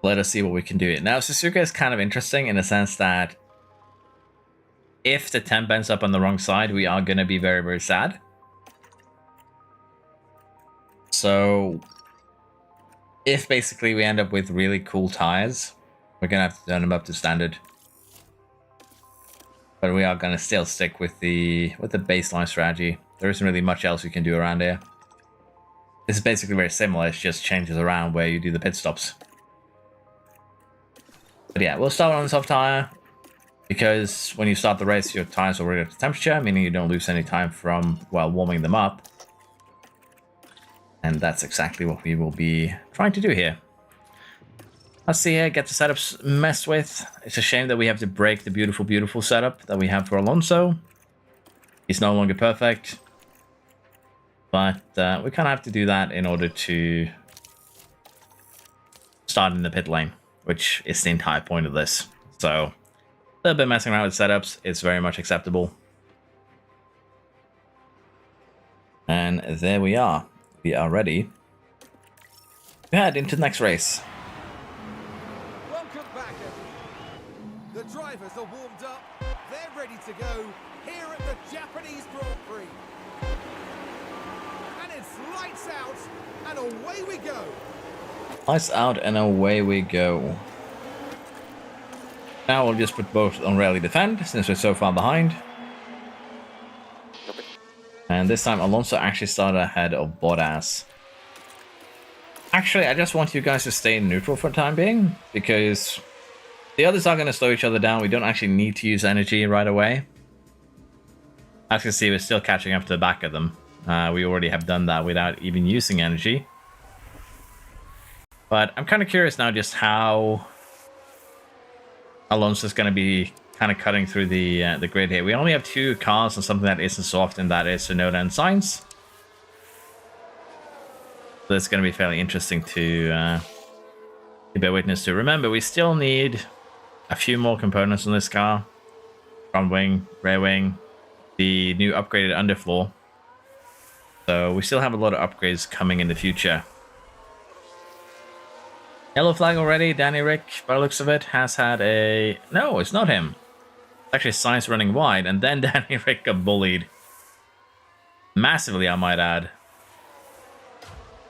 Let us see what we can do. Now, Suzuka is kind of interesting in the sense that if the temp ends up on the wrong side, we are going to be very, very sad. So, if basically we end up with really cool tires, we're going to have to turn them up to standard. But we are going to still stick with the baseline strategy. There isn't really much else we can do around here. This is basically very similar, it just changes around where you do the pit stops. But yeah, we'll start on the soft tire, because when you start the race, your tires are already at the temperature, meaning you don't lose any time from, well, warming them up. And that's exactly what we will be trying to do here. Let's see here, get the setups messed with. It's a shame that we have to break the beautiful, beautiful setup that we have for Alonso. He's no longer perfect. But we kind of have to do that in order to start in the pit lane, which is the entire point of this. So, a little bit messing around with setups. It's very much acceptable. And there we are. We are ready to head into the next race. Welcome back, everyone. The drivers are warmed up. They're ready to go here at the Japanese Grand Prix. And it's lights out and away we go. Lights out and away we go. Now we'll just put both on rally defend since we're so far behind. And this time Alonso actually started ahead of Bottas. Actually, I just want you guys to stay in neutral for the time being, because the others are going to slow each other down. We don't actually need to use energy right away. As you can see, we're still catching up to the back of them. We already have done that without even using energy. But I'm kind of curious now just how Alonso's going to be kind of cutting through the grid here. We only have 2 cars on something that isn't so often, that is Tsunoda and Sainz. So it's going to be fairly interesting to bear witness to. Remember, we still need a few more components on this car. Front wing, rear wing, the new upgraded underfloor. So we still have a lot of upgrades coming in the future. Yellow flag already. Danny Rick, by the looks of it, has had a... No, it's not him. It's actually Sainz running wide, and then Danny Rick got bullied. Massively, I might add.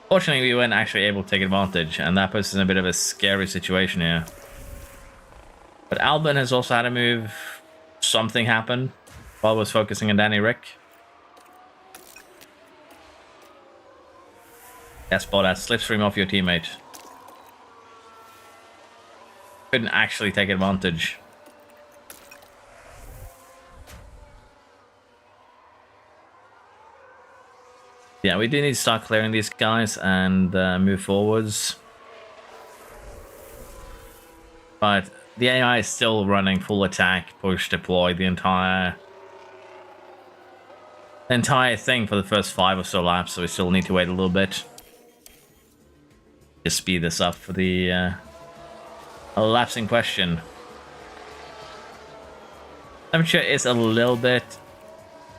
Fortunately, we weren't actually able to take advantage, and that puts us in a bit of a scary situation here. But Albon has also had to move. Something happened while I was focusing on Danny Rick. Yes, Bottas, slipstream off your teammate. Couldn't actually take advantage. Yeah, we do need to start clearing these guys and move forwards. But the AI is still running full attack, push, deploy, the entire thing for the first 5 or so laps, so we still need to wait a little bit. Just speed this up for the laps in question. Temperature is a little bit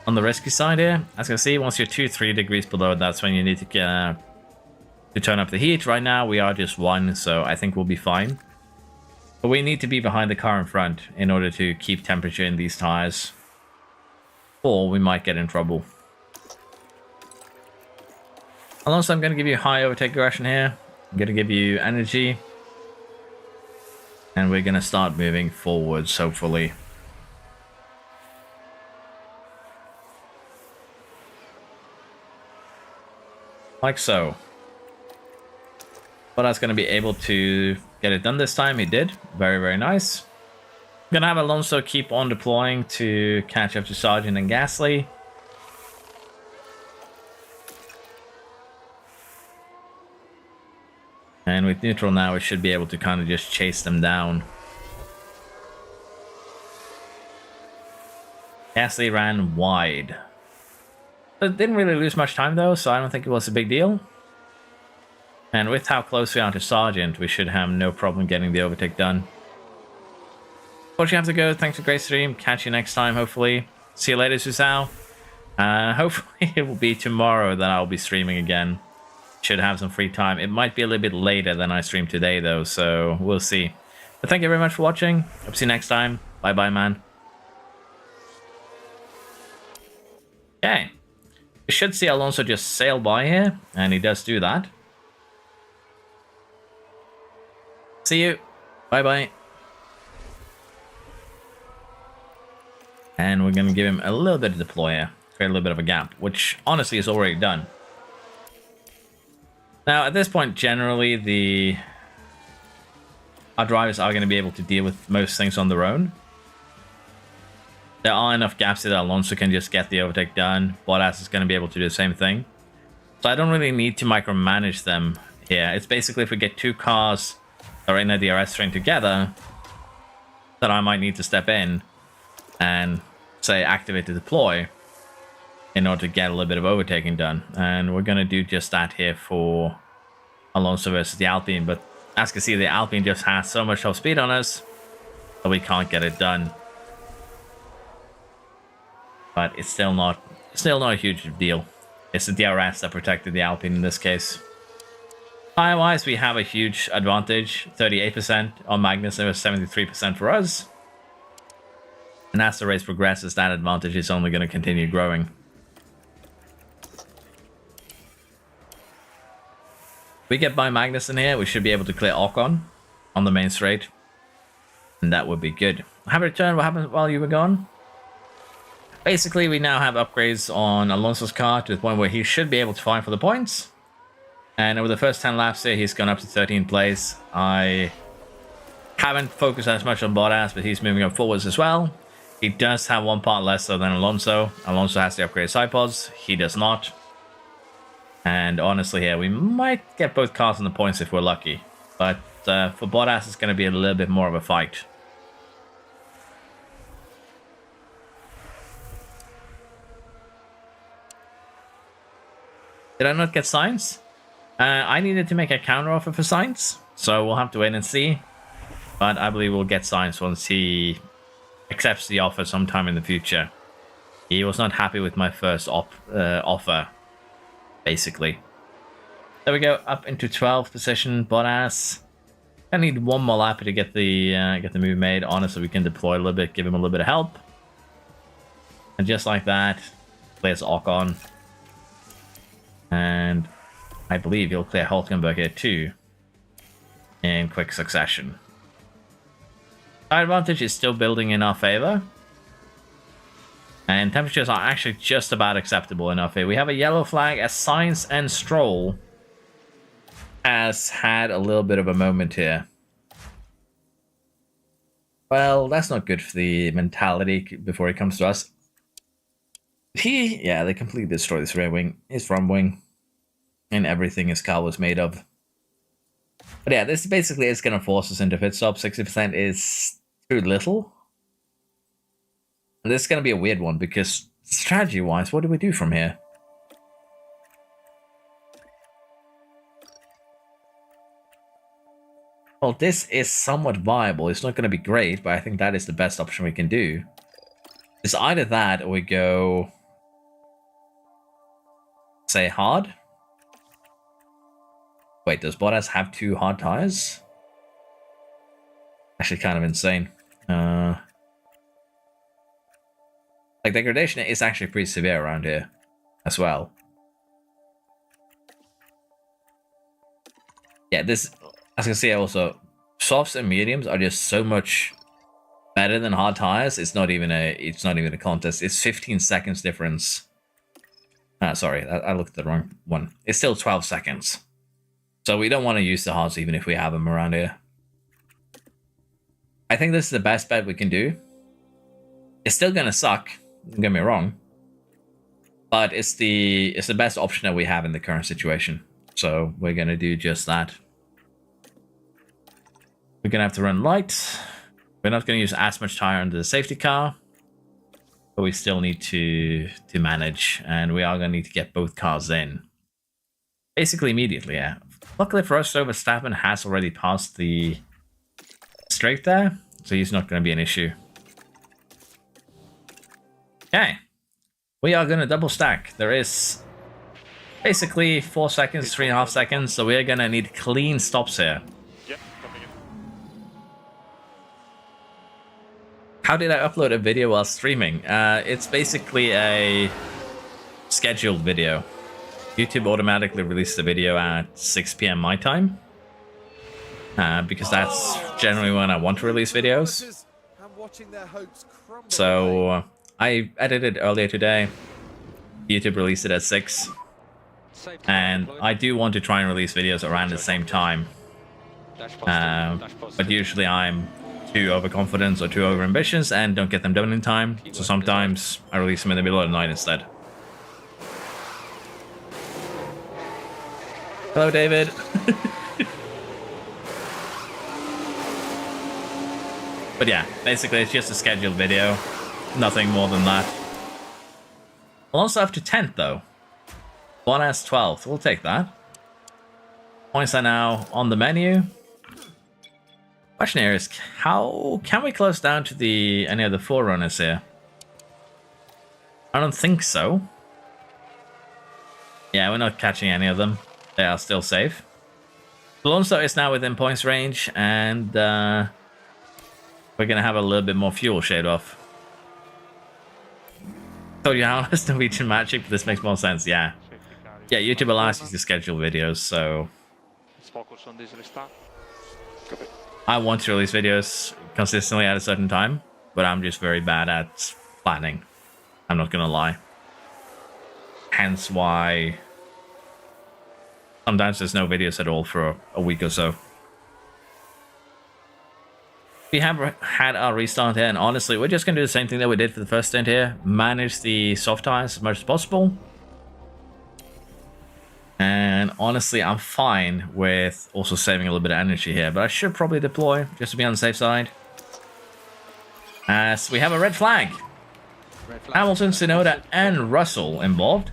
on the risky side here. As you can see, once you're 2-3 degrees below, that's when you need to turn up the heat. Right now, we are just 1, so I think we'll be fine. But we need to be behind the car in front in order to keep temperature in these tires, or we might get in trouble. Alonso, I'm going to give you high overtake aggression here. I'm going to give you energy. And we're going to start moving forwards, hopefully. Like so. But I was going to be able to get it done this time. He did. Very, very nice. I'm going to have Alonso keep on deploying to catch up to Sargent and Gasly. And with neutral now, we should be able to kind of just chase them down. Gasly ran wide. But didn't really lose much time though, so I don't think it was a big deal. And with how close we are to Sargent, we should have no problem getting the overtake done. But you have to go. Thanks for a great stream. Catch you next time, hopefully. See you later, Susao. Hopefully it will be tomorrow that I'll be streaming again. Should have some free time. It might be a little bit later than I streamed today though, so we'll see. But thank you very much for watching. Hope to see you next time. Bye bye, man. Okay. We should see Alonso just sail by here, and he does do that. See you. Bye bye. And we're going to give him a little bit of deploy here. Create a little bit of a gap, which honestly is already done. Now, at this point, generally, our drivers are going to be able to deal with most things on their own. There are enough gaps that Alonso can just get the overtake done. Bottas is going to be able to do the same thing. So I don't really need to micromanage them here. It's basically if we get two cars that are in a DRS train together, that I might need to step in and, say, activate the deploy in order to get a little bit of overtaking done. And we're going to do just that here for Alonso versus the Alpine. But as you can see, the Alpine just has so much top speed on us that we can't get it done. But it's still not a huge deal. It's the DRS that protected the Alpine in this case. Tire-wise, we have a huge advantage. 38% on Magnus, and 73% for us. And as the race progresses, that advantage is only going to continue growing. If we get by Magnus in here, we should be able to clear Ocon on the main straight. And that would be good. Have a return. What happened while you were gone? Basically, we now have upgrades on Alonso's car to the point where he should be able to fight for the points. And over the first 10 laps here, he's gone up to 13th place. I haven't focused as much on Bottas, but he's moving up forwards as well. He does have one part less than Alonso. Alonso has the upgraded side pods. He does not. And honestly here, we might get both cars on the points if we're lucky. But for Bottas, it's going to be a little bit more of a fight. Did I not get Sainz? I needed to make a counter offer for Sainz, so we'll have to wait and see. But I believe we'll get Sainz once he accepts the offer sometime in the future. He was not happy with my first offer, basically. There we go, up into 12th position. Bottas. I need one more lap to get the move made. Honestly, we can deploy a little bit, give him a little bit of help, and just like that, clears Ocon. And I believe he'll clear Hulkenberg here too, in quick succession. Our advantage is still building in our favor. And temperatures are actually just about acceptable enough here. We have a yellow flag as Sainz and Stroll has had a little bit of a moment here. Well, that's not good for the mentality before he comes to us. Yeah, they completely destroyed this rear wing, his front wing, and everything his car was made of. But yeah, this basically is going to force us into pit stop. 60% is too little. And this is going to be a weird one, because strategy-wise, what do we do from here? Well, this is somewhat viable. It's not going to be great, but I think that is the best option we can do. It's either that, or we go, say, hard. Wait, does Bottas have 2 hard tires? Actually, kind of insane. Like, degradation is actually pretty severe around here as well. Yeah, this, as you can see also, softs and mediums are just so much better than hard tires. It's not even a contest. It's 15 seconds difference Sorry, I looked at the wrong one. It's still 12 seconds. So we don't want to use the hearts even if we have them around here. I think this is the best bet we can do. It's still gonna suck, don't get me wrong. But it's the best option that we have in the current situation. So we're gonna do just that. We're gonna have to run light. We're not gonna use as much tire under the safety car. But we still need to manage, and we are going to need to get both cars in. Basically immediately, yeah. Luckily for us, Verstappen has already passed the straight there, so he's not going to be an issue. Okay. We are going to double stack. There is basically 4 seconds, 3.5 seconds, so we are going to need clean stops here. Yep, coming in. How did I upload a video while streaming? It's basically a scheduled video. YouTube automatically released the video at 6 p.m. my time. Because that's generally when I want to release videos. So I edited earlier today. YouTube released it at 6. And I do want to try and release videos around the same time. But usually I'm too overconfident or too overambitious and don't get them done in time. So sometimes I release them in the middle of the night instead. Hello, David. But yeah, basically it's just a scheduled video. Nothing more than that. We'll also have to 10th though. One as 12th. We'll take that. Points are now on the menu. Question here is, how can we close down to any of the forerunners here? I don't think so. Yeah, we're not catching any of them. They are still safe. Alonso is now within points range, and we're gonna have a little bit more fuel shaved off. Told you how it's Norwegian magic, but this makes more sense. Yeah, yeah. YouTube allows you to schedule videos, so Let's focus on this restart. I want to release videos consistently at a certain time, but I'm just very bad at planning. I'm not gonna lie. Hence why sometimes there's no videos at all for a week or so. We have had our restart here, and honestly, we're just gonna do the same thing that we did for the first stint here. Manage the soft tires as much as possible. And honestly, I'm fine with also saving a little bit of energy here, but I should probably deploy just to be on the safe side. As we have a red flag. Hamilton, Tsunoda, and Russell involved.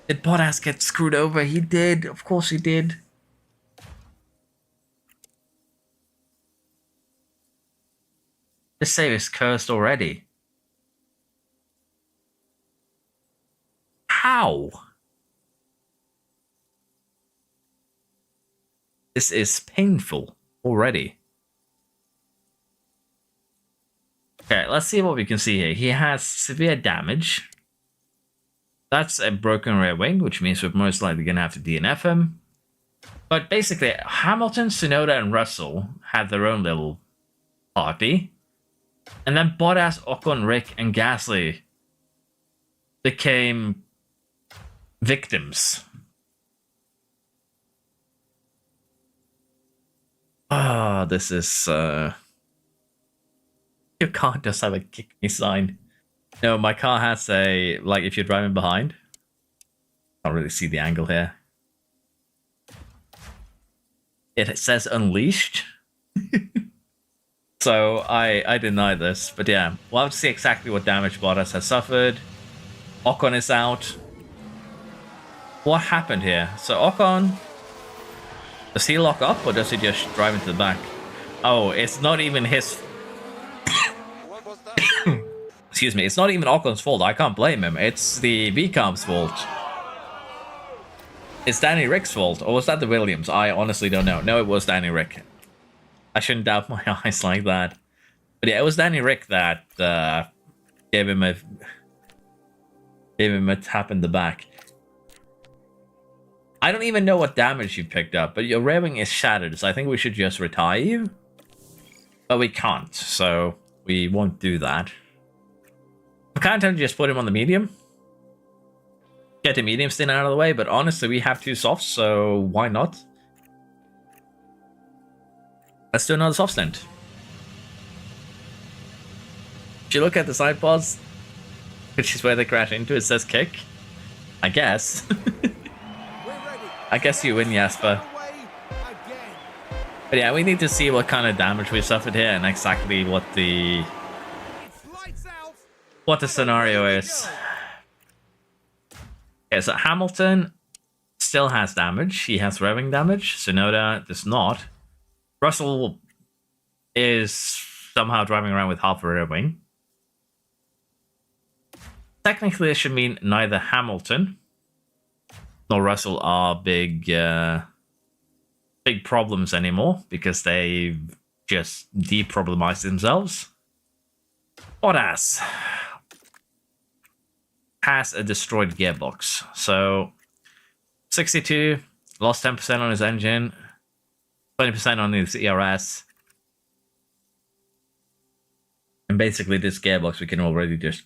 Did Bottas get screwed over? He did. Of course he did. This save is cursed already. How? This is painful already. Okay, let's see what we can see here. He has severe damage. That's a broken rear wing, which means we're most likely going to have to DNF him. But basically, Hamilton, Tsunoda, and Russell had their own little party. And then Bottas, Ocon, Rick, and Gasly became victims. Ah, this is, Your car does have a kick me sign. No, my car has a, like, if you're driving behind. Can't really see the angle here. It says unleashed. So I deny this, but yeah, we'll have to see exactly what damage Bottas has suffered. Ocon is out. What happened here? So Ocon, does he lock up or does he just drive into the back? Oh, it's not even his. What was that? Excuse me, it's not even Ocon's fault. I can't blame him. It's the VCARB's fault. It's Danny Rick's fault, or was that the Williams? I honestly don't know. No, it was Danny Rick. I shouldn't doubt my eyes like that. But yeah, it was Danny Rick that gave him a tap in the back. I don't even know what damage you picked up, but your rear wing is shattered, so I think we should just retire you. But we can't, so we won't do that. I can't tell you just put him on the medium. get the medium stint out of the way, but honestly, we have 2 softs, so why not? Let's do another soft stint. If you look at the side pods, which is where they crash into, it says kick. I guess. I guess you win, Jasper. But yeah, we need to see what kind of damage we suffered here and exactly what the scenario is. Okay, so Hamilton still has damage. He has revving damage. Tsunoda does not. Russell is somehow driving around with half a rear wing. Technically, this should mean neither Hamilton nor Russell are big problems anymore because they've just deproblemized themselves. Bottas has a destroyed gearbox. So 62, lost 10% on his engine, 20% on his ERS. And basically this gearbox we can already just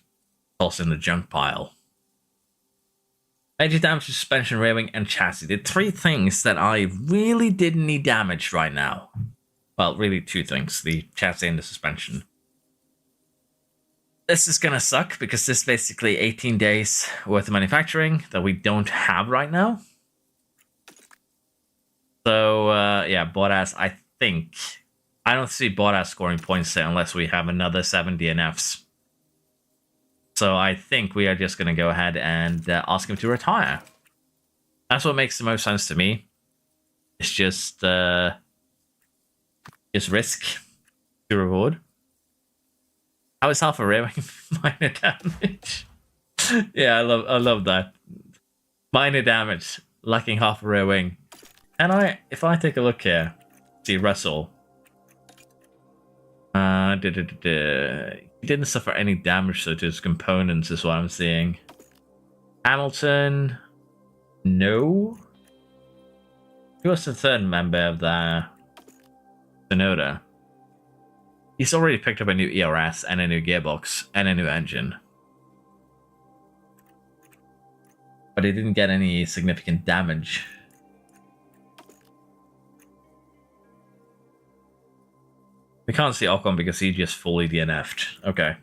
toss in the junk pile. Major damage to suspension, rear wing, and chassis. The 3 things that I really didn't need damaged right now. Well, really 2 things. The chassis and the suspension. This is gonna suck because this is basically 18 days worth of manufacturing that we don't have right now. So, yeah, Bottas, I don't see Bottas scoring points there unless we have another 7 DNFs. So I think we are just going to go ahead and ask him to retire. That's what makes the most sense to me. It's just risk to reward. How is half a rear wing minor damage? Yeah, I love that. Minor damage, lacking half a rear wing. And if I take a look here, see Russell. He didn't suffer any damage to his components, is what I'm seeing. Hamilton, no. Who was the 3rd member of the Tsunoda? He's already picked up a new ERS and a new gearbox and a new engine. But he didn't get any significant damage. We can't see Ocon because he just fully DNF'd. Okay.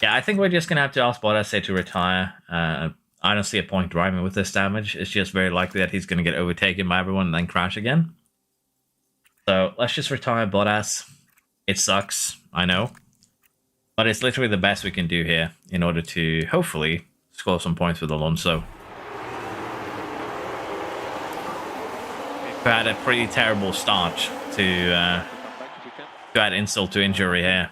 Yeah, I think we're just going to have to ask Bottas to retire. I don't see a point driving with this damage. It's just very likely that he's going to get overtaken by everyone and then crash again. So let's just retire Bottas. It sucks, I know. But it's literally the best we can do here in order to hopefully score some points with Alonso. We've had a pretty terrible start to add insult to injury here.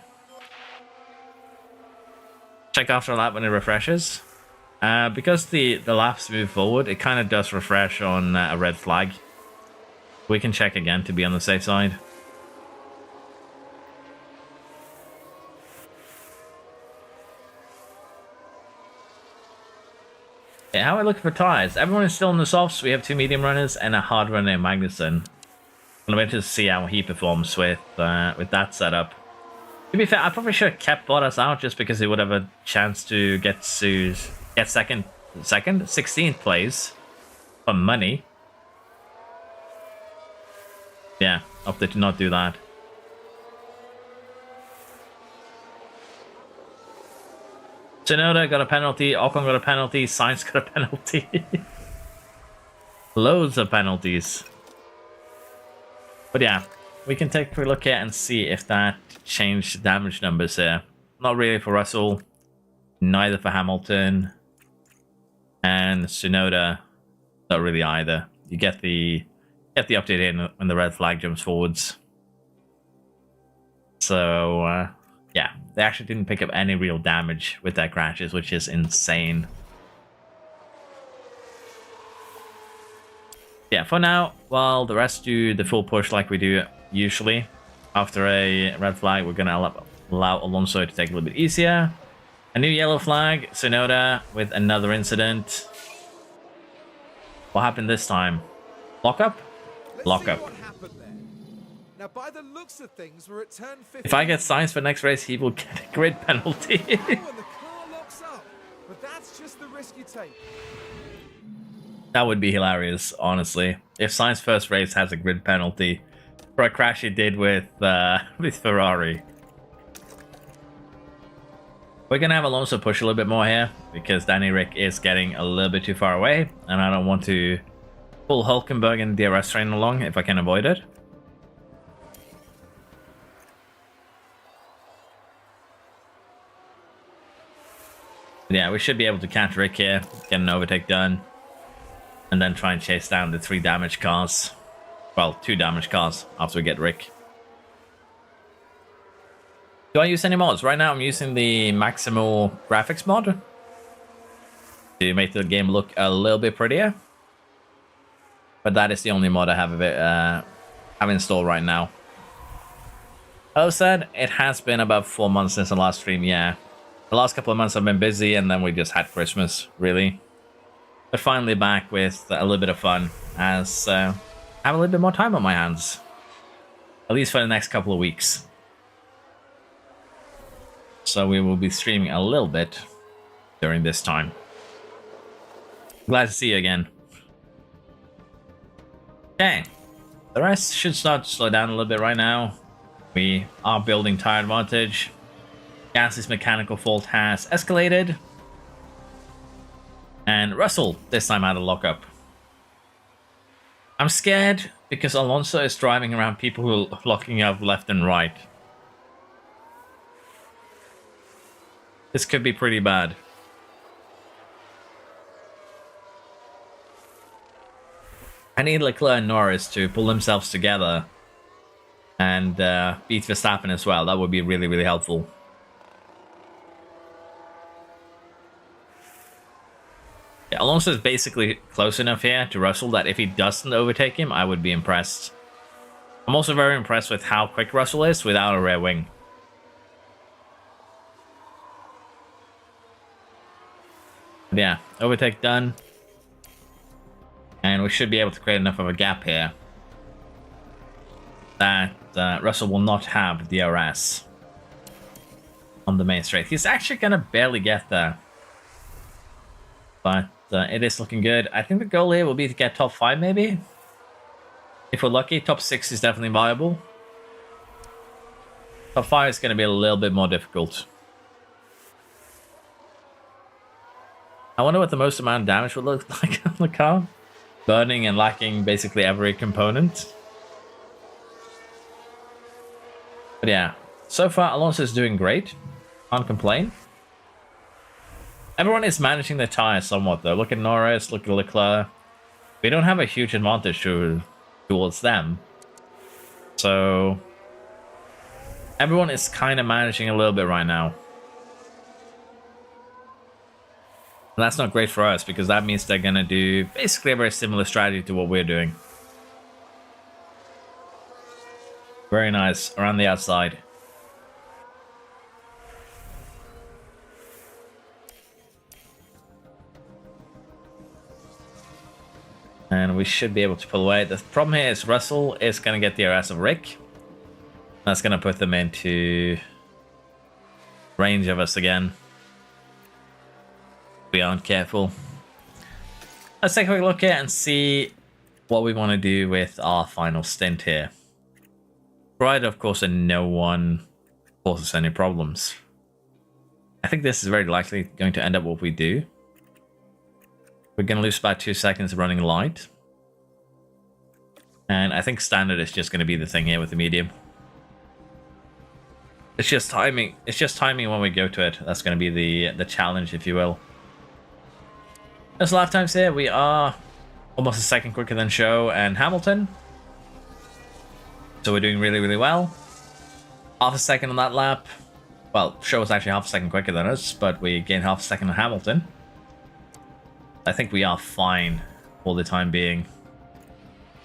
Check after lap when it refreshes. Because the laps move forward, it kind of does refresh on a red flag. We can check again to be on the safe side. Okay, how are we looking for tires? Everyone is still in the softs. We have 2 medium runners and a hard runner in Magnussen. I'm waiting to see how he performs with that setup. To be fair, I probably should have kept Bottas out just because he would have a chance to get second, 16th place for money. Yeah, opted to not do that. Tsunoda got a penalty, Ocon got a penalty, Sainz got a penalty. Loads of penalties. But yeah, we can take a quick look here and see if that changed damage numbers here. Not really for Russell, neither for Hamilton, and Tsunoda, not really either. You get the update in when the red flag jumps forwards. So yeah, they actually didn't pick up any real damage with their crashes, which is insane. Yeah, for now, while the rest do the full push like we do usually, after a red flag, we're going to allow Alonso to take a little bit easier. A new yellow flag, Tsunoda with another incident. What happened this time? Lockup? Lockup. Now, by the looks of things, we're at turn 15. If I get Sainz for next race, he will get a grid penalty. And the car locks up. But that's just the risk you take. That would be hilarious, honestly. If Sainz's first race has a grid penalty for a crash he did with Ferrari. We're going to have Alonso push a little bit more here because Danny Rick is getting a little bit too far away, and I don't want to pull Hulkenberg and DRS train along if I can avoid it. Yeah, we should be able to catch Rick here, get an overtake done, and then try and chase down the 3 damaged cars. Well, 2 damaged cars after we get Rick. Do I use any mods? Right now I'm using the Maximal Graphics mod to make the game look a little bit prettier. But that is the only mod I have installed right now. Hello said, it has been about 4 months since the last stream, yeah. The last couple of months I've been busy, and then we just had Christmas, really. But finally back with a little bit of fun, as I have a little bit more time on my hands. At least for the next couple of weeks. So we will be streaming a little bit during this time. Glad to see you again. Okay, the rest should start to slow down a little bit right now. We are building tire advantage. Gasly's mechanical fault has escalated. And Russell this time had a lockup. I'm scared because Alonso is driving around people who are locking up left and right. This could be pretty bad. I need Leclerc and Norris to pull themselves together and beat Verstappen as well. That would be really, really helpful. Yeah, Alonso is basically close enough here to Russell that if he doesn't overtake him, I would be impressed. I'm also very impressed with how quick Russell is without a rear wing. But yeah, overtake done. And we should be able to create enough of a gap here that Russell will not have DRS on the main straight. He's actually going to barely get there. But it is looking good. I think the goal here will be to get top 5 maybe. If we're lucky, top 6 is definitely viable. Top 5 is going to be a little bit more difficult. I wonder what the most amount of damage would look like on the car. Burning and lacking basically every component. But yeah, so far Alonso is doing great. Can't complain. Everyone is managing their tires somewhat though. Look at Norris, look at Leclerc. We don't have a huge advantage towards them. So everyone is kind of managing a little bit right now. And that's not great for us because that means they're going to do basically a very similar strategy to what we're doing. Very nice. Around the outside. And we should be able to pull away. The problem here is Russell is going to get the DRS of Rick. That's going to put them into range of us again. We aren't careful. Let's take a quick look here and see what we want to do with our final stint here. Provided, of course, that no one causes any problems. I think this is very likely going to end up what we do. We're going to lose about 2 seconds running light. And I think standard is just going to be the thing here with the medium. It's just timing. It's just timing when we go to it. That's going to be the challenge, if you will. As lap times here, we are almost a second quicker than Show and Hamilton. So we're doing really, really well. Half a second on that lap. Well, Show was actually half a second quicker than us, but we gained half a second on Hamilton. I think we are fine for the time being.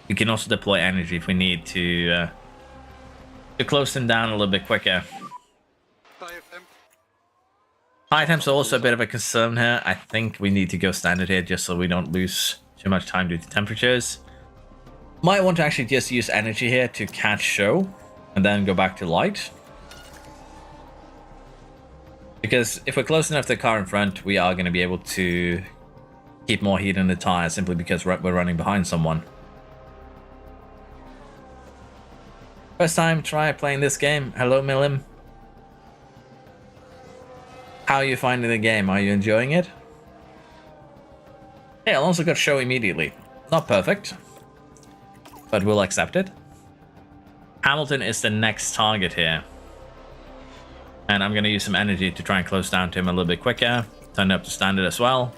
We can also deploy energy if we need to close them down a little bit quicker. High temps are also a bit of a concern here. I think we need to go standard here just so we don't lose too much time due to temperatures. Might want to actually just use energy here to catch Show and then go back to light. Because if we're close enough to the car in front, we are going to be able to keep more heat in the tires simply because we're running behind someone. First time try playing this game. Hello, Milim. How are you finding the game? Are you enjoying it? Hey, Alonso got show immediately. Not perfect, but we'll accept it. Hamilton is the next target here. And I'm going to use some energy to try and close down to him a little bit quicker. Turn it up to standard as well.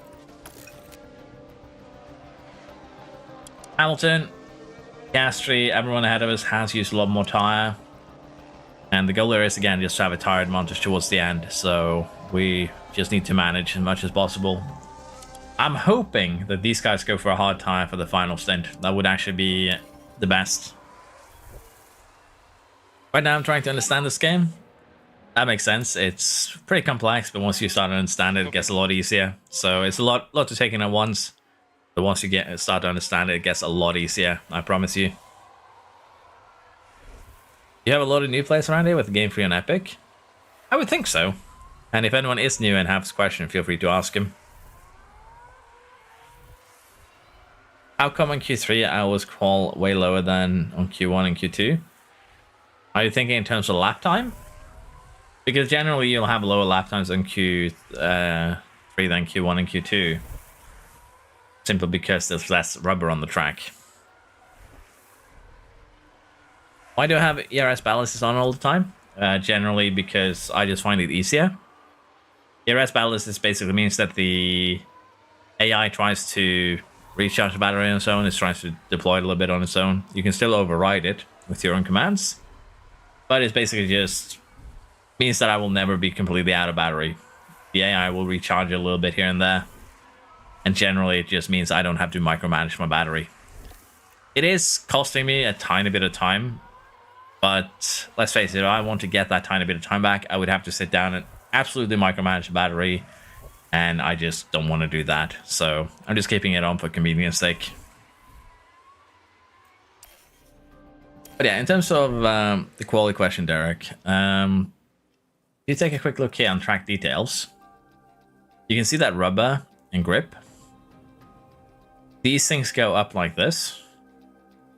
Hamilton, Piastri, everyone ahead of us has used a lot more tire. And the goal there is, again, just to have a tire advantage towards the end. So we just need to manage as much as possible. I'm hoping that these guys go for a hard tire for the final stint. That would actually be the best. Right now I'm trying to understand this game. That makes sense. It's pretty complex, but once you start to understand it, it gets a lot easier. So it's a lot to take in at once. But once you start to understand it, it gets a lot easier, I promise you. You have a lot of new players around here with Game Free on Epic? I would think so. And if anyone is new and has a question, feel free to ask him. How come on Q3 I always crawl way lower than on Q1 and Q2? Are you thinking in terms of lap time? Because generally you'll have lower lap times on Q3 than Q1 and Q2. Simply because there's less rubber on the track. Why do I have ERS ballasts on all the time? Generally because I just find it easier. ERS ballast basically means that the AI tries to recharge the battery on its own. It tries to deploy it a little bit on its own. You can still override it with your own commands. But it's basically just means that I will never be completely out of battery. The AI will recharge a little bit here and there. And generally it just means I don't have to micromanage my battery. It is costing me a tiny bit of time. But let's face it, if I want to get that tiny bit of time back, I would have to sit down and absolutely micromanage the battery. And I just don't want to do that. So I'm just keeping it on for convenience sake. But yeah, in terms of the quality question, Derek, you take a quick look here on track details. You can see that rubber and grip. These things go up like this.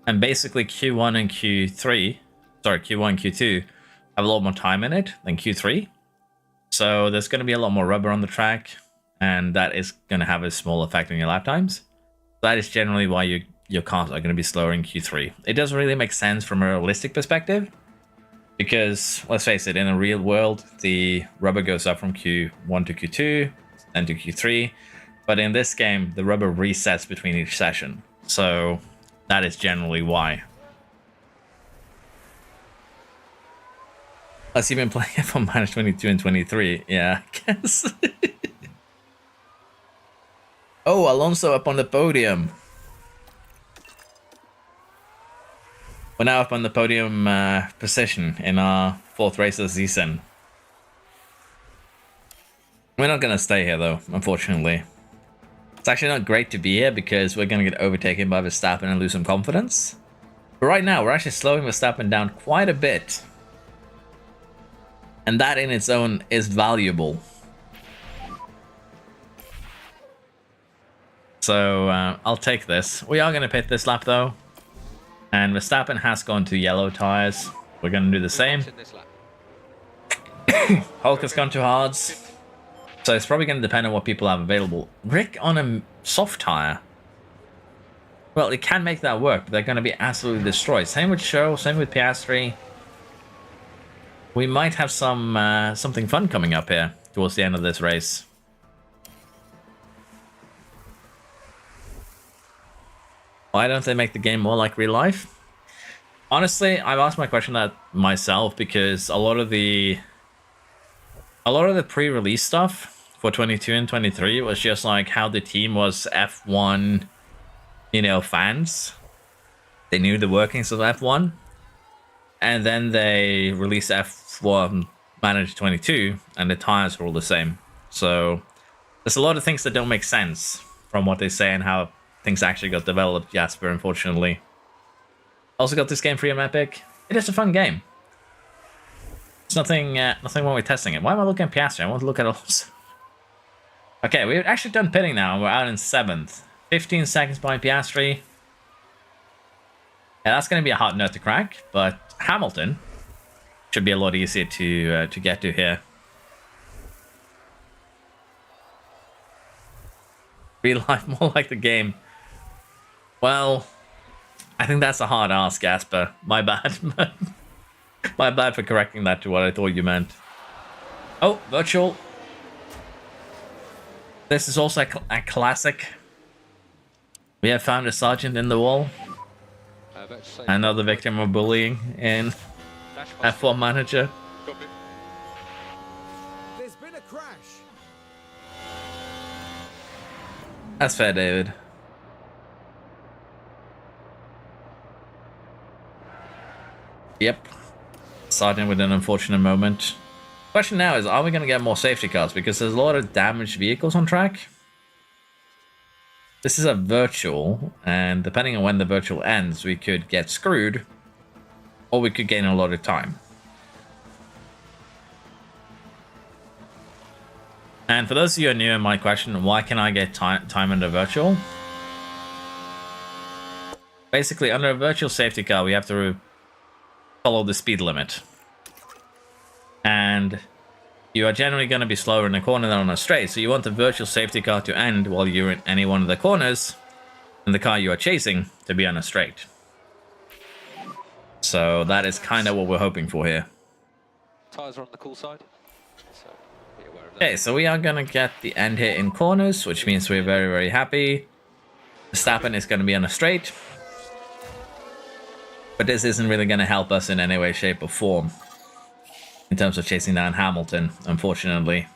And basically Q1 and Q2 have a lot more time in it than Q3. So there's going to be a lot more rubber on the track. And that is going to have a small effect on your lap times. That is generally why your cars are going to be slower in Q3. It doesn't really make sense from a realistic perspective. Because, let's face it, in a real world, the rubber goes up from Q1 to Q2, then to Q3. But in this game, the rubber resets between each session. So that is generally why. Plus, you've been playing it for minus 22 and 23. Yeah, I guess. Oh, Alonso up on the podium. We're now up on the podium position in our 4th race of the season. We're not going to stay here, though, unfortunately. It's actually not great to be here because we're going to get overtaken by Verstappen and lose some confidence. But right now, we're actually slowing Verstappen down quite a bit. And that in its own is valuable. So I'll take this. We are going to pit this lap, though. And Verstappen has gone to yellow tires. We're going to do the same. Hulk has gone to hards. So it's probably going to depend on what people have available. Rick on a soft tire. Well, it can make that work, but they're going to be absolutely destroyed. Same with Show, same with Piastri. We might have some something fun coming up here towards the end of this race. Why don't they make the game more like real life? Honestly, I've asked my question that myself because a lot of the pre-release stuff for 22 and 23 was just like how the team was F1, fans. They knew the workings of F1. And then they released F1 Manager 22 and the tires were all the same. So there's a lot of things that don't make sense from what they say and how things actually got developed, Jasper, unfortunately. Also got this game free on Epic. It is a fun game. There's nothing wrong with testing it. Why am I looking at Piastri? I want to look at all. Okay, we've actually done pitting now, and we're out in 7th. 15 seconds behind Piastri. Yeah, that's going to be a hard nut to crack, but Hamilton should be a lot easier to get to here. Real life, more like the game. Well, I think that's a hard ask, Gasper. My bad. My bad for correcting that to what I thought you meant. Oh, virtual. This is also a classic. We have found a sergeant in the wall. Another victim of bullying in F1 Manager. Copy. There's been a crash. That's fair, David. Yep. Sergeant with an unfortunate moment. Question now is, are we going to get more safety cars? Because there's a lot of damaged vehicles on track. This is a virtual, and depending on when the virtual ends, we could get screwed, or we could gain a lot of time. And for those of you who are new in my question, why can I get time under virtual? Basically, under a virtual safety car, we have to follow the speed limit. And you are generally going to be slower in a corner than on a straight, so you want the virtual safety car to end while you're in any one of the corners, and the car you are chasing to be on a straight. So that is kind of what we're hoping for here. Tyres are on the cool side, so be aware of that. Okay, so we are going to get the end here in corners, which means we're very, very happy. Verstappen is going to be on a straight. But this isn't really going to help us in any way, shape, or form in terms of chasing down Hamilton, unfortunately.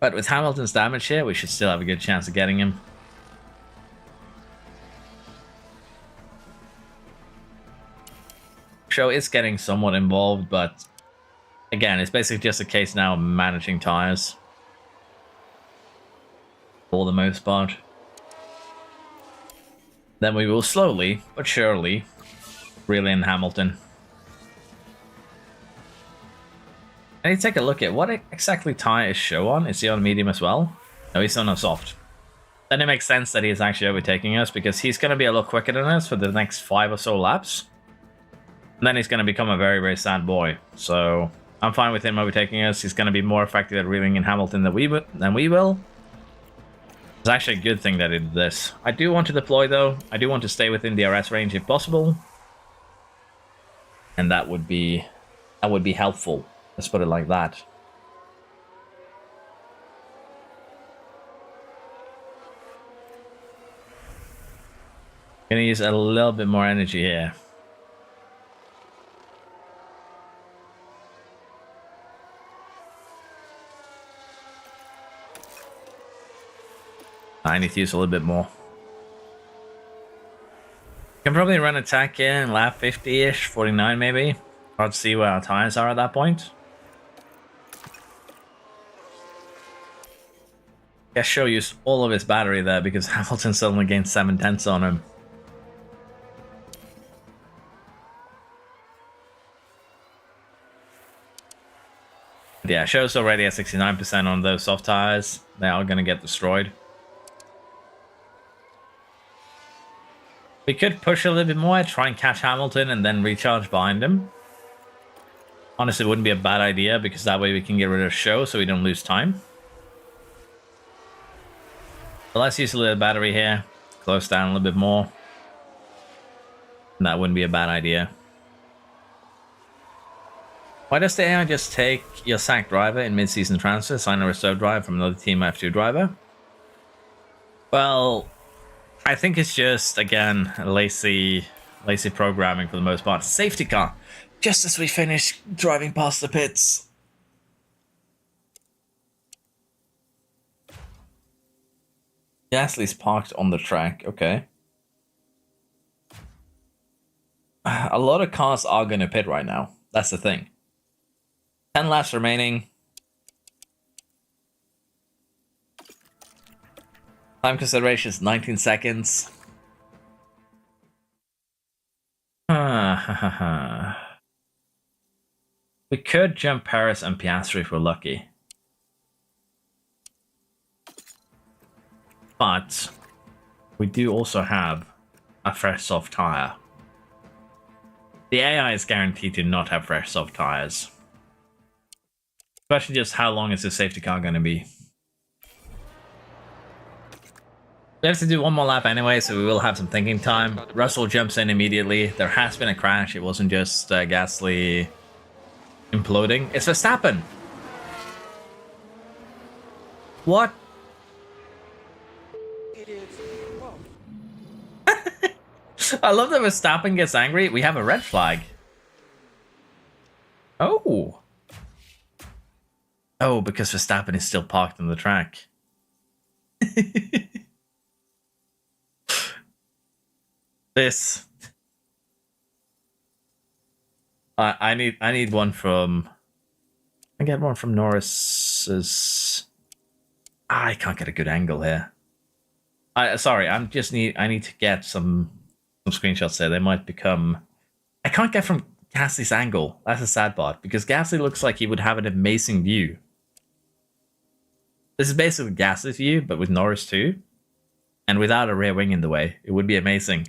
But with Hamilton's damage here, we should still have a good chance of getting him. Show is getting somewhat involved, but again, it's basically just a case now of managing tires. For the most part. Then we will slowly, but surely, reel in Hamilton. I need to take a look at what exactly tire is Show on. Is he on medium as well? No, he's on a soft. Then it makes sense that he's actually overtaking us, because he's going to be a lot quicker than us for the next 5 or so laps. And then he's going to become a very, very sad boy. So I'm fine with him overtaking us. He's going to be more effective at reeling in Hamilton than we will. It's actually a good thing that it did this. I do want to deploy, though. I do want to stay within DRS range if possible. And that would be helpful. Let's put it like that. Gonna use a little bit more energy here. I need to use a little bit more. Can probably run attack in lap 50-ish, 49 maybe. Hard to see where our tires are at that point. Guess Show used all of his battery there because Hamilton suddenly gained 7/10 on him. Yeah, Show's already at 69% on those soft tires. They are going to get destroyed. We could push a little bit more, try and catch Hamilton and then recharge behind him. Honestly, it wouldn't be a bad idea because that way we can get rid of Show so we don't lose time. But let's use a little battery here. Close down a little bit more. And that wouldn't be a bad idea. Why does the AI just take your sacked driver in mid-season transfer, sign a reserve driver from another Team F2 driver? Well, I think it's just, again, lazy programming for the most part. Safety car. Just as we finish driving past the pits. Gasly's parked on the track. Okay. A lot of cars are going to pit right now. That's the thing. 10 laps remaining. Time consideration is 19 seconds. We could jump Paris and Piastri if we're lucky. But we do also have a fresh soft tire. The AI is guaranteed to not have fresh soft tires. Question just how long is the safety car going to be? We have to do one more lap anyway, so we will have some thinking time. Russell jumps in immediately. There has been a crash. It wasn't just Gasly imploding. It's Verstappen. What? I love that Verstappen gets angry. We have a red flag. Oh. Oh, because Verstappen is still parked on the track. This. I need one from. I get one from Norris's. I can't get a good angle here. Sorry, I need to get some screenshots there. They might become. I can't get from Gasly's angle. That's a sad part because Gasly looks like he would have an amazing view. This is basically Gasly's view, but with Norris too, and without a rear wing in the way. It would be amazing.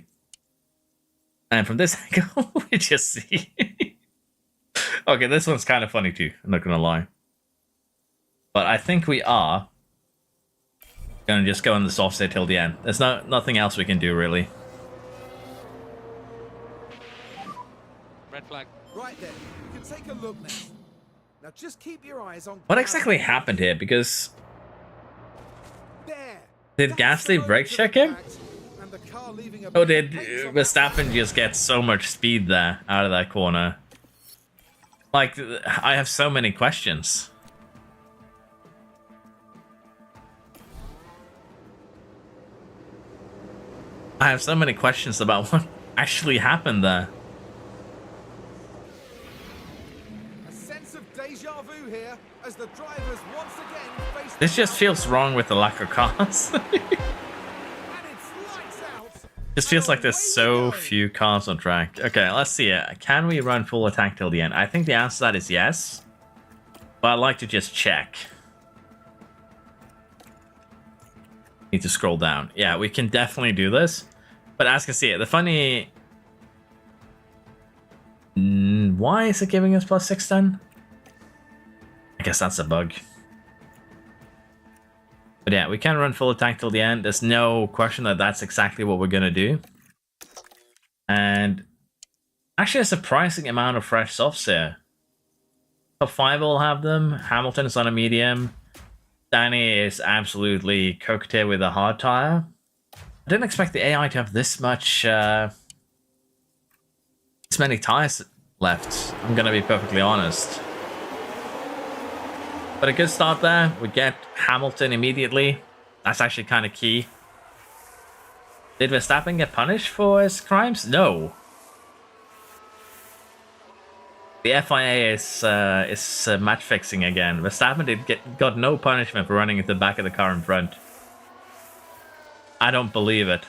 And from this angle, we just see. Okay, this one's kind of funny too. I'm not gonna lie, but I think we are gonna just go in the soft state till the end. There's nothing else we can do really. Red flag. Right then, you can take a look now. Now just keep your eyes on. What exactly happened here? Because There. did That's Gasly the brake moment of check him? impact, and the car leaving a Oh, big did paint on Verstappen just get so much speed there out of that corner? Like, I have so many questions. I have so many questions about what actually happened there. A sense of deja vu here as the drivers once again face. This just feels wrong with the lack of cars. And it's lights out. Just feels like there's so few cars on track. Okay, let's see it. Can we run full attack till the end? I think the answer to that is yes. But I'd like to just check. Need to scroll down. Yeah, we can definitely do this. But as you can see, the funny... Why is it giving us +6 then? I guess that's a bug. But yeah, we can run full attack till the end. There's no question that that's exactly what we're going to do. And actually a surprising amount of fresh softs here. Top 5 will have them. Hamilton is on a medium. Danny is absolutely cooked here with a hard tire. I didn't expect the AI to have this much... this many tires left. I'm going to be perfectly honest. But a good start there. We get Hamilton immediately. That's actually kind of key. Did Verstappen get punished for his crimes? No. The FIA is match fixing again. Verstappen got no punishment for running into the back of the car in front. I don't believe it.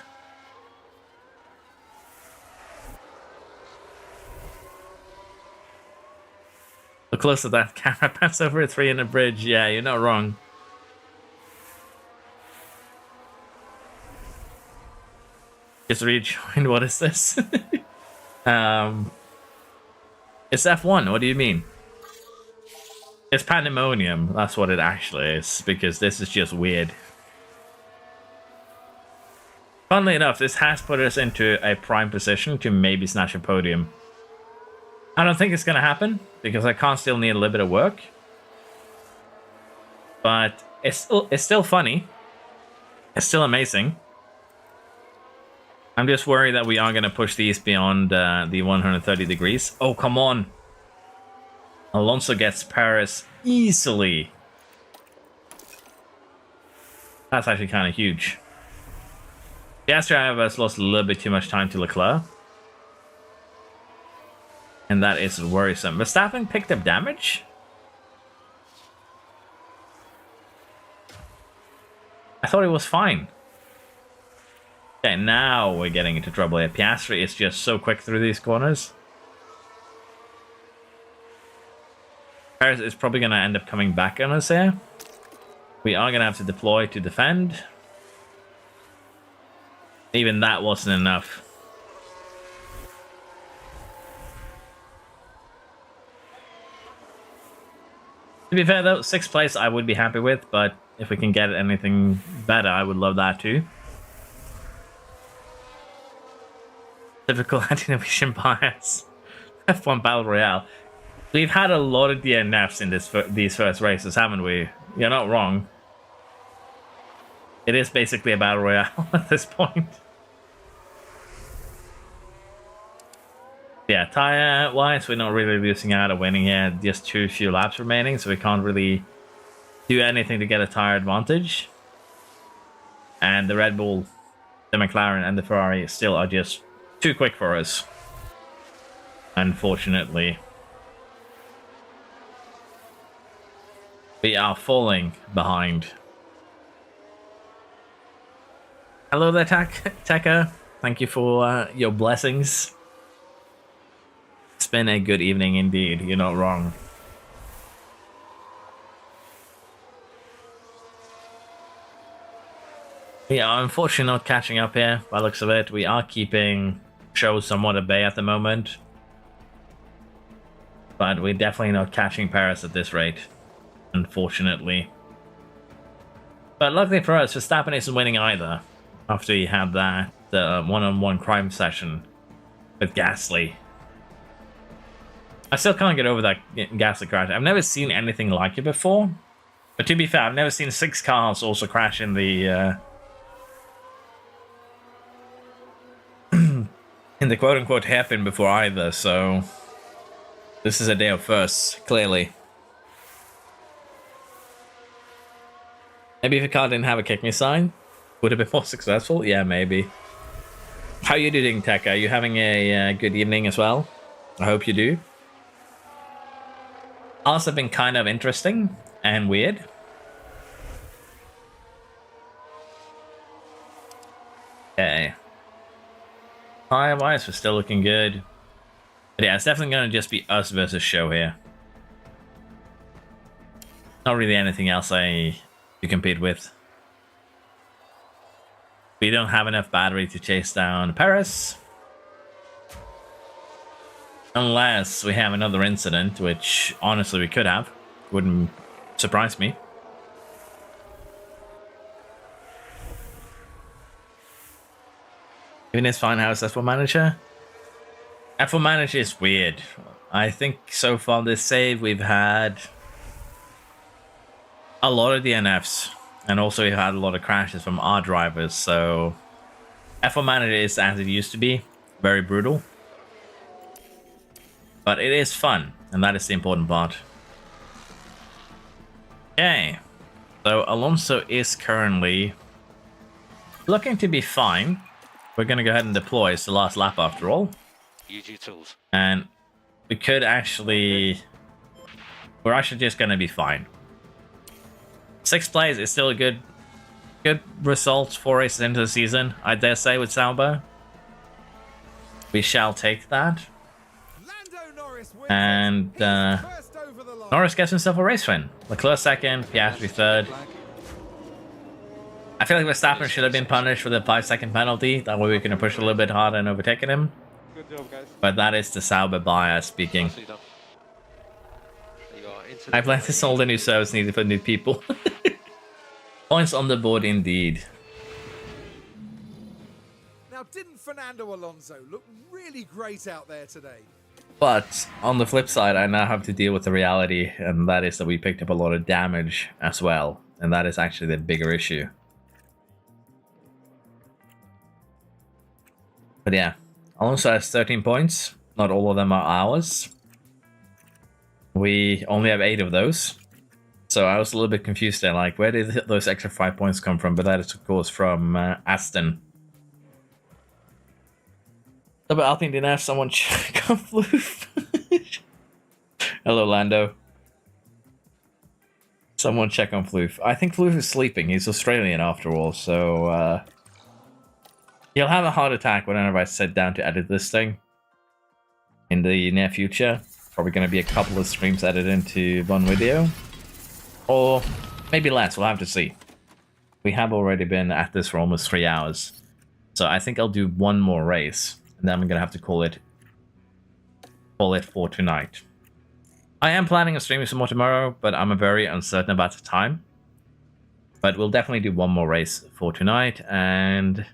Look close at that camera. Pass over a 3 in a bridge. Yeah, you're not wrong. Just rejoined. What is this? It's F1. What do you mean? It's pandemonium. That's what it actually is. Because this is just weird. Funnily enough, this has put us into a prime position to maybe snatch a podium. I don't think it's going to happen, because I can't still need a little bit of work. But it's still funny. It's still amazing. I'm just worried that we are going to push these beyond the 130 degrees. Oh, come on. Alonso gets Paris easily. That's actually kind of huge. Piastri, however, has lost a little bit too much time to Leclerc. And that is worrisome. Verstappen picked up damage? I thought it was fine. Okay, now we're getting into trouble here. Piastri is just so quick through these corners. Paris is probably going to end up coming back on us here. We are going to have to deploy to defend. Even that wasn't enough. To be fair though, 6th place I would be happy with, but if we can get anything better, I would love that too. Typical anti-innovation bias. F1 Battle Royale. We've had a lot of DNFs in these first races, haven't we? You're not wrong. It is basically a Battle Royale at this point. Yeah, tire-wise, we're not really losing out or winning here. Just too few laps remaining, so we can't really do anything to get a tire advantage. And the Red Bull, the McLaren, and the Ferrari still are just too quick for us. Unfortunately. We are falling behind. Hello there, Tekka. Thank you for your blessings. It's been a good evening indeed, you're not wrong. We are unfortunately not catching up here, by the looks of it. We are keeping shows somewhat at bay at the moment. But we're definitely not catching Paris at this rate, unfortunately. But luckily for us, Verstappen isn't winning either, after he had that one-on-one crime session with Gasly. I still can't get over that Gasly crash. I've never seen anything like it before. But to be fair, I've never seen 6 cars also crash in the in the quote-unquote hairpin before either, so this is a day of firsts, clearly. Maybe if a car didn't have a kick me sign, would have been more successful? Yeah, maybe. How are you doing, Tech? Are you having a good evening as well? I hope you do. Also been kind of interesting and weird. Okay. Tire-wise, we're still looking good. But yeah, it's definitely going to just be us versus show here. Not really anything else to compete with. We don't have enough battery to chase down Paris. Unless we have another incident, which honestly we could have. Wouldn't surprise me. Even his fine house F1 manager. F1 manager is weird. I think so far this save we've had a lot of DNFs. And also we've had a lot of crashes from our drivers. So F1 manager is as it used to be. Very brutal. But it is fun, and that is the important part. Okay, so Alonso is currently looking to be fine. We're going to go ahead and deploy. It's the last lap after all. Use your tools. And we could actually... We're actually just going to be fine. 6th place is still a good result 4 races into the season, I dare say, with Sauber. We shall take that. And Norris gets himself a race win. Leclerc 2nd, Piastri 3rd. I feel like Verstappen should have been punished for the 5-second penalty. That way we can push a little bit harder and overtaken him. Good job, guys. But that is the Sauber bias speaking. I plan to sold a new service needed for new people. Points on the board indeed. Now, didn't Fernando Alonso look really great out there today? But on the flip side, I now have to deal with the reality, and that is that we picked up a lot of damage as well. And that is actually the bigger issue. But yeah, Alonso has 13 points. Not all of them are ours. We only have 8 of those. So I was a little bit confused there, like, where did those extra 5 points come from? But that is, of course, from Aston. But Alpine didn't have someone check on Floof. Hello, Lando. Someone check on Floof. I think Floof is sleeping. He's Australian after all, so You'll have a heart attack whenever I sit down to edit this thing in the near future. Probably going to be a couple of streams edited into one video. Or maybe less, we'll have to see. We have already been at this for almost 3 hours. So I think I'll do one more race. And then I'm going to have to call it for tonight. I am planning on streaming some more tomorrow, but I'm very uncertain about the time. But we'll definitely do one more race for tonight. And in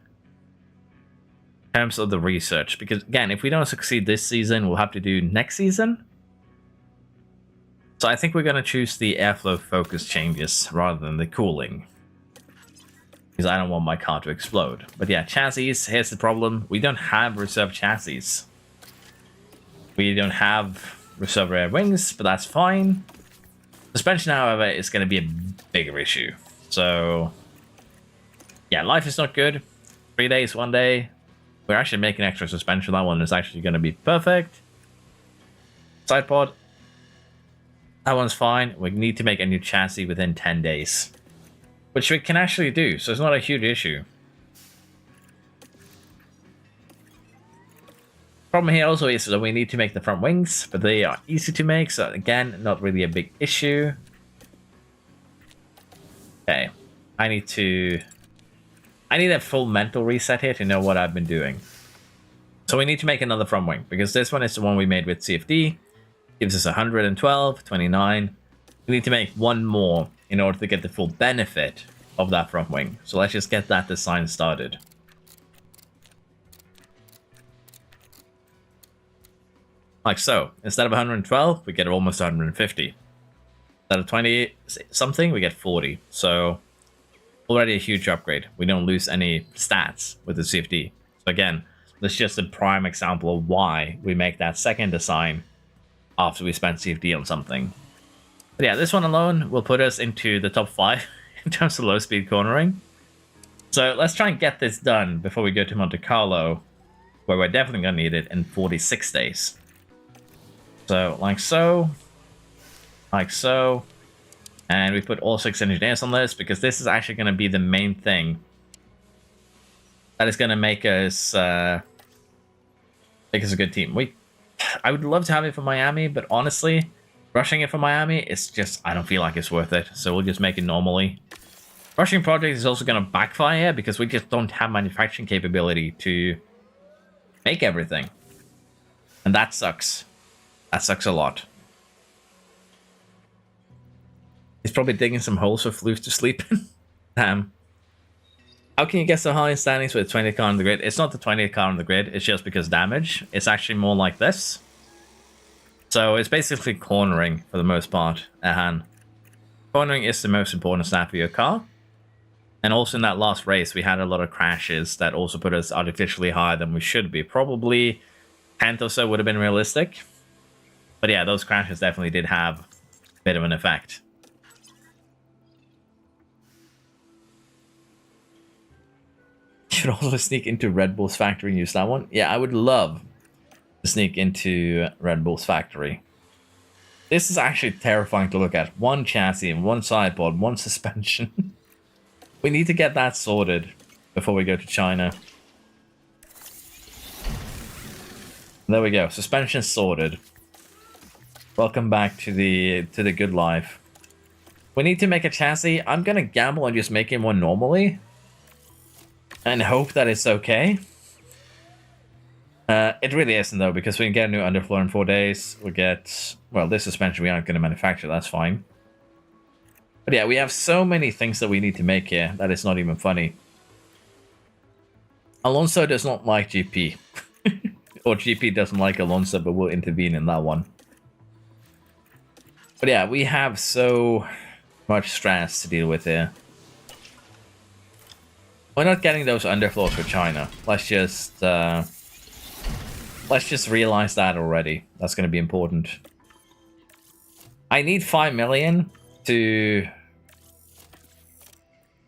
terms of the research, because again, if we don't succeed this season, we'll have to do next season. So I think we're going to choose the airflow focus changes rather than the cooling. Because I don't want my car to explode. But yeah, chassis, here's the problem. We don't have reserve chassis. We don't have reserve rear wings, but that's fine. Suspension, however, is going to be a bigger issue. So, yeah, life is not good. 3 days, 1 day. We're actually making extra suspension. That one is actually going to be perfect. Side pod. That one's fine. We need to make a new chassis within 10 days. Which we can actually do, so it's not a huge issue. Problem here also is that we need to make the front wings, but they are easy to make, so again, not really a big issue. Okay, I need a full mental reset here to know what I've been doing. So we need to make another front wing, because this one is the one we made with CFD. Gives us 112, 29. We need to make one more in order to get the full benefit of that front wing. So let's just get that design started. Like so. Instead of 112, we get almost 150. Instead of 20 something, we get 40. So already a huge upgrade. We don't lose any stats with the CFD. So again, that's just a prime example of why we make that second design after we spend CFD on something. But yeah, this one alone will put us into the top 5 in terms of low-speed cornering. So let's try and get this done before we go to Monte Carlo, where we're definitely going to need it in 46 days. So, like so. And we put all 6 engineers on this, because this is actually going to be the main thing that is going to make us a good team. I would love to have it for Miami, but honestly, rushing it for Miami, it's just, I don't feel like it's worth it. So we'll just make it normally. Rushing project is also going to backfire because we just don't have manufacturing capability to make everything. And that sucks. That sucks a lot. He's probably digging some holes for Floof to sleep in. Damn. How can you get so high in standings with 20th car on the grid? It's not the 20th car on the grid, it's just because damage. It's actually more like this. So it's basically cornering for the most part, Ahan. Cornering is the most important stat for your car. And also in that last race, we had a lot of crashes that also put us artificially higher than we should be. Probably 10th or so would have been realistic. But yeah, those crashes definitely did have a bit of an effect. Should also sneak into Red Bull's factory and use that one. Yeah, I would love to sneak into Red Bull's factory. This is actually terrifying to look at. One chassis and one sideboard, one suspension. We need to get that sorted before we go to China. There we go. Suspension sorted. Welcome back to the good life. We need to make a chassis. I'm gonna gamble on just making one normally and hope that it's okay. It really isn't though, because we can get a new underfloor in 4 days. We get, well, this suspension we aren't going to manufacture. That's fine. But yeah, we have so many things that we need to make here that it's not even funny. Alonso does not like GP. Or GP doesn't like Alonso, but will intervene in that one. But yeah, we have so much stress to deal with here. We're not getting those underfloors for China. Let's just realize that already. That's going to be important. I need 5 million to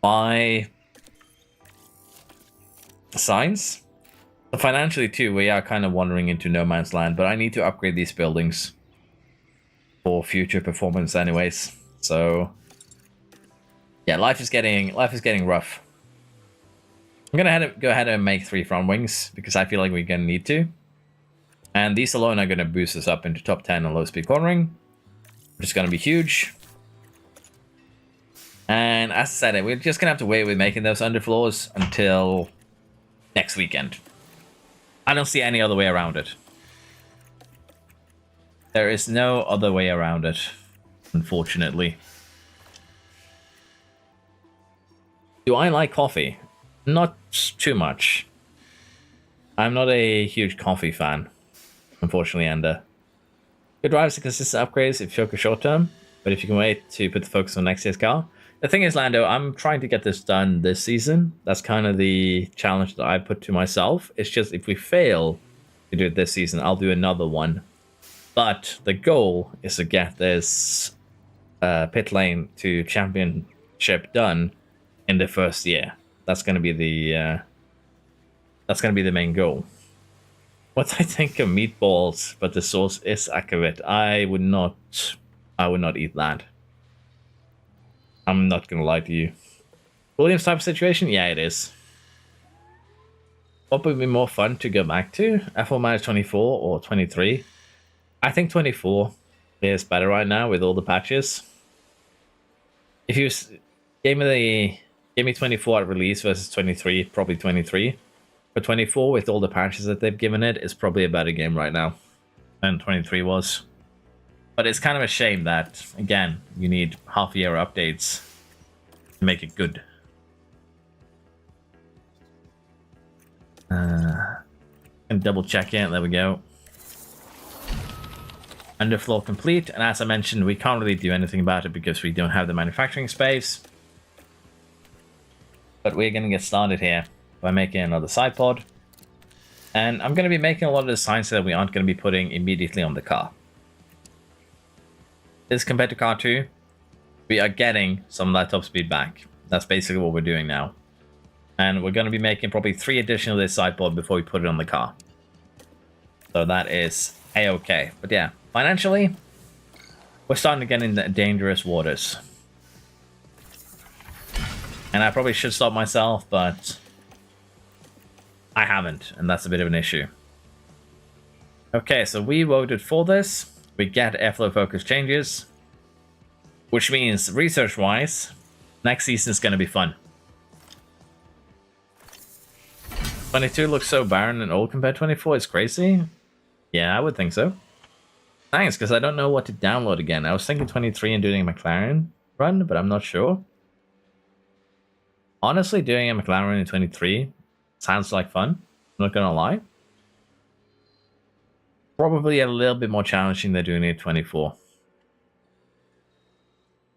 buy signs. Financially too, we are kind of wandering into no man's land, but I need to upgrade these buildings for future performance anyways. So yeah, life is getting rough. I'm gonna go ahead and make 3 front wings because I feel like we're gonna need to. And these alone are gonna boost us up into top 10 on low speed cornering, which is gonna be huge. And as I said, we're just gonna have to wait with making those underfloors until next weekend. I don't see any other way around it. There is no other way around it, unfortunately. Do I like coffee? Not too much. I'm not a huge coffee fan, unfortunately, Ender. Good drives and consistent upgrades if you focus short term, but if you can wait to put the focus on next year's car. The thing is, Lando, I'm trying to get this done this season. That's kind of the challenge that I put to myself. It's just if we fail to do it this season, I'll do another one. But the goal is to get this pit lane to championship done in the first year. That's going to be the main goal. What I think of meatballs, but the sauce is akavit. I would not eat that. I'm not gonna lie to you. Williams type of situation? Yeah, it is. What would be more fun to go back to? F1 24 or 23? I think 24 is better right now with all the patches. If you gave me 24 at release versus 23, probably 23. But 24 with all the patches that they've given it is probably a better game right now than 23 was. But it's kind of a shame that, again, you need half-year updates to make it good. And double check it. There we go. Underfloor complete. And as I mentioned, we can't really do anything about it because we don't have the manufacturing space. But we're going to get started here by making another side pod. And I'm going to be making a lot of designs that we aren't going to be putting immediately on the car. This compared to car 2, we are getting some of that top speed back. That's basically what we're doing now. And we're going to be making probably 3 additional this sideboard before we put it on the car. So that is a-okay. But yeah, financially, we're starting to get into dangerous waters. And I probably should stop myself, but I haven't, and that's a bit of an issue. Okay, so we voted for this. We get airflow focus changes, which means research-wise, next season is going to be fun. 22 looks so barren and old compared to 24. It's crazy. Yeah, I would think so. Thanks, because I don't know what to download again. I was thinking 23 and doing a McLaren run, but I'm not sure. Honestly, doing a McLaren in 23 sounds like fun. I'm not going to lie. Probably a little bit more challenging than doing it at 24.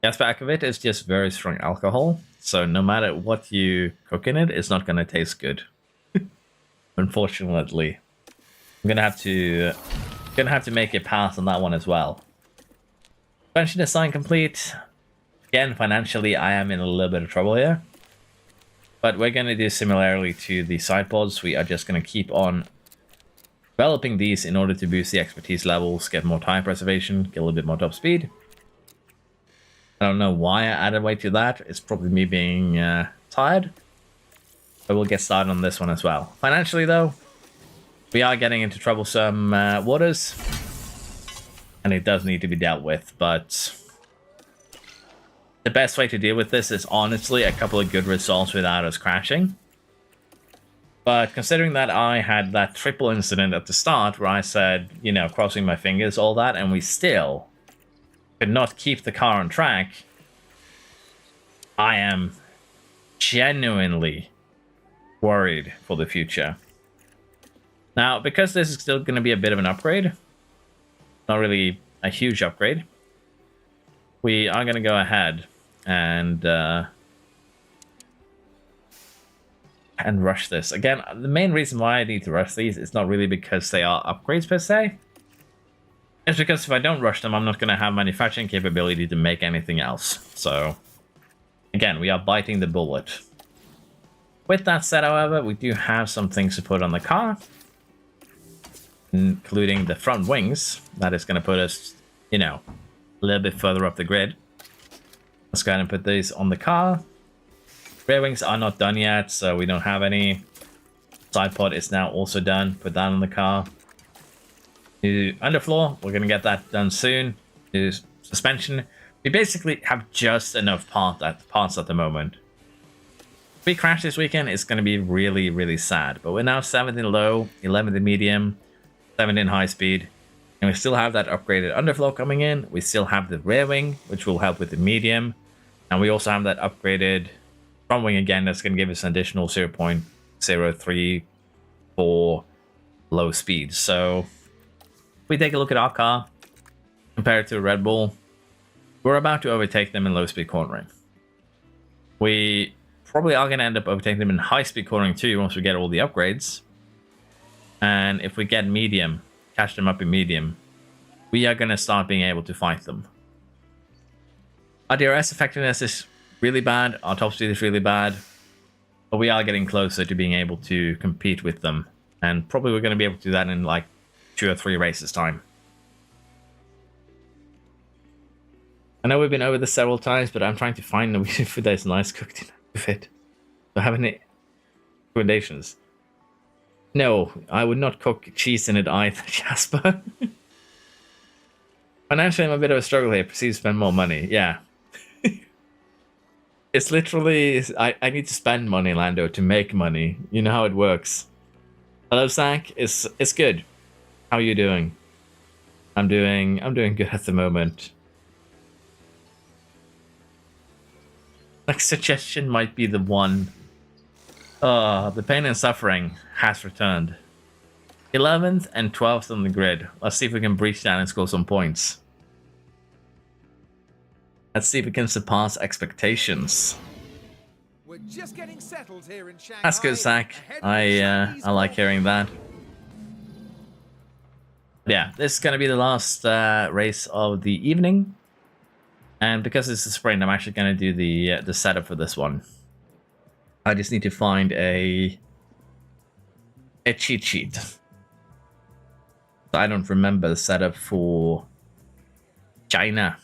The aspect of it is just very strong alcohol, so no matter what you cook in it, it's not going to taste good. Unfortunately, I'm gonna have to make a pass on that one as well. Suspension design complete. Again, financially, I am in a little bit of trouble here, but we're gonna do similarly to the side pods. We are just gonna keep on developing these in order to boost the expertise levels, get more time preservation, get a little bit more top speed. I don't know why I added weight to that. It's probably me being tired. But we'll get started on this one as well. Financially, though, we are getting into troublesome waters. And it does need to be dealt with. But the best way to deal with this is honestly a couple of good results without us crashing. But considering that I had that triple incident at the start where I said, you know, crossing my fingers, all that, and we still could not keep the car on track, I am genuinely worried for the future. Now, because this is still going to be a bit of an upgrade, not really a huge upgrade, we are going to go ahead and rush this. Again, the main reason why I need to rush these is not really because they are upgrades per se. It's because if I don't rush them, I'm not going to have manufacturing capability to make anything else. So, again, we are biting the bullet. With that said, however, we do have some things to put on the car, including the front wings. That is going to put us, you know, a little bit further up the grid. Let's go ahead and put these on the car. Rear wings are not done yet, so we don't have any. Side pod is now also done. Put that on the car. New underfloor, we're gonna get that done soon. New suspension. We basically have just enough parts at the moment. If we crash this weekend, it's gonna be really, really sad. But we're now 7th in low, 11th in medium, 7th in high speed. And we still have that upgraded underfloor coming in. We still have the rear wing, which will help with the medium. And we also have that upgraded front wing again. That's going to give us an additional 0.034 low speed. So if we take a look at our car, compare it to a Red Bull, we're about to overtake them in low speed cornering. We probably are going to end up overtaking them in high speed cornering too once we get all the upgrades. And if we get medium, catch them up in medium, we are going to start being able to fight them. Our DRS effectiveness is really bad, our top speed is really bad, but we are getting closer to being able to compete with them. And probably we're going to be able to do that in like 2 or 3 races time. I know we've been over this several times, but I'm trying to find the food that is nice cooked in it. Do I have any recommendations? No, I would not cook cheese in it either, Jasper. Financially, I'm a bit of a struggle here. Proceed to spend more money. Yeah. It's literally... I need to spend money, Lando, to make money. You know how it works. Hello, Zach. It's good. How are you doing? I'm doing good at the moment. Like, suggestion might be the one. The pain and suffering has returned. 11th and 12th on the grid. Let's see if we can breach that and score some points. Let's see if we can surpass expectations. We're just getting settled here in Shanghai. That's good, Zach. I like hearing that. Yeah, this is going to be the last race of the evening. And because it's a sprint, I'm actually going to do the setup for this one. I just need to find a cheat sheet. I don't remember the setup for China.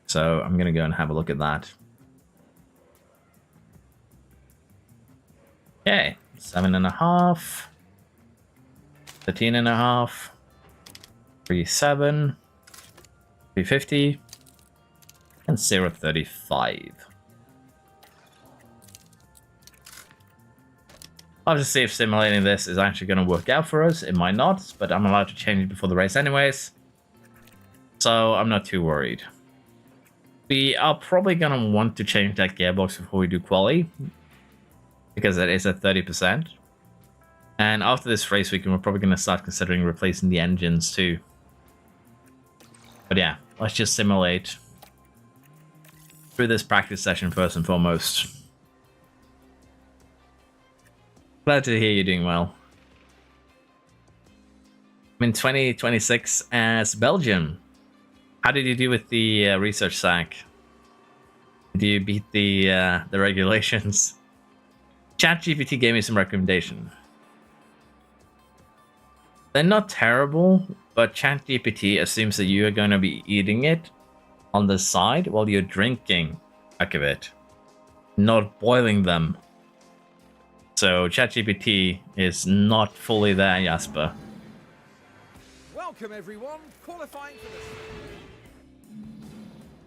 So I'm going to go and have a look at that. Okay, 7.5, 13.5, 37, 350, and 0.35. I'll just see if simulating this is actually going to work out for us. It might not, but I'm allowed to change it before the race anyways. So I'm not too worried. We are probably going to want to change that gearbox before we do quali, because it is at 30%. And after this race weekend, we're probably going to start considering replacing the engines too. But yeah, let's just simulate through this practice session first and foremost. Glad to hear you're doing well. I'm in 2026 as Belgium. How did you do with the research sack? Did you beat the regulations? ChatGPT gave me some recommendation. They're not terrible, but ChatGPT assumes that you are going to be eating it on the side while you're drinking back of it, not boiling them. So ChatGPT is not fully there, Jasper. Welcome everyone, qualifying for this.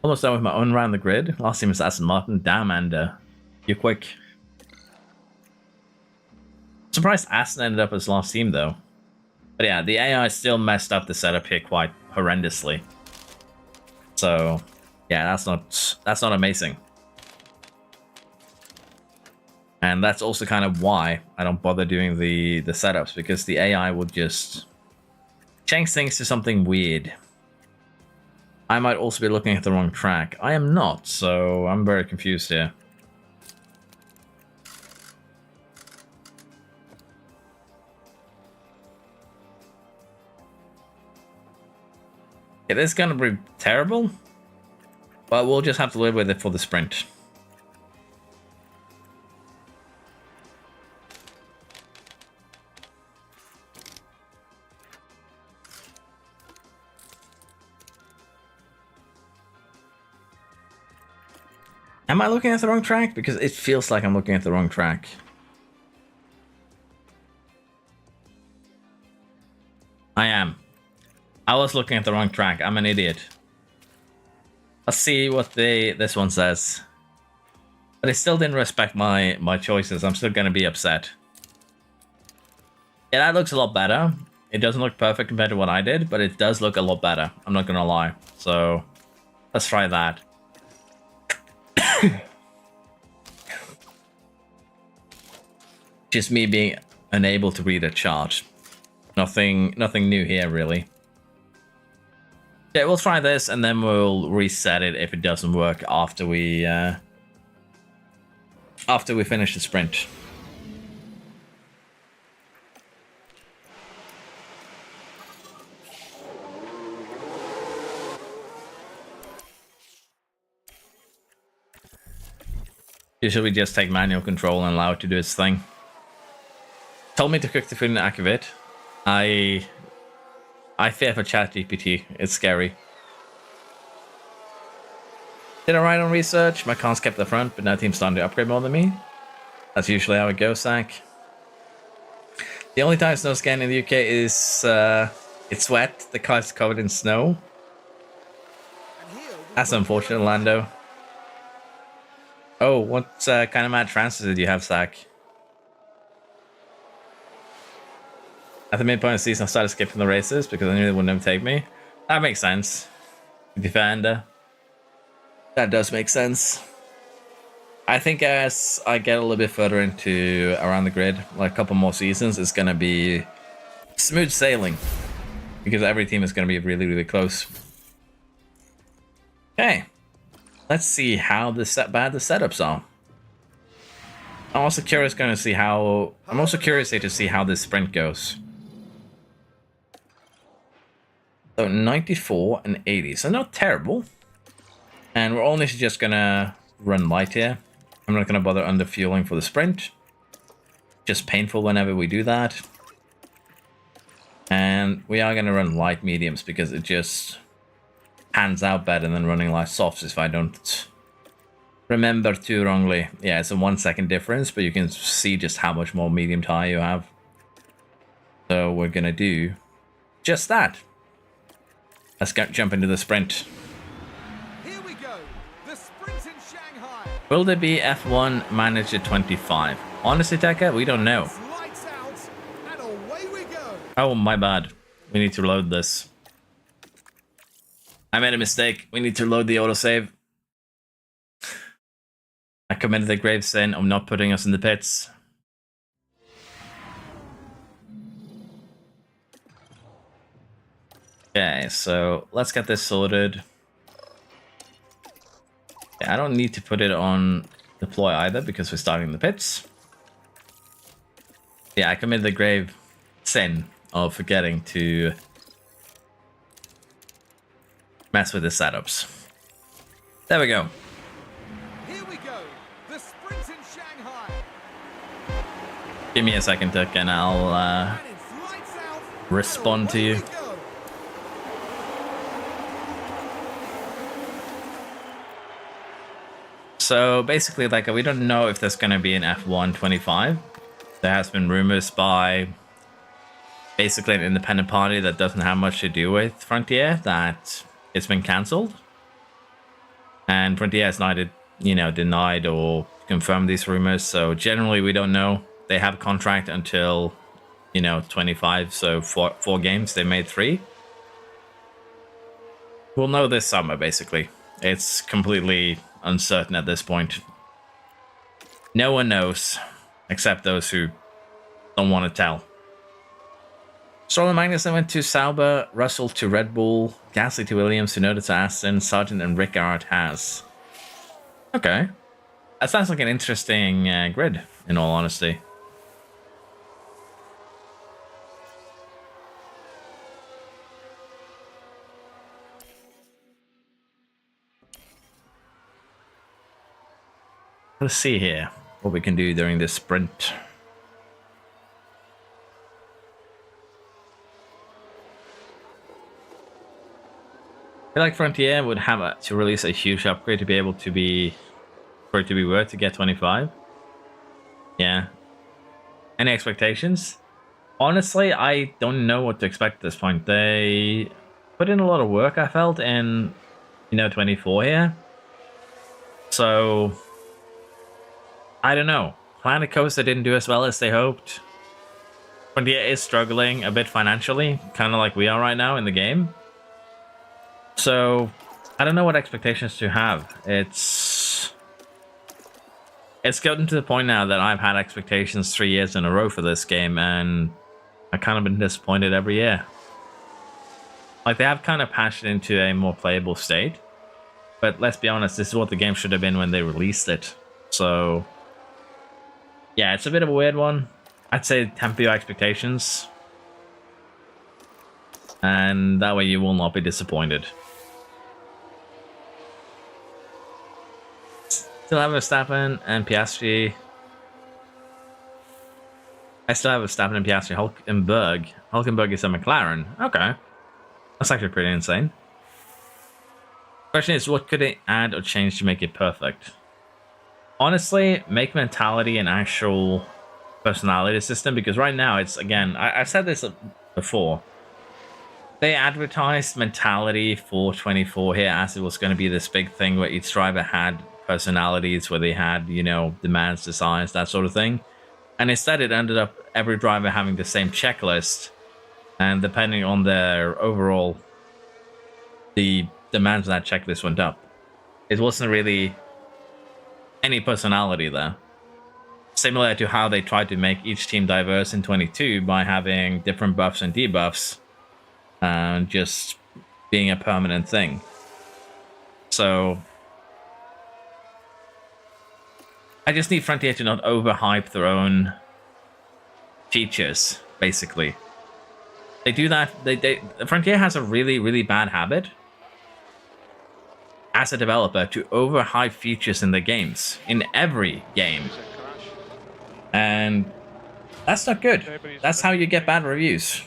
Almost done with my own round the grid. Last team was Aston Martin. Damn, and you're quick. Surprised Aston ended up as last team though. But yeah, the AI still messed up the setup here quite horrendously. So yeah, that's not amazing. And that's also kind of why I don't bother doing the setups, because the AI will just change things to something weird. I might also be looking at the wrong track. I am not, so I'm very confused here. It is going to be terrible, but we'll just have to live with it for the sprint. Am I looking at the wrong track? Because it feels like I'm looking at the wrong track. I am. I was looking at the wrong track. I'm an idiot. Let's see what this one says. But it still didn't respect my choices. I'm still gonna be upset. Yeah, that looks a lot better. It doesn't look perfect compared to what I did, but it does look a lot better. I'm not gonna lie. So let's try that. Just me being unable to read a chart. Nothing new here, really. Yeah, we'll try this, and then we'll reset it if it doesn't work after we finish the sprint. Usually we just take manual control and allow it to do its thing. Told me to cook the food and activate. I fear for ChatGPT. It's scary. Did I write on research? My cons kept the front, but now team's starting to upgrade more than me. That's usually how it goes, Zach. The only time snow scan in the UK is it's wet. The car's covered in snow. That's unfortunate, Lando. Oh, what kind of mad transfer did you have, Zach? At the midpoint of the season, I started skipping the races because I knew they would never take me. That makes sense. To be fair, Ender. That does make sense. I think as I get a little bit further into around the grid, like a couple more seasons, it's going to be smooth sailing. Because every team is going to be really, really close. Okay. Let's see how bad the setups are. I'm also curious to see how this sprint goes. So 94 and 80, so not terrible. And we're only just gonna run light here. I'm not gonna bother under fueling for the sprint. Just painful whenever we do that. And we are gonna run light mediums because it just hands out better than running light softs if I don't remember too wrongly. Yeah, it's a 1 second difference, but you can see just how much more medium tire you have. So we're gonna do just that. Let's jump into the sprint. Here we go. The sprint in Shanghai. Will there be F1 Manager 25? Honestly, Tekka, we don't know. Lights out, and away we go. Oh, my bad. We need to load this. I made a mistake. We need to load the autosave. I committed the grave sin of not putting us in the pits. Okay, so let's get this sorted. Yeah, I don't need to put it on deploy either because we're starting the pits. Yeah, I committed the grave sin of forgetting to mess with the setups. There we go. Here we go. The sprint in Shanghai. Give me a second, Tuck, and I'll And it's lights out, respond to and away you. we go. So basically, like, we don't know if there's going to be an F1 25. There has been rumors by basically an independent party that doesn't have much to do with Frontier that it's been cancelled. And Frontier has neither, denied or confirmed these rumors. So generally, we don't know. They have a contract until, 25. So four games. They made 3. We'll know this summer, basically. It's completely uncertain at this point. No one knows, except those who don't want to tell. Stroll and Magnussen went to Sauber, Russell to Red Bull, Gasly to Williams, Tsunoda to Aston, Sargent and Ricard has. Okay. That sounds like an interesting grid, in all honesty. Let's see here what we can do during this sprint. I feel like Frontier would have to release a huge upgrade to be able to be for it to be worth to get 25. Yeah. Any expectations? Honestly, I don't know what to expect at this point. They put in a lot of work, I felt, in, 24 here. So, I don't know. Planet Coaster didn't do as well as they hoped. Frontier is struggling a bit financially, kind of like we are right now in the game. So, I don't know what expectations to have. It's gotten to the point now that I've had expectations 3 years in a row for this game, and I've kind of been disappointed every year. Like, they have kind of patched into a more playable state, but let's be honest, this is what the game should have been when they released it. So, yeah, it's a bit of a weird one. I'd say temper your expectations, and that way you will not be disappointed. Still have Verstappen and Piastri. I still have Verstappen and Piastri. Hulkenberg. Hulkenberg is a McLaren. Okay. That's actually pretty insane. Question is, what could it add or change to make it perfect? Honestly, make mentality an actual personality system, because right now it's, again, I've said this before. They advertised mentality for 24 here as it was going to be this big thing where each driver had personalities, where they had, demands, desires, that sort of thing. And instead it ended up every driver having the same checklist, and depending on their overall, the demands of that checklist went up. It wasn't really any personality there. Similar to how they tried to make each team diverse in 22 by having different buffs and debuffs, and just being a permanent thing. So I just need Frontier to not overhype their own features, basically. They do that. Frontier has a really, really bad habit as a developer to overhype features in their games, in every game. And that's not good. That's how you get bad reviews.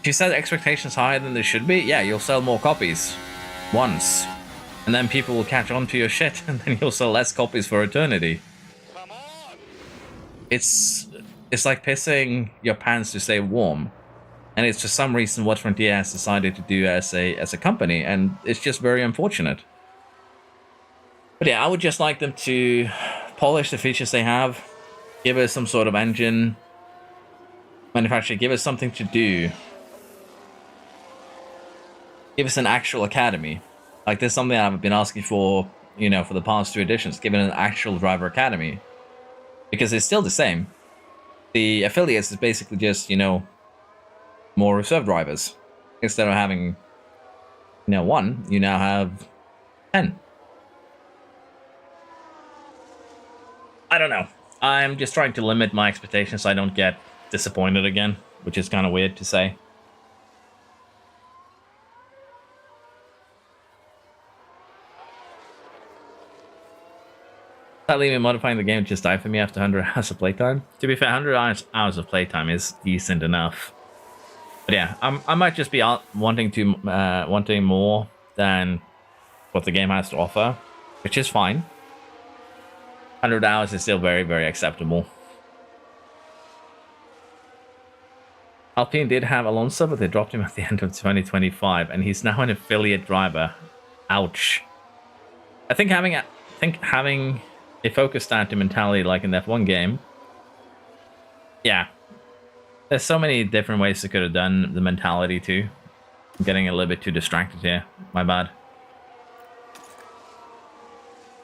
If you set expectations higher than they should be, yeah, you'll sell more copies once. And then people will catch on to your shit, and then you'll sell less copies for eternity. It's like pissing your pants to stay warm. And it's for some reason what Frontier has decided to do as a company, and it's just very unfortunate. But yeah, I would just like them to polish the features they have, give us some sort of engine manufacturer, give us something to do. Give us an actual academy. Like, there's something I've been asking for, for the past 2 editions, given an actual driver academy. Because it's still the same. The affiliates is basically just, more reserve drivers. Instead of having, 1, you now have 10. I don't know. I'm just trying to limit my expectations so I don't get disappointed again, which is kind of weird to say. That leaving modifying the game just died for me after 100 hours of playtime. To be fair, 100 hours of playtime is decent enough. But yeah, I might just be wanting more than what the game has to offer, which is fine. 100 hours is still very, very acceptable. Alpine did have Alonso, but they dropped him at the end of 2025, and he's now an affiliate driver. Ouch. I think having a focus start to mentality like in the F1 game, yeah, there's so many different ways they could have done the mentality too. I'm getting a little bit too distracted here, my bad.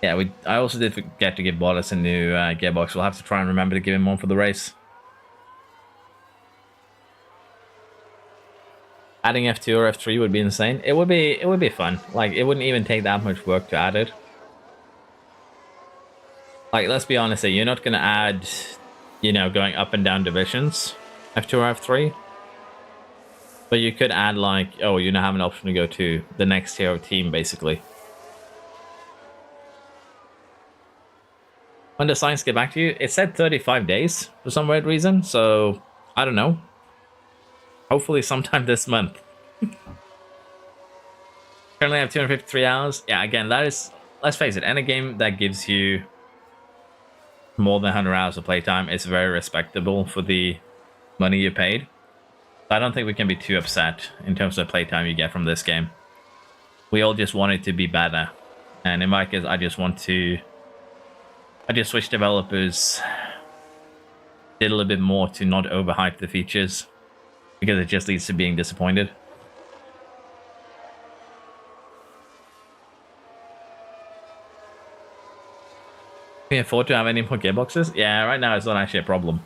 Yeah, I also did forget to give Bottas a new gearbox. We'll have to try and remember to give him one for the race. Adding F2 or F3 would be insane. It would be fun. Like, it wouldn't even take that much work to add it. Like, let's be honest here, you're not going to add, going up and down divisions, F2 or F3. But you could add, like, oh, you now have an option to go to the next tier of team, basically. When does science get back to you? It said 35 days for some weird reason, so I don't know. Hopefully sometime this month. Currently I have 253 hours. Yeah, again, that is let's face it, any game that gives you more than 100 hours of playtime is very respectable for the money you paid. I don't think we can be too upset in terms of playtime you get from this game. We all just want it to be better. And in my case, I just wish developers did a little bit more to not overhype the features, because it just leads to being disappointed. Can we afford to have any more gearboxes? Yeah, right now it's not actually a problem.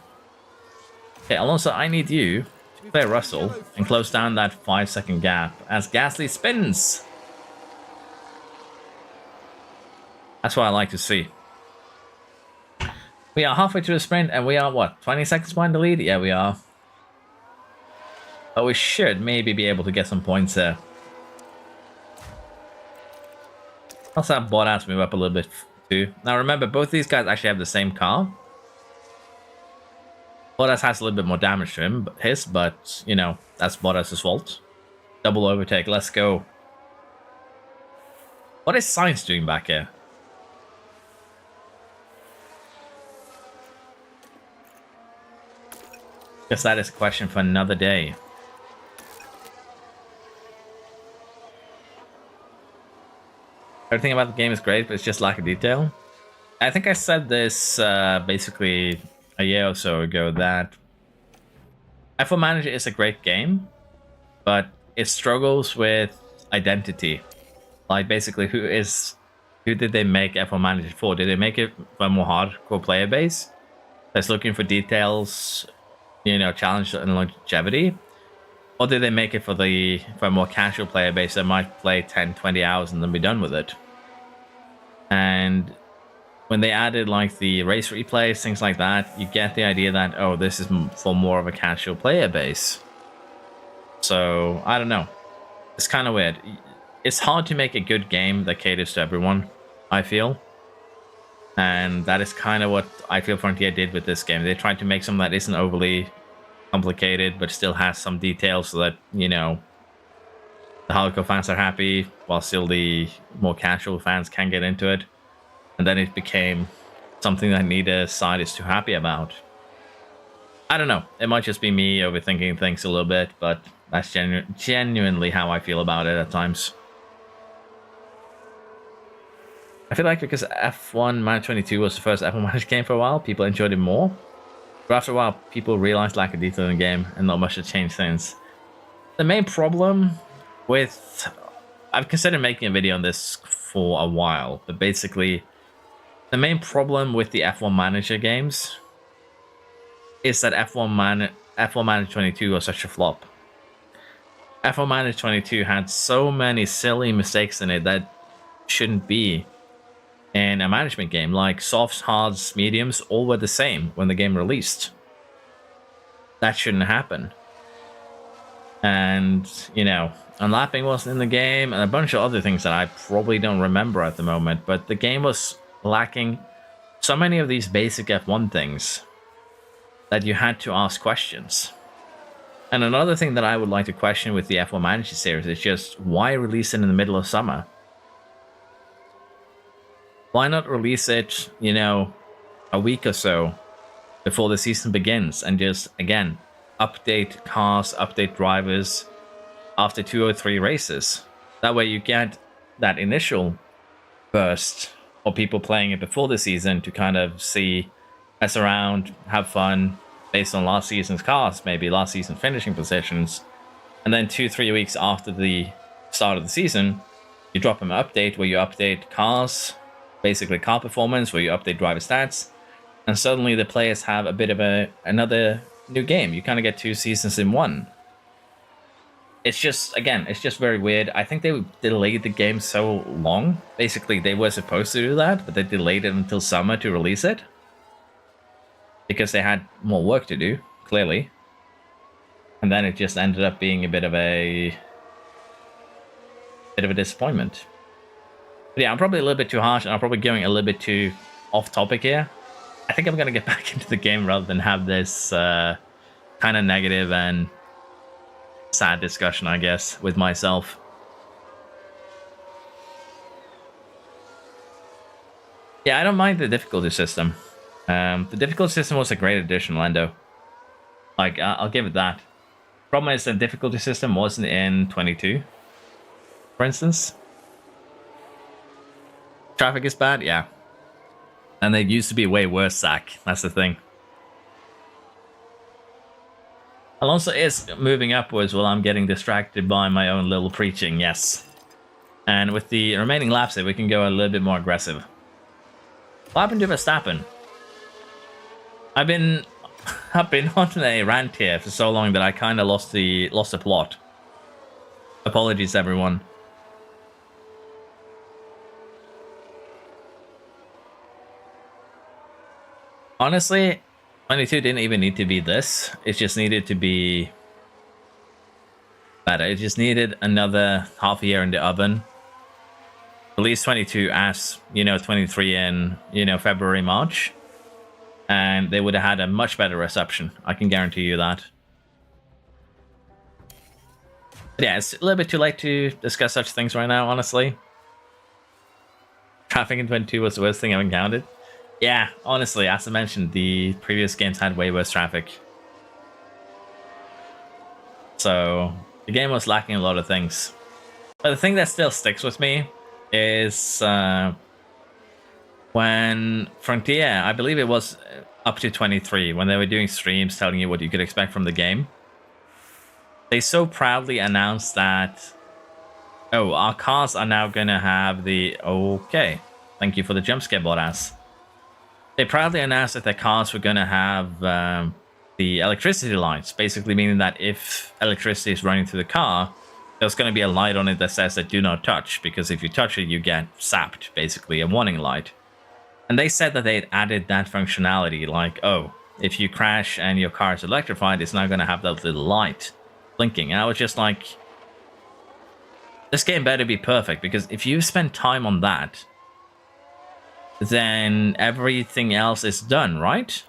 Okay, Alonso, I need you to play Russell and close down that 5-second gap as Gasly spins. That's what I like to see. We are halfway through the sprint and we are, what, 20 seconds behind the lead? Yeah, we are. But we should maybe be able to get some points there. Also have Bottas move up a little bit too. Now remember, both these guys actually have the same car. Bottas has a little bit more damage to him, but you know, that's Bottas' fault. Double overtake, let's go. What is Sainz doing back here? Guess that is a question for another day. Everything about the game is great, but it's just lack of detail. I think I said this basically a year or so ago that F1 Manager is a great game, but it struggles with identity. Like basically, who did they make F1 Manager for? Did they make it for a more hardcore player base that's looking for details, you know, challenge and longevity? Or did they make it for a more casual player base that might play 10, 20 hours and then be done with it? And when they added like the race replays, things like that, you get the idea that, oh, this is for more of a casual player base. So, I don't know. It's kind of weird. It's hard to make a good game that caters to everyone, I feel. And that is kind of what I feel Frontier did with this game. They tried to make something that isn't overly complicated, but still has some details so that, you know, the hardcore fans are happy, while still the more casual fans can get into it. And then it became something that neither side is too happy about. I don't know. It might just be me overthinking things a little bit, but that's genuinely how I feel about it at times. I feel like because F1 Manager 22 was the first F1 Manager game for a while, people enjoyed it more. But after a while, people realized lack of detail in the game, and not much has changed since. The main problem with... I've considered making a video on this for a while, but basically, the main problem with the F1 Manager games is that F1 Manager 22 was such a flop. F1 Manager 22 had so many silly mistakes in it that shouldn't be in a management game. Like softs, hards, mediums, all were the same when the game released. That shouldn't happen. And, you know, unlapping wasn't in the game, and a bunch of other things that I probably don't remember at the moment, but the game was lacking so many of these basic F1 things that you had to ask questions. And another thing that I would like to question with the F1 Manager series is just, why release it in the middle of summer? Why not release it, you know, a week or so before the season begins and just, again, update cars, update drivers after 2 or 3 races? That way you get that initial burst of people playing it before the season to kind of see, mess around, have fun based on last season's cars, maybe last season finishing positions. And then 2-3 weeks after the start of the season, you drop an update where you update cars, basically car performance, where you update driver stats, and suddenly the players have a bit of another new game. You kind of get 2 seasons in one. It's just, again, it's just very weird. I think they delayed the game so long. Basically, they were supposed to do that, but they delayed it until summer to release it, because they had more work to do, clearly. And then it just ended up being a bit of a disappointment. But yeah, I'm probably a little bit too harsh, and I'm probably going a little bit too off topic here. I think I'm going to get back into the game rather than have this kind of negative and sad discussion, I guess, with myself. Yeah, I don't mind the difficulty system. The difficulty system was a great addition, Lando. Like, I'll give it that. Problem is the difficulty system wasn't in 22, for instance. Traffic is bad, yeah. And they used to be way worse, Zach. That's the thing. Alonso is moving upwards while I'm getting distracted by my own little preaching, yes. And with the remaining laps here, we can go a little bit more aggressive. What happened to Verstappen? I've been on a rant here for so long that I kind of lost the plot. Apologies, everyone. Honestly, 22 didn't even need to be this. It just needed to be better. It just needed another half a year in the oven. Release 22 as, 23 in, February, March. And they would have had a much better reception. I can guarantee you that. But yeah, it's a little bit too late to discuss such things right now, honestly. Traffic in 22 was the worst thing I've encountered. Yeah, honestly, as I mentioned, the previous games had way worse traffic. So, the game was lacking a lot of things. But the thing that still sticks with me is when Frontier, I believe it was up to 23, when they were doing streams telling you what you could expect from the game, they so proudly announced that, oh, our cars are now going to have the... Okay, thank you for the jump scare, Bottas. They proudly announced that their cars were going to have the electricity lights, basically meaning that if electricity is running through the car, there's going to be a light on it that says that do not touch, because if you touch it, you get zapped, basically, a warning light. And they said that they had added that functionality, like, oh, if you crash and your car is electrified, it's not going to have that little light blinking. And I was just like, this game better be perfect, because if you spend time on that, then everything else is done, right?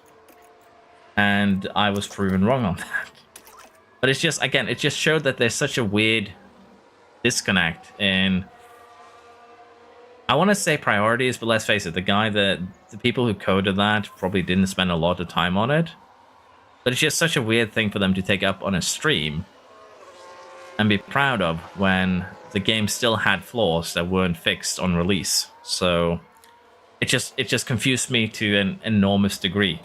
And I was proven wrong on that. But it's just, again, it just showed that there's such a weird disconnect in, I want to say priorities, but let's face it, the people who coded that probably didn't spend a lot of time on it. But it's just such a weird thing for them to take up on a stream and be proud of when the game still had flaws that weren't fixed on release. So it just confused me to an enormous degree.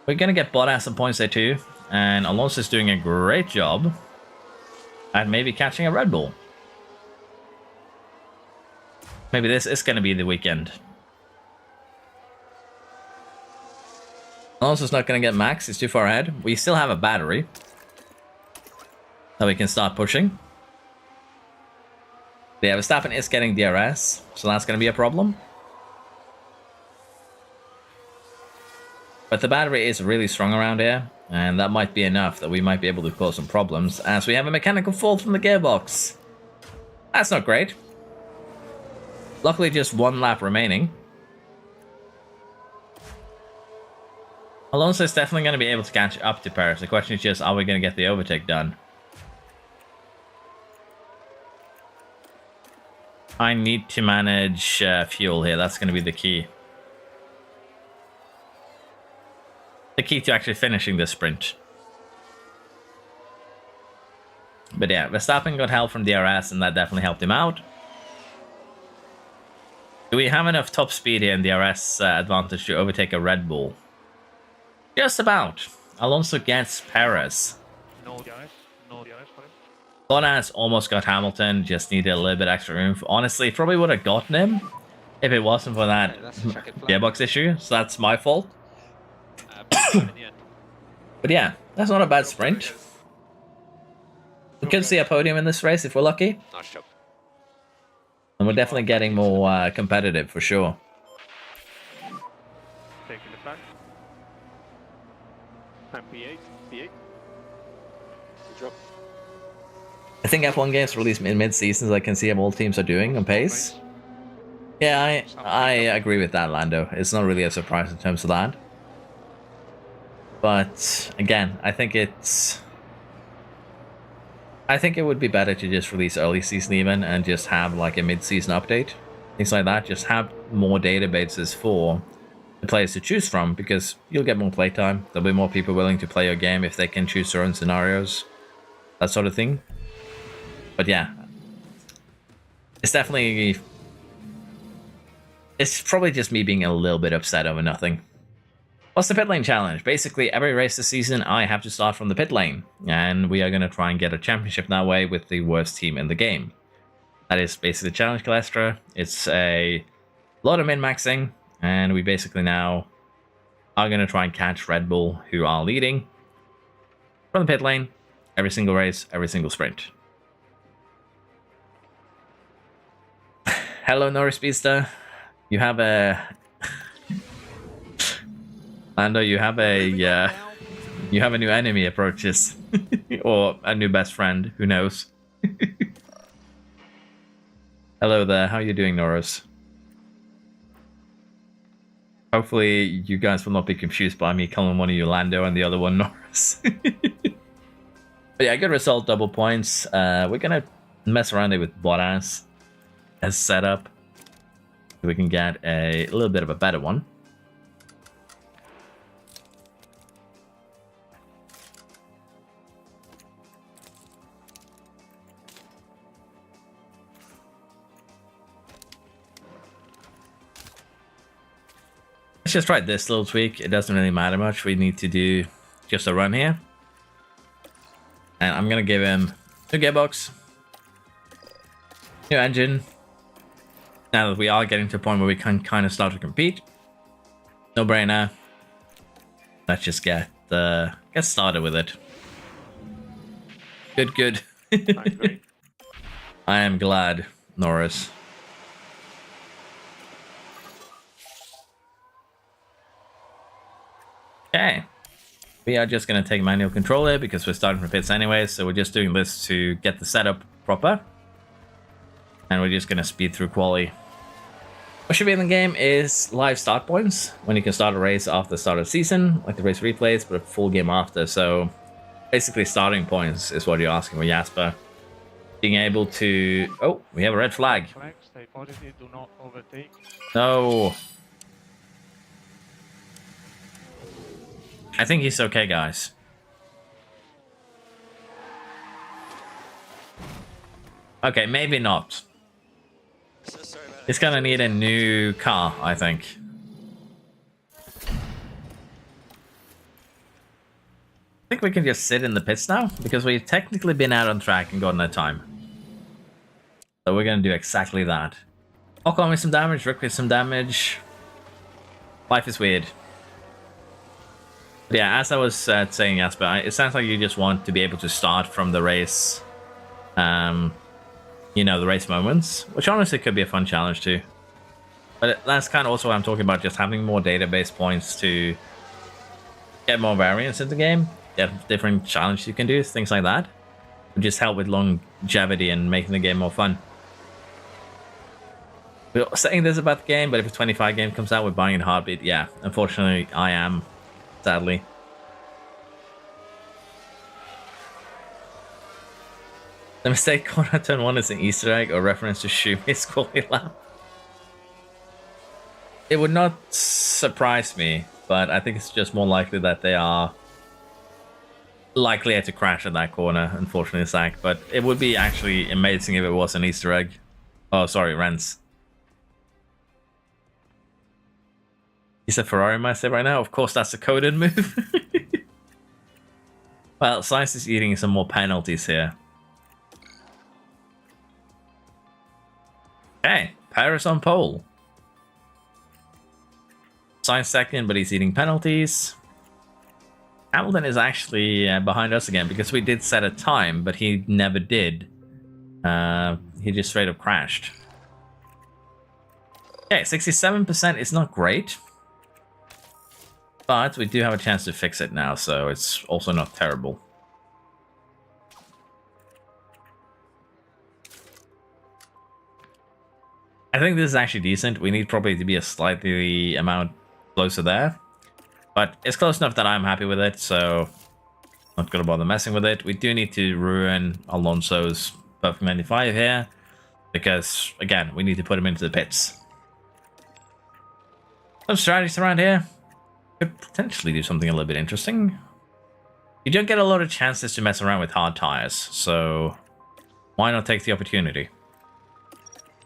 We're gonna get Bottas some points there too, and Alonso's doing a great job at maybe catching a Red Bull. Maybe this is gonna be the weekend. Alonso's not gonna get max, he's too far ahead. We still have a battery that we can start pushing. Yeah, Verstappen is getting DRS, so that's going to be a problem. But the battery is really strong around here, and that might be enough that we might be able to cause some problems, as we have a mechanical fault from the gearbox. That's not great. Luckily, just one lap remaining. Alonso is definitely going to be able to catch up to Perez. The question is just, are we going to get the overtake done? I need to manage fuel here. That's going to be the key. The key to actually finishing this sprint. But yeah, Verstappen got help from DRS, and that definitely helped him out. Do we have enough top speed here in DRS advantage to overtake a Red Bull? Just about. Alonso gets Perez. No DRS for him. Bottas almost got Hamilton, just needed a little bit extra room. Honestly, probably would have gotten him if it wasn't for that gearbox issue, so that's my fault. But yeah, that's not a bad sprint. We could see a podium in this race if we're lucky. Nice job. And we're definitely getting more competitive for sure. Taking the back. And P8. Good job. I think F1 games released in mid-seasons, I can see all teams are doing on pace. Yeah, I agree with that, Lando. It's not really a surprise in terms of that. But again, I think it would be better to just release early season even and just have like a mid-season update. things like that. Just have more databases for the players to choose from, because you'll get more playtime. There'll be more people willing to play your game if they can choose their own scenarios, that sort of thing. But yeah, it's definitely... It's probably just me being a little bit upset over nothing. What's the pit lane challenge? Basically, every race this season, I have to start from the pit lane, and we are going to try and get a championship that way with the worst team in the game. That is basically the challenge, Calestra. It's a lot of min-maxing, and we basically now are going to try and catch Red Bull, who are leading from the pit lane every single race, every single sprint. Hello, Norris Speedster. You have a... Lando, you have a new enemy approaches. Or a new best friend, who knows. Hello there, how are you doing, Norris? Hopefully you guys will not be confused by me calling one of you Lando and the other one Norris. But yeah, good result, double points. We're gonna mess around here with Bottas as setup. So we can get a little bit of a better one. Let's just try this little tweak. It doesn't really matter much. We need to do just a run here. And I'm going to give him new gearbox, new engine. Now that we are getting to a point where we can kind of start to compete. No brainer. Let's just get started with it. Good, good. I am glad, Norris. Okay, we are just going to take manual control here because we're starting from pits anyway, so we're just doing this to get the setup proper. And we're just going to speed through quali. What should be in the game is live start points, when you can start a race after the start of the season, like the race replays, but a full game after. So basically starting points is what you're asking for, Jasper. Being able to... Oh, we have a red flag. Stay positive, do not overtake. No. I think he's okay, guys. Okay, maybe not. He's gonna need a new car, I think. I think we can just sit in the pits now, because we've technically been out on track and gotten a time. So we're gonna do exactly that. Ocon with some damage, Rick with some damage. Life is weird. But yeah, as I was saying, Jasper, it sounds like you just want to be able to start from the race, you know, the race moments, which honestly could be a fun challenge too. But that's kind of also what I'm talking about, just having more database points to get more variance in the game, get different challenges you can do, things like that. Would just help with longevity and making the game more fun. We're saying this about the game, but if a 25 game comes out, we're buying it in a heartbeat. Yeah, unfortunately, I am. Sadly. The mistake corner turn 1 is an Easter egg or reference to Shoemaker's quality lap. It would not surprise me, but I think it's just more likely that they are likely to crash at that corner, unfortunately, Zach. But it would be actually amazing if it was an Easter egg. Oh, sorry, Rents. He's a Ferrari master right now. Of course, that's a coded move. Well, Science is eating some more penalties here. Okay, Paris on pole. Science second, but he's eating penalties. Hamilton is actually behind us again because we did set a time, but he never did. He just straight up crashed. Okay, 67% is not great. But we do have a chance to fix it now, so it's also not terrible. I think this is actually decent. We need probably to be a slightly amount closer there. But it's close enough that I'm happy with it, so not going to bother messing with it. We do need to ruin Alonso's perfect 95 here. because, again, we need to put them into the pits. Some strategies around here could potentially do something a little bit interesting. You don't get a lot of chances to mess around with hard tires, so why not take the opportunity?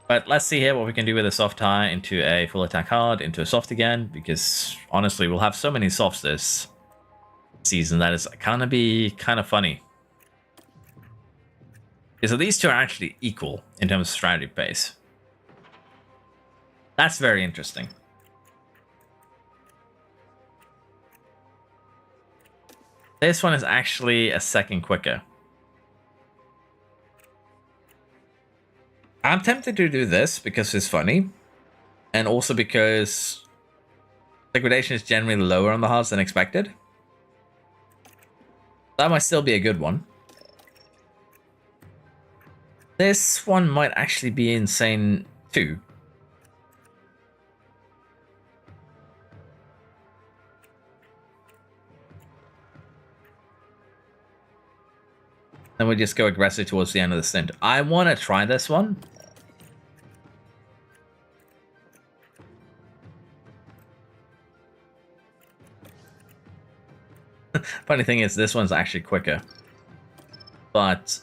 But let's see here what we can do with a soft tire into a full attack hard, into a soft again, because honestly, we'll have so many softs this season that it's gonna be kind of funny. Okay, so these two are actually equal in terms of strategy pace. That's very interesting. This one is actually a second quicker. I'm tempted to do this because it's funny, and also because degradation is generally lower on the hards than expected. That might still be a good one. This one might actually be insane too. Then we just go aggressive towards the end of the stint. I want to try this one. Funny thing is, this one's actually quicker. But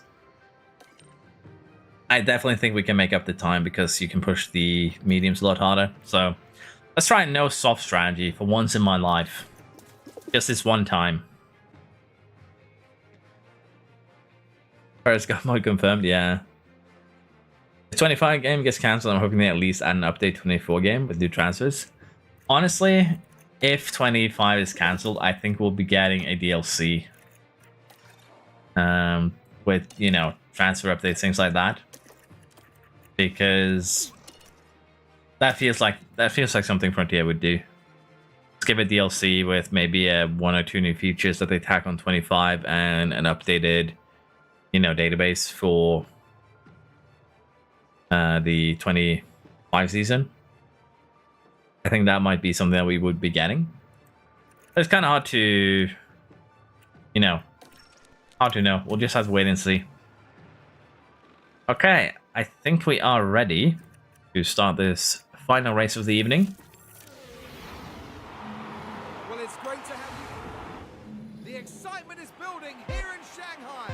I definitely think we can make up the time because you can push the mediums a lot harder. So let's try no soft strategy for once in my life. Just this one time. First got mode confirmed, yeah. The 25 game gets cancelled. I'm hoping they at least add an update 24 game with new transfers. Honestly, if 25 is cancelled, I think we'll be getting a DLC. With, you know, transfer updates, things like that. Because that feels like something Frontier would do. Let's give a DLC with maybe one or two new features that they tack on 25 and an updated, you know, database for the 25 season. I think that might be something that we would be getting. But it's kind of hard to, you know, hard to know. We'll just have to wait and see. Okay, I think we are ready to start this final race of the evening. Well, it's great to have you. The excitement is building here in Shanghai.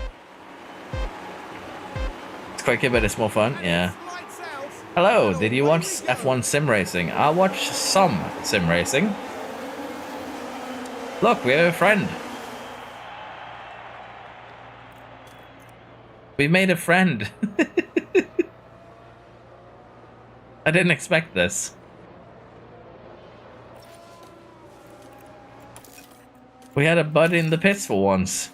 It's quicker, but it's more fun. Yeah. And it's lights out. Hello, And did you away watch we go. F1 sim racing? I watched some sim racing. Look, we have a friend. We made a friend. I didn't expect this. We had a bud in the pits for once.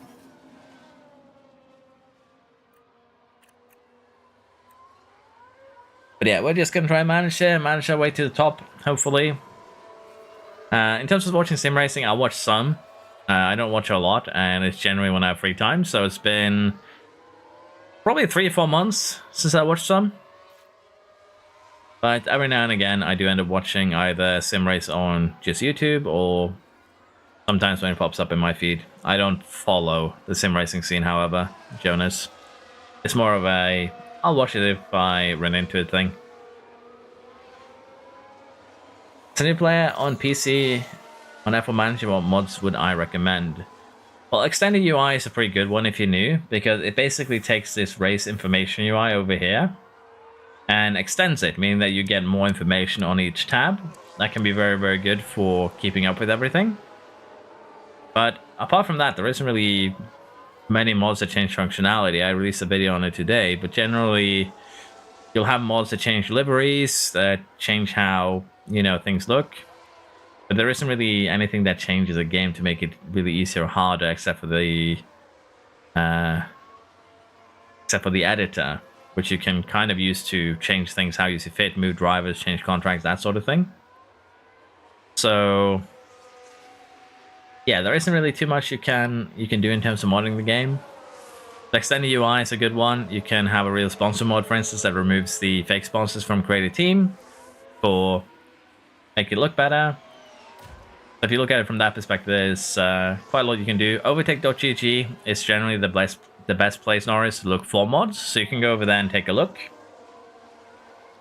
But yeah, we're just gonna try and manage our way to the top, hopefully. In terms of watching sim racing, I watch some. I don't watch a lot, and it's generally when I have free time. So it's been probably 3 or 4 months since I watched some. But every now and again, I do end up watching either sim race on just YouTube, or sometimes when it pops up in my feed. I don't follow the sim racing scene, however, Jonas. It's more of a, I'll watch it if I run into it thing. Single player on PC on F1 Manager, what mods would I recommend? Well, Extended UI is a pretty good one if you're new, because it basically takes this race information UI over here and extends it, meaning that you get more information on each tab. That can be very, very good for keeping up with everything. But apart from that, there isn't really many mods that change functionality. I released a video on it today, but generally you'll have mods that change liveries, that change how, you know, things look. But there isn't really anything that changes a game to make it really easier or harder, except for the editor, which you can kind of use to change things how you see fit, move drivers, change contracts, that sort of thing. So yeah, there isn't really too much you can do in terms of modding the game. The Extended UI is a good one. You can have a real sponsor mode, for instance, that removes the fake sponsors from Create a Team for make it look better. If you look at it from that perspective, there's quite a lot you can do. Overtake.gg is generally the best place, Norris, to look for mods. So you can go over there and take a look.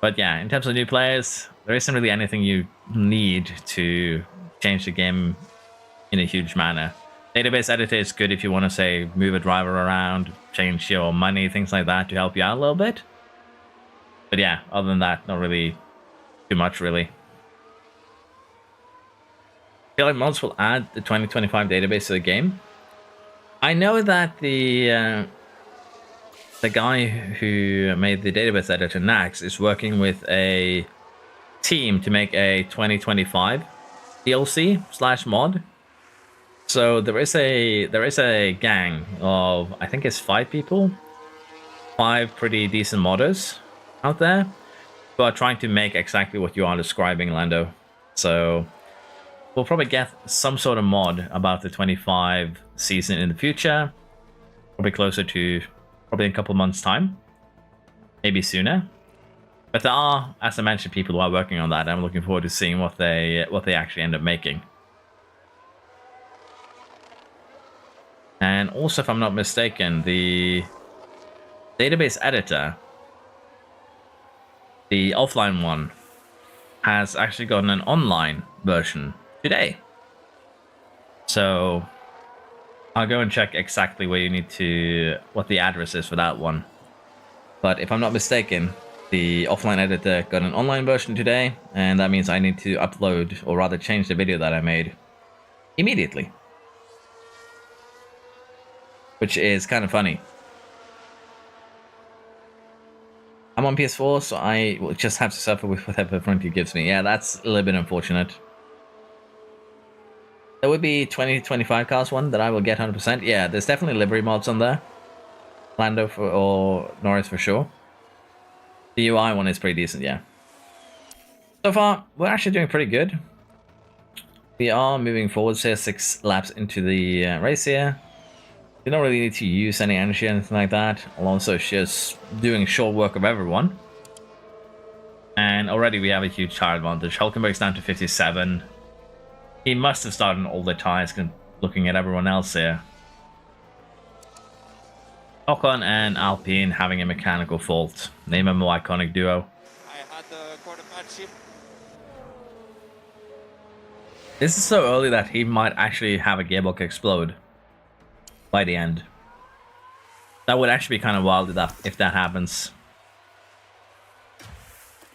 But yeah, in terms of new players, there isn't really anything you need to change the game in a huge manner. Database editor is good if you want to, say, move a driver around, change your money, things like that to help you out a little bit. But yeah, other than that, not really too much, really. I feel like mods will add the 2025 database to the game. I know that the guy who made the database editor, Nax, is working with a team to make a 2025 DLC / mod. So there is a gang of, I think it's 5 people, 5 pretty decent modders out there who are trying to make exactly what you are describing, Lando. So we'll probably get some sort of mod about the 25 season in the future, probably closer to probably in a couple months' time, maybe sooner. But there are, as I mentioned, people who are working on that. I'm looking forward to seeing what they actually end up making. And also, if I'm not mistaken, the database editor, the offline one, has actually gotten an online version today. So I'll go and check exactly where you need to, what the address is for that one. But if I'm not mistaken, the offline editor got an online version today, and that means I need to upload, or rather change the video that I made immediately. Which is kind of funny. I'm on PS4, so I will just have to suffer with whatever Frontier gives me. Yeah, that's a little bit unfortunate. There would be 2025 cars one that I will get 100%. Yeah, there's definitely livery mods on there. Lando or Norris for sure. The UI one is pretty decent, yeah. So far, we're actually doing pretty good. We are moving forwards here, 6 laps into the race here. You don't really need to use any energy or anything like that. Alonso is just doing short work of everyone. And already we have a huge tire advantage. Hulkenberg's down to 57. He must have started on all the tires looking at everyone else here. Ocon and Alpine having a mechanical fault. Name a more iconic duo. I had the quarter patch. This is so early that he might actually have a gearbox explode by the end. That would actually be kind of wild if that happens.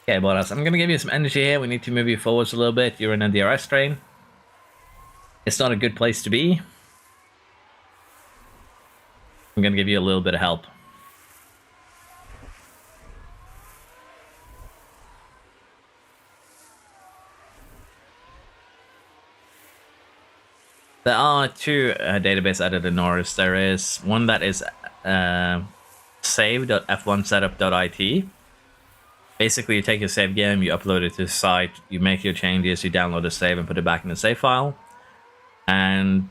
Okay, Bottas, I'm going to give you some energy here. We need to move you forwards a little bit. You're in a DRS train. It's not a good place to be. I'm going to give you a little bit of help. There are 2 database editor Norris. There is one that is save.f1setup.it. Basically, you take your save game, you upload it to the site, you make your changes, you download the save and put it back in the save file. And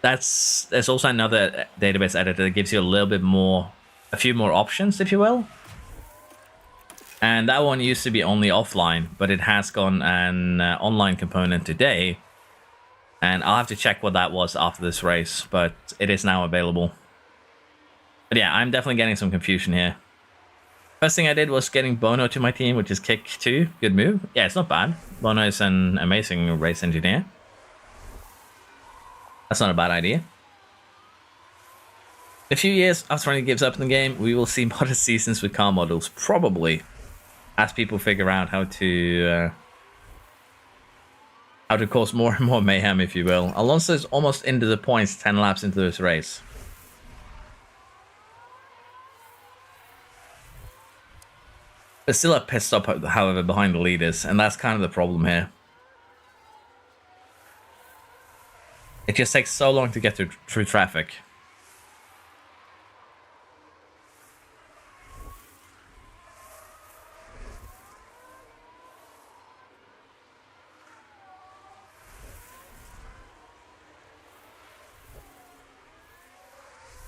there's also another database editor that gives you a little bit more, a few more options, if you will. And that one used to be only offline, but it has gone an online component today. And I'll have to check what that was after this race, but it is now available. But yeah, I'm definitely getting some confusion here. First thing I did was getting Bono to my team, which is kick 2. Good move. Yeah, it's not bad. Bono is an amazing race engineer. That's not a bad idea. In a few years, after Ronnie gives up in the game, we will see modded seasons with car models, probably, as people figure out how to cause more and more mayhem, if you will. Alonso is almost into the points 10 laps into this race. They're still pissed up, however, behind the leaders, and that's kind of the problem here. It just takes so long to get through traffic.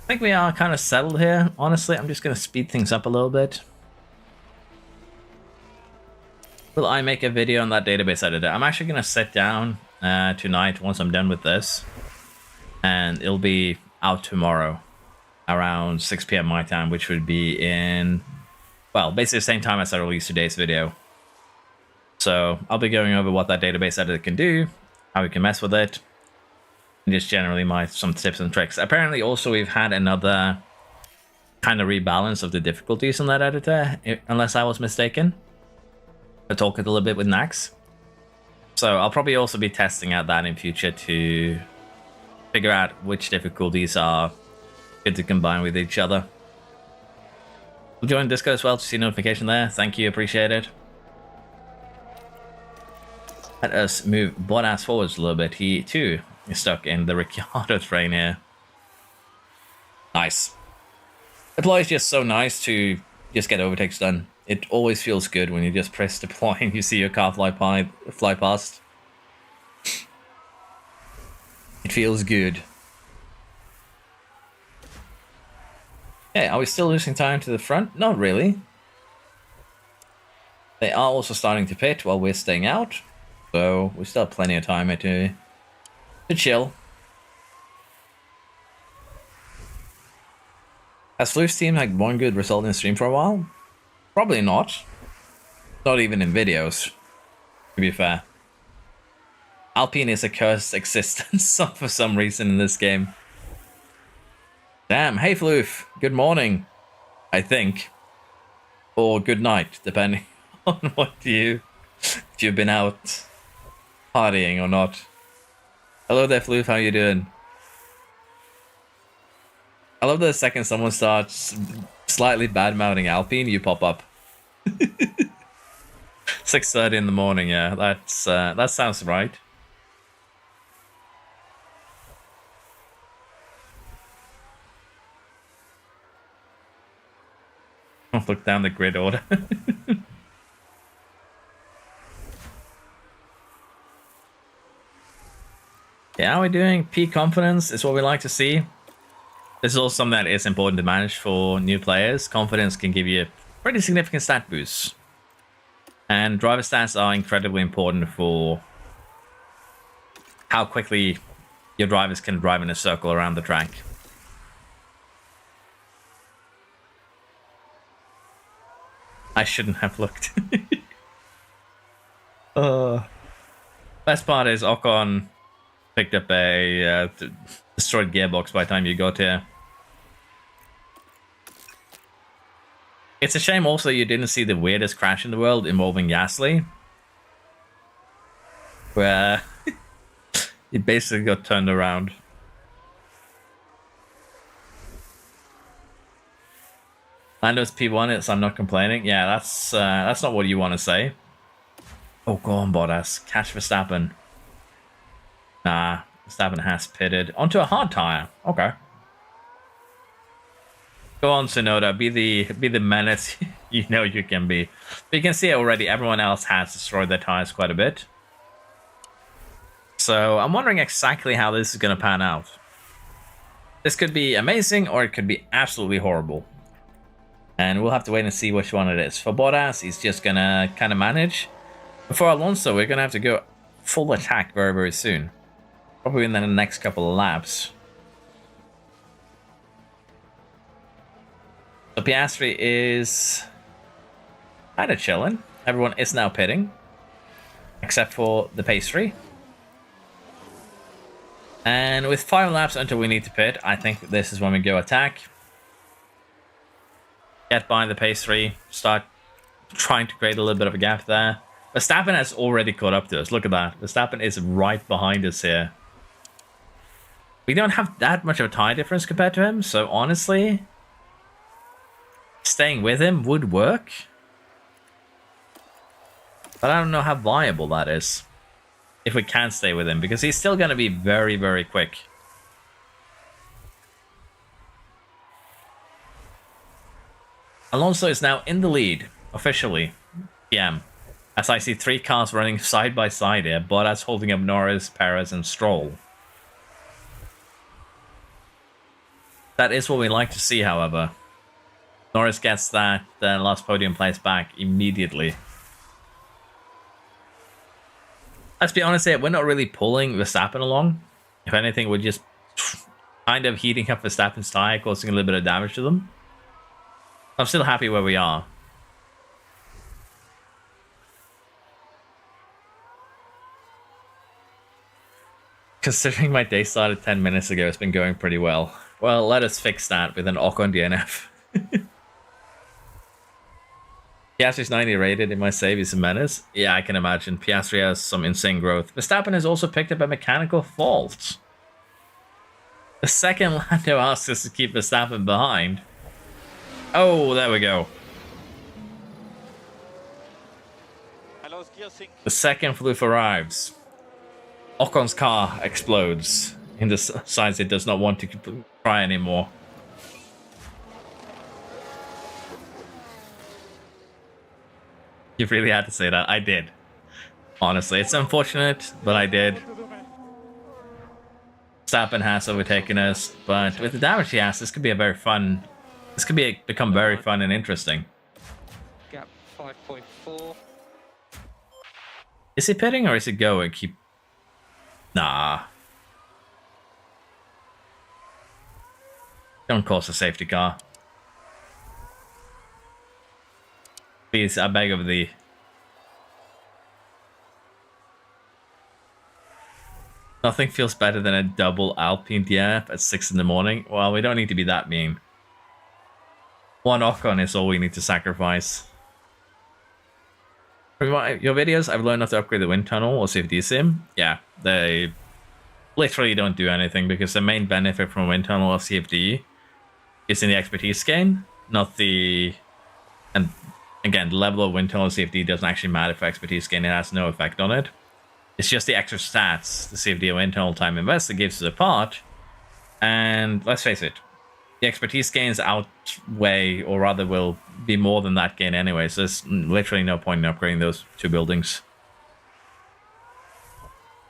I think we are kind of settled here. Honestly, I'm just going to speed things up a little bit. Will I make a video on that database editor? I'm actually going to sit down tonight once I'm done with this. And it'll be out tomorrow around 6 PM my time, which would be in well, basically the same time as I released today's video. So I'll be going over what that database editor can do, how we can mess with it, and just generally some tips and tricks. Apparently also we've had another kind of rebalance of the difficulties on that editor, unless I was mistaken. I'll talk it a little bit with Nax. So I'll probably also be testing out that in future to figure out which difficulties are good to combine with each other. We'll join Discord as well to see notification there. Thank you, appreciate it. Let us move Bottas forwards a little bit. He too is stuck in the Ricciardo train here. Nice. Deploy is just so nice to just get overtakes done. It always feels good when you just press deploy and you see your car fly past. It feels good. Okay, are we still losing time to the front? Not really. They are also starting to pit while we're staying out. So we still have plenty of time here to chill. Has Floof's team had one good result in stream for a while? Probably not. Not even in videos, to be fair. Alpine is a cursed existence for some reason in this game. Damn, hey Floof, good morning, I think. Or good night, depending on if you've been out partying or not. Hello there, Floof, how you doing? I love the second someone starts slightly bad-mouthing Alpine, you pop up. 6:30 in the morning, yeah, that sounds right. I'll look down the grid order. Yeah, how are we doing? Peak confidence is what we like to see. This is also something that is important to manage for new players. Confidence can give you a pretty significant stat boost. And driver stats are incredibly important for how quickly your drivers can drive in a circle around the track. I shouldn't have looked. Best part is Ocon picked up a destroyed gearbox by the time you got here. It's a shame also you didn't see the weirdest crash in the world involving Gasly, where he basically got turned around. Lando's P1, so I'm not complaining. Yeah, that's not what you want to say. Oh, go on, Bottas. Catch Verstappen. Nah, Verstappen has pitted onto a hard tire. Okay. Go on, Tsunoda. Be the menace you know you can be. But you can see already everyone else has destroyed their tires quite a bit. So I'm wondering exactly how this is going to pan out. This could be amazing or it could be absolutely horrible. And we'll have to wait and see which one it is. For Bottas, he's just going to kind of manage. But for Alonso, we're going to have to go full attack very, very soon. Probably in the next couple of laps. So Piastri is kind of chilling. Everyone is now pitting. Except for the pastry. And with 5 laps until we need to pit, I think this is when we go attack. Get by the pastry. Start trying to create a little bit of a gap there. Verstappen has already caught up to us. Look at that. Verstappen is right behind us here. We don't have that much of a tire difference compared to him, so honestly, staying with him would work. But I don't know how viable that is. If we can stay with him, because he's still going to be very, very quick. Alonso is now in the lead, officially. PM. As I see 3 cars running side by side here, Bottas holding up Norris, Perez, and Stroll. That is what we like to see, however. Norris gets that last podium place back immediately. Let's be honest here, we're not really pulling Verstappen along. If anything, we're just kind of heating up Verstappen's tire, causing a little bit of damage to them. I'm still happy where we are. Considering my day started 10 minutes ago, it's been going pretty well. Well, let us fix that with an Ocon DNF. Piastri's 90 rated in my save is a menace. Yeah, I can imagine. Piastri has some insane growth. Verstappen has also picked up a mechanical fault. The second Lando asks us to keep Verstappen behind. Oh, there we go. The second floof arrives. Ocon's car explodes and decides it does not want to try anymore. You really had to say that. I did. Honestly, it's unfortunate, but I did. Verstappen has overtaken us, but with the damage he has, this could be a very fun. This could become very fun and interesting. Gap 5.4. Is he pitting or is he going? Nah. Don't cause a safety car. Please, I beg of thee. Nothing feels better than a double Alpine DNF at 6 in the morning. Well, we don't need to be that mean. One Ocon is all we need to sacrifice. Your videos, I've learned not to upgrade the wind tunnel or CFD sim. Yeah, they literally don't do anything because the main benefit from wind tunnel or CFD is in the expertise gain, not the... And again, the level of wind tunnel or CFD doesn't actually matter for expertise gain. It has no effect on it. It's just the extra stats the CFD and wind tunnel time invested gives us apart. And let's face it, the expertise gains outweigh, or rather will be more than that gain anyway, so there's literally no point in upgrading those two buildings.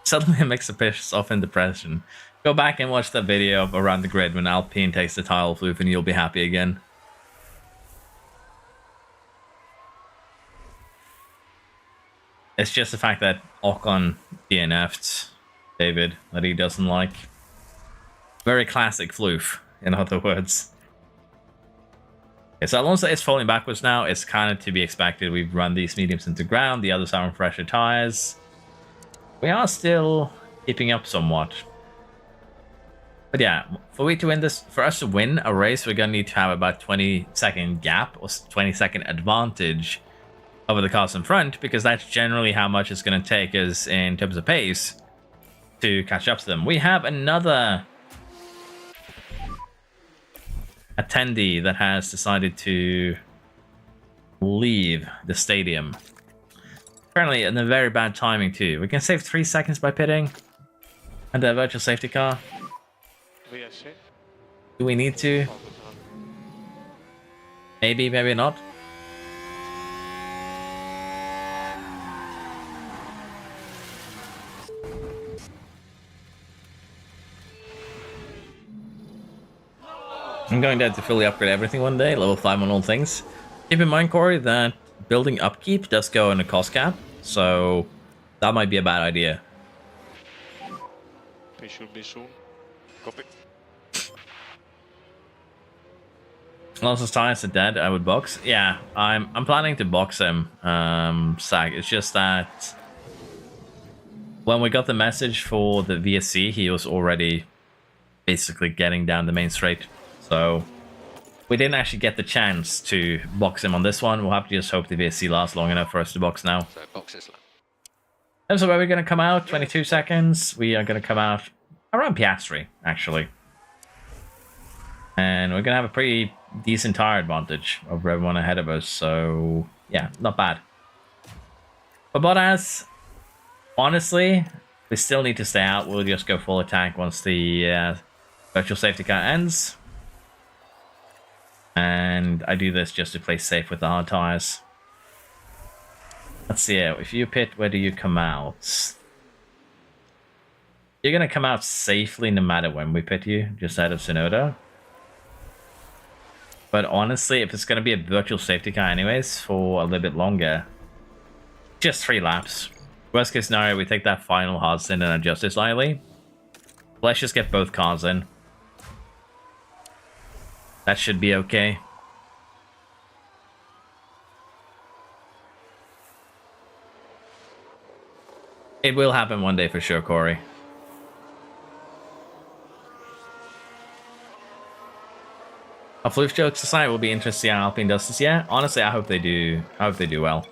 Suddenly it makes a piss off in depression. Go back and watch that video of Around the Grid when Alpine takes the tile floof and you'll be happy again. It's just the fact that Ocon DNF'd David that he doesn't like. Very classic floof, in other words. Okay, so Alonso is falling backwards now. It's kind of to be expected. We've run these mediums into ground. The others are on fresher tires. We are still keeping up somewhat. But yeah, for us to win a race, we're going to need to have about 20-second gap or 20-second advantage over the cars in front, because that's generally how much it's going to take us in terms of pace to catch up to them. We have another attendee that has decided to leave the stadium. Apparently in a very bad timing too. We can save 3 seconds by pitting and a virtual safety car. Do we need to? Maybe, maybe not. I'm going to have to fully upgrade everything one day, level 5 on all things. Keep in mind, Corey, that building upkeep does go in a cost cap, so that might be a bad idea. They should be soon. Copy. Alonso's tires are dead. I would box. Yeah, I'm planning to box him, Sag. It's just that when we got the message for the VSC, he was already basically getting down the main straight. So we didn't actually get the chance to box him on this one. We'll have to just hope the VSC lasts long enough for us to box now. So boxes. So where we're going to come out, 22 seconds. We are going to come out around Piastri, actually. And we're going to have a pretty decent tire advantage over everyone ahead of us. So, yeah, not bad. For Bottas, honestly, we still need to stay out. We'll just go full attack once the virtual safety car ends. And I do this just to play safe with the hard tires. Let's see, if you pit, where do you come out? You're going to come out safely no matter when we pit you, just out of Sonoda. But honestly, if it's going to be a virtual safety car anyways for a little bit longer, just 3 laps. Worst case scenario, we take that final hard stint and adjust it slightly. Let's just get both cars in. That should be okay. It will happen one day for sure, Corey. A Floof Jokes aside, will be interesting to see how Alpine does this year. Honestly, I hope they do. I hope they do well.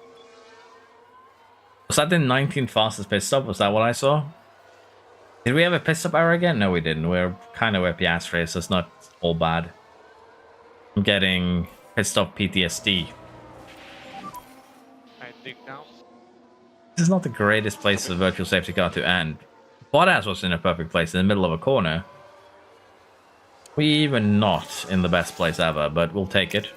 Was that the 19th fastest pit stop? Was that what I saw? Did we have a pit stop error again? No, we didn't. We're kind of where Piastri is, so it's not all bad. I'm getting pit stop PTSD. Ending now. This is not the greatest place for the virtual safety car to end. Bottas was in a perfect place in the middle of a corner. We even not in the best place ever, but we'll take it.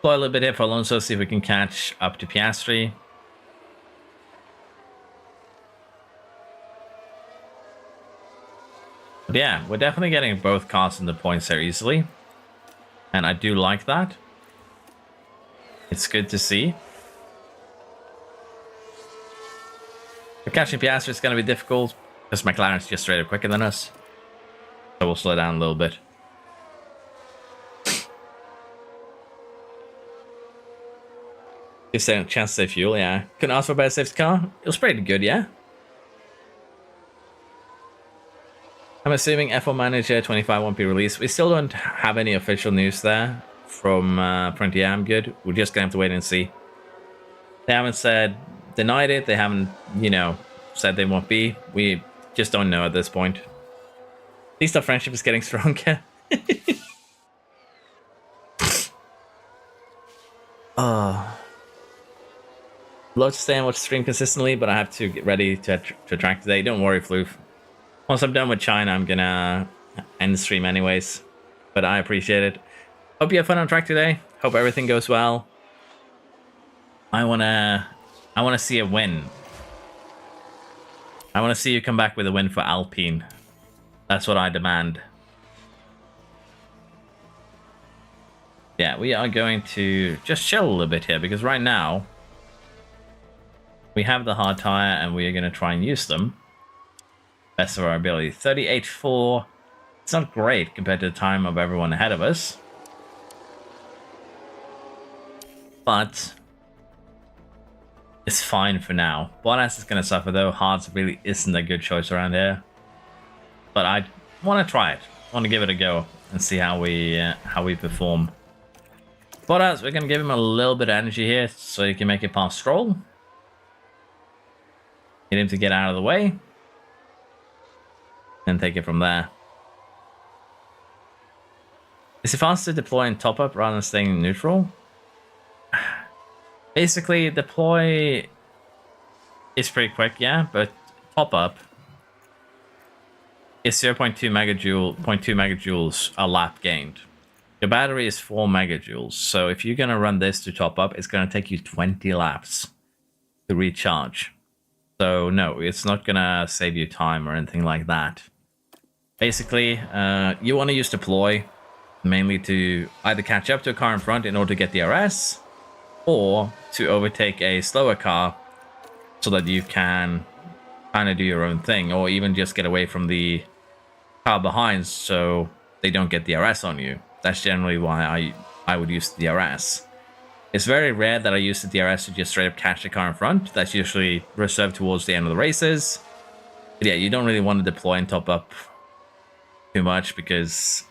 Play a little bit here for Alonso, see if we can catch up to Piastri. But yeah, we're definitely getting both cars in the points there easily. And I do like that. It's good to see. But catching Piastri is going to be difficult because McLaren's just straight up quicker than us. So we'll slow down a little bit. Just a chance to save fuel, yeah. Couldn't ask for a better safety car. It was pretty good, yeah. I'm assuming F1 Manager 25 won't be released. We still don't have any official news there from Frontier. I'm good. We're just gonna have to wait and see. They haven't said denied it. They haven't, you know, said they won't be. We just don't know at this point. At least our friendship is getting stronger. Love to stay and watch the stream consistently, but I have to get ready to track today. Don't worry, Floof. Once I'm done with China, I'm gonna end the stream anyways. But I appreciate it. Hope you have fun on track today. Hope everything goes well. I wanna see a win. I wanna see you come back with a win for Alpine. That's what I demand. Yeah, we are going to just chill a little bit here because right now we have the hard tire and we are going to try and use them best of our ability. 38.4. It's not great compared to the time of everyone ahead of us, but it's fine for now. Bottas is going to suffer though. Hards really isn't a good choice around here, but I want to try it. I want to give it a go and see how we perform. Bottas, we're going to give him a little bit of energy here so he can make it past Stroll. Get him to get out of the way. And take it from there. Is it faster to deploy and top up rather than staying neutral? Basically, deploy is pretty quick, yeah, but top up is 0.2 megajoules a lap gained. Your battery is 4 megajoules, so if you're going to run this to top up, it's going to take you 20 laps to recharge. So no, it's not going to save you time or anything like that. Basically, you want to use deploy mainly to either catch up to a car in front in order to get DRS, or to overtake a slower car so that you can kind of do your own thing, or even just get away from the car behind so they don't get DRS on you. That's generally why I would use the DRS. It's very rare that I use the DRS to just straight up catch the car in front. That's usually reserved towards the end of the races. But yeah, you don't really want to deploy and top up too much because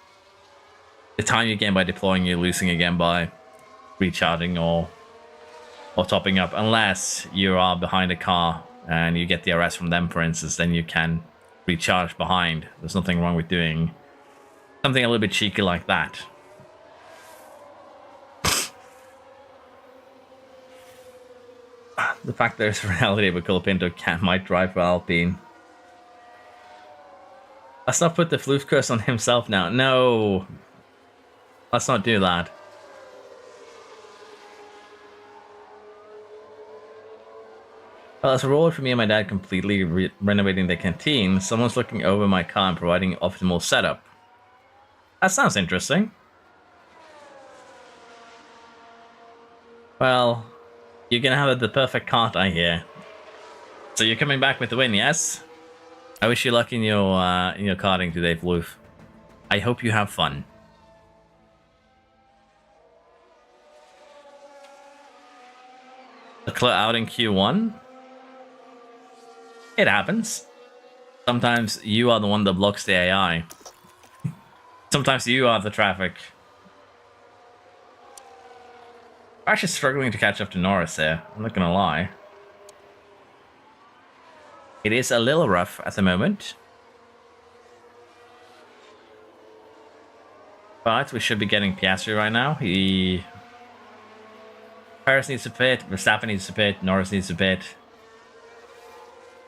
the time you gain by deploying, you're losing again by recharging or topping up. Unless you are behind a car and you get DRS from them, for instance, then you can recharge behind. There's nothing wrong with doing something a little bit cheeky like that. The fact there's a reality of a Colapinto might drive for Alpine. Let's not put the floof curse on himself now. No. Let's not do that. Well, as a reward for me and my dad completely renovating the canteen, someone's looking over my car and providing optimal setup. That sounds interesting. Well, you're gonna have the perfect cart, I hear. So you're coming back with the win, yes? I wish you luck in your karting today, Floof. I hope you have fun. Leclerc out in Q1. It happens. Sometimes you are the one that blocks the AI. Sometimes you are the traffic. I'm actually struggling to catch up to Norris here. I'm not gonna lie. It is a little rough at the moment. But we should be getting Piastri right now. Perez needs to pit, Verstappen needs to pit, Norris needs to pit.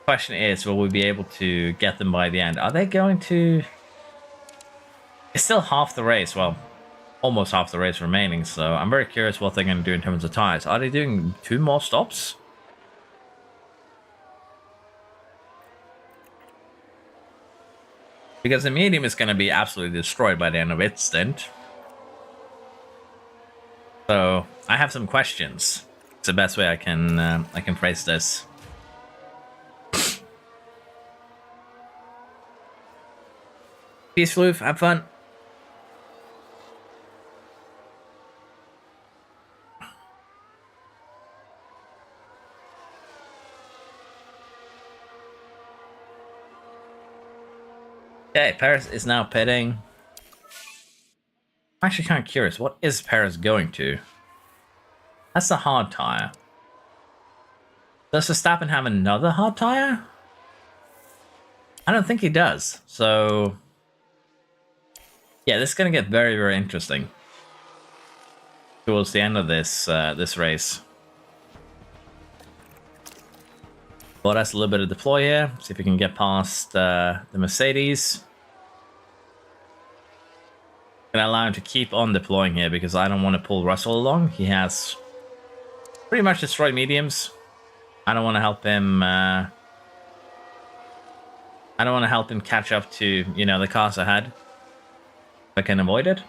Question is, will we be able to get them by the end? Are they going to... It's still half the race, well, almost half the race remaining, so I'm very curious what they're going to do in terms of tires. Are they doing 2 more stops? Because the medium is going to be absolutely destroyed by the end of its stint. So, I have some questions. It's the best way I can phrase this. Peace, Floof. Have fun. Okay, Perez is now pitting. I'm actually kind of curious. What is Perez going to? That's a hard tire. Does Verstappen have another hard tire? I don't think he does. So, yeah, this is going to get very, very interesting towards the end of this this race. Well, that's a little bit of deploy here. See if we can get past the Mercedes. Gonna allow him to keep on deploying here because I don't want to pull Russell along. He has pretty much destroyed mediums. I don't want to help him. I don't want to help him catch up to, you know, the cars ahead. If I can avoid it.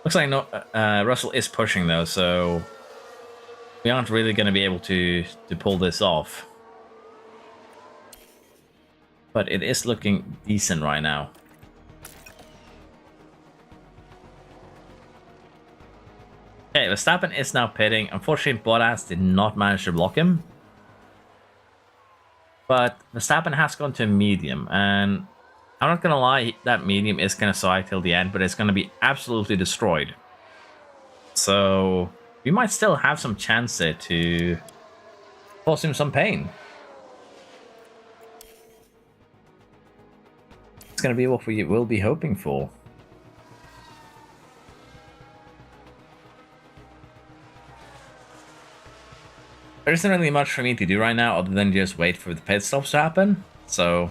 Looks like no, Russell is pushing though, so we aren't really going to be able to pull this off. But it is looking decent right now. Okay, Verstappen is now pitting. Unfortunately, Bottas did not manage to block him. But Verstappen has gone to medium, and I'm not going to lie, that medium is going to side till the end, but it's going to be absolutely destroyed. So, we might still have some chance there to cause him some pain. It's going to be what we will be hoping for. There isn't really much for me to do right now other than just wait for the pit stops to happen. So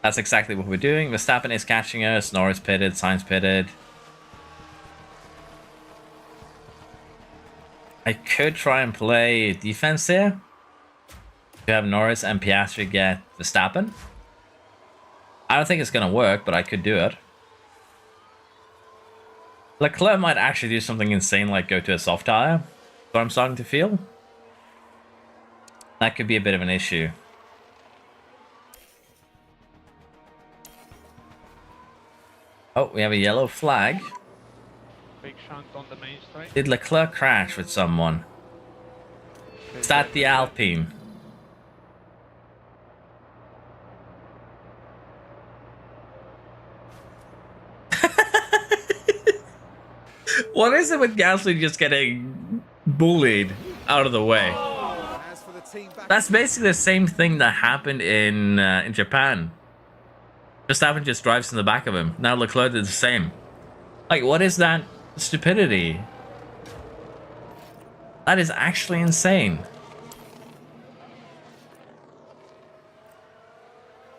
that's exactly what we're doing. Verstappen is catching us. Norris pitted. Sainz pitted. I could try and play defense here to have Norris and Piastri get Verstappen. I don't think it's going to work, but I could do it. Leclerc might actually do something insane like go to a soft tire. So I'm starting to feel. That could be a bit of an issue. Oh, we have a yellow flag. Big shunt on the main straight. Did Leclerc crash with someone? Is that the Alpine? What is it with Gasly just getting bullied out of the way? As for the team back, That's basically the same thing that happened in Japan. Verstappen just drives in the back of him. Now Leclerc did the same. Like, what is that stupidity? That is actually insane.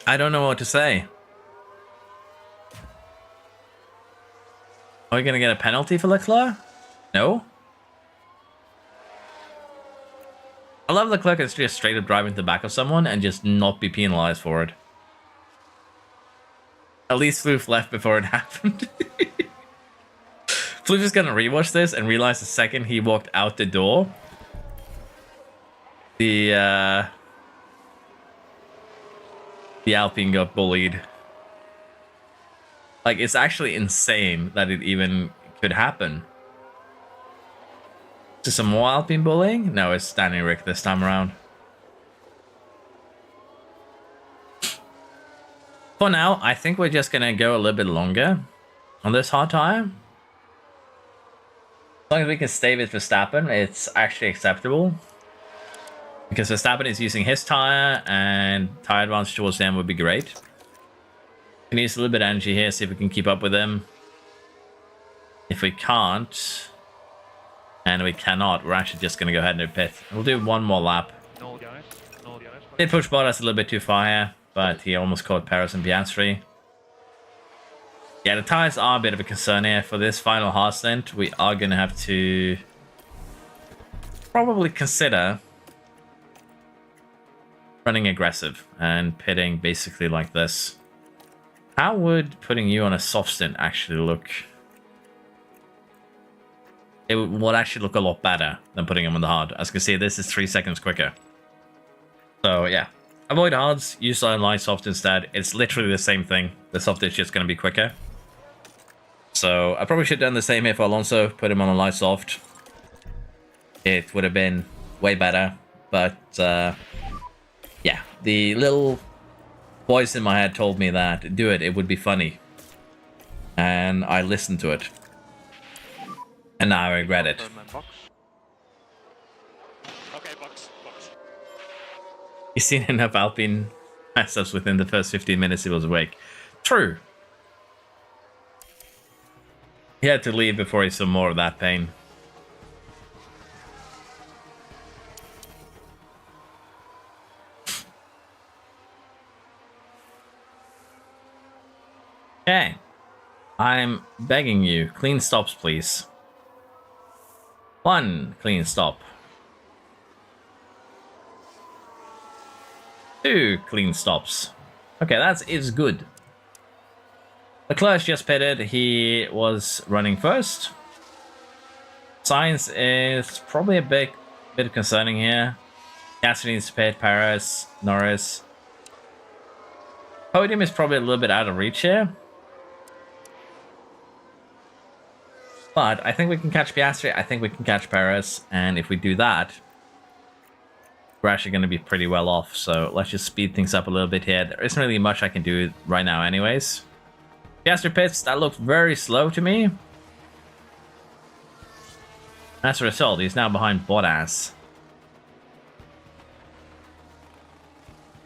I don't know what to say. Are we gonna get a penalty for Leclerc? No. I love Leclerc is just straight up driving to the back of someone and just not be penalized for it. At least Floof left before it happened. Floof is gonna rewatch this and realize the second he walked out the door, the Alpine got bullied. Like, it's actually insane that it even could happen. Is some more Alpine bullying? No, it's Danny Rick this time around. For now, I think we're just gonna go a little bit longer on this hard tire. As long as we can stay with Verstappen, it's actually acceptable. Because Verstappen is using his tire, and tire advantage towards them would be great. We need a little bit of energy here, see if we can keep up with him. If we can't, and we cannot, we're actually just going to go ahead and pit. We'll do one more lap. No guys. No guys. Did push Bottas a little bit too far here, but he almost caught Perez and Piastri. Yeah, the tires are a bit of a concern here. For this final hard stint, we are going to have to probably consider running aggressive and pitting basically like this. How would putting you on a soft stint actually look? It would actually look a lot better than putting him on the hard. As you can see, this is 3 seconds quicker. So yeah, avoid hards, use light soft instead. It's literally the same thing. The soft is just going to be quicker. So I probably should have done the same here for Alonso, put him on a light soft. It would have been way better, but yeah, the little voice in my head told me that do it, it would be funny. And I listened to it. And now I regret it. Okay, box. He's seen enough Alpine mess ups within the first 15 minutes he was awake. True. He had to leave before he saw more of that pain. Okay. I'm begging you, clean stops, please. 1 clean stop. 2 clean stops. Okay, that is good. Leclerc just pitted. He was running first. Sainz is probably a bit concerning here. Gasly needs to pit, Perez, Norris. Podium is probably a little bit out of reach here. But I think we can catch Piastri, I think we can catch Perez, and if we do that, we're actually going to be pretty well off. So let's just speed things up a little bit here. There isn't really much I can do right now anyways. Piastri pits, that looked very slow to me. As a result, he's now behind Bottas.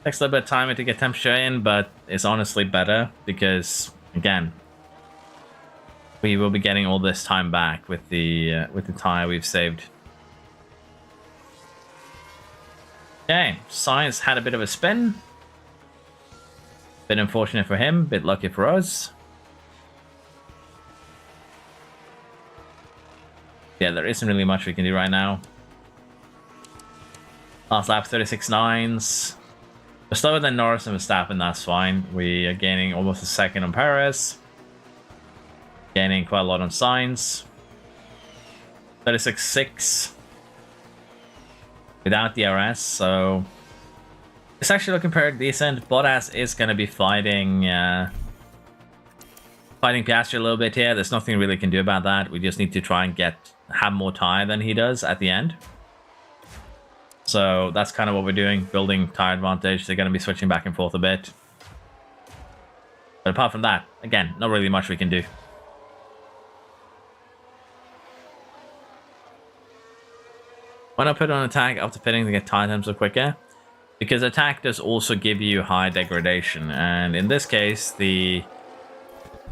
Takes a little bit of time to get temperature in, but it's honestly better because, again, we will be getting all this time back with the tire we've saved. Okay, Sainz had a bit of a spin. Bit unfortunate for him, bit lucky for us. Yeah, there isn't really much we can do right now. Last lap, 36.9s. We're slower than Norris and Verstappen, that's fine. We are gaining almost a second on Perez. Gaining quite a lot on Sainz. 36.6 without DRS, so it's actually looking pretty decent. Bottas is going to be fighting Piastri a little bit here. There's nothing really can do about that. We just need to try and have more tire than he does at the end. So that's kind of what we're doing, building tire advantage. They're going to be switching back and forth a bit. But apart from that, again, not really much we can do. Why not put on attack after pitting to get tire times so quicker? Because attack does also give you high degradation, and in this case,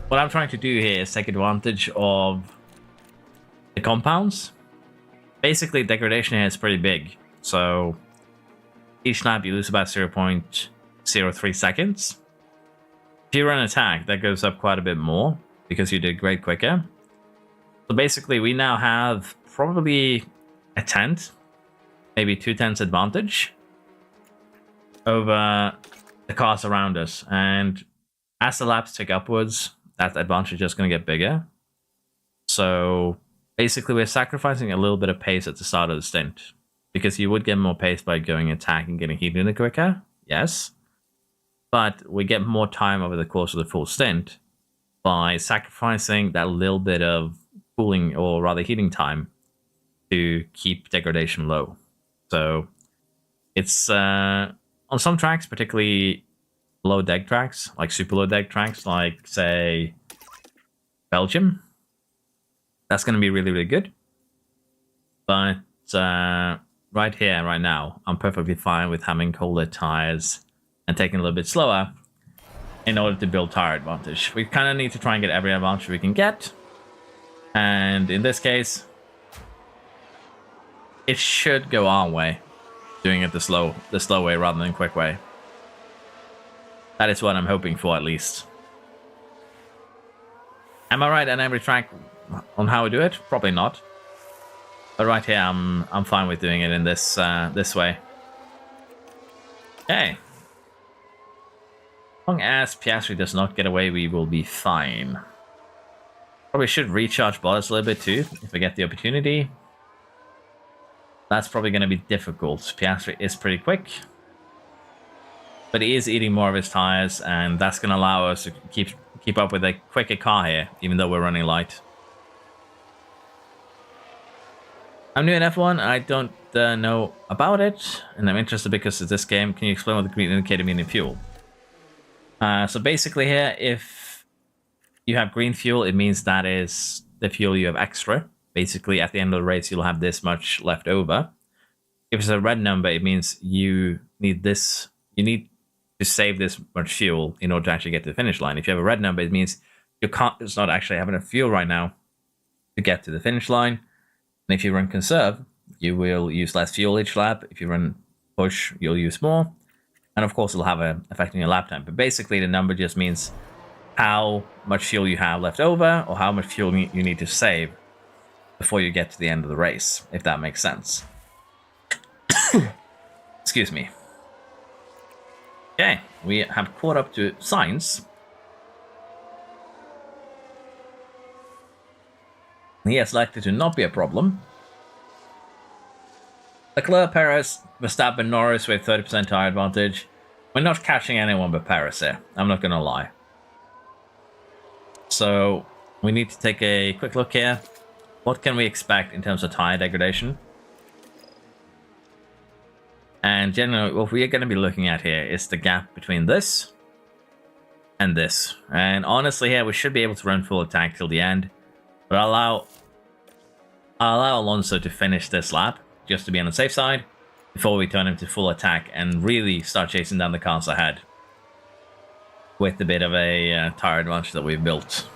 what I'm trying to do here is take advantage of the compounds. Basically, degradation here is pretty big, so each lap you lose about 0.03 seconds. If you run attack, that goes up quite a bit more because you did great quicker. So basically, we now have probably a tenth, maybe 2/10 advantage over the cars around us. And as the laps tick upwards, that advantage is just going to get bigger. So basically, we're sacrificing a little bit of pace at the start of the stint, because you would get more pace by going attack and getting heated in quicker, yes. But we get more time over the course of the full stint by sacrificing that little bit of cooling, or rather heating time, to keep degradation low. So it's on some tracks, particularly low deg tracks, like super low deg tracks, like say Belgium. That's going to be really, really good. But right here, right now, I'm perfectly fine with having colder tires and taking a little bit slower in order to build tire advantage. We kind of need to try and get every advantage we can get. And in this case, it should go our way, doing it the slow way rather than quick way. That is what I'm hoping for, at least. Am I right on every track on how we do it? Probably not. But right here, I'm fine with doing it in this this way. Okay. As long as Piastri does not get away, we will be fine. Probably should recharge Bottas a little bit too, if we get the opportunity. That's probably going to be difficult. Piastri is pretty quick. But he is eating more of his tires, and that's going to allow us to keep up with a quicker car here, even though we're running light. I'm new in F1, I don't know about it, and I'm interested because of this game. Can you explain what the green indicator means in fuel? So basically here, if you have green fuel, it means that is the fuel you have extra. Basically, at the end of the race, you'll have this much left over. If it's a red number, it means you need this. You need to save this much fuel in order to actually get to the finish line. If you have a red number, it means your car does not actually have enough fuel right now to get to the finish line. And if you run conserve, you will use less fuel each lap. If you run push, you'll use more. And of course, it'll have an effect on your lap time. But basically, the number just means how much fuel you have left over or how much fuel you need to save before you get to the end of the race, if that makes sense. Excuse me. Okay, we have caught up to Sainz. He is likely to not be a problem. Leclerc, Perez, Verstappen, Norris with 30% tire advantage. We're not catching anyone but Perez here. I'm not going to lie. So we need to take a quick look here. What can we expect in terms of tire degradation? And generally, what we are going to be looking at here is the gap between this and this. And honestly, here we should be able to run full attack till the end. But I'll allow Alonso to finish this lap, just to be on the safe side, before we turn him to full attack and really start chasing down the cars ahead with a bit of a tire advantage that we've built.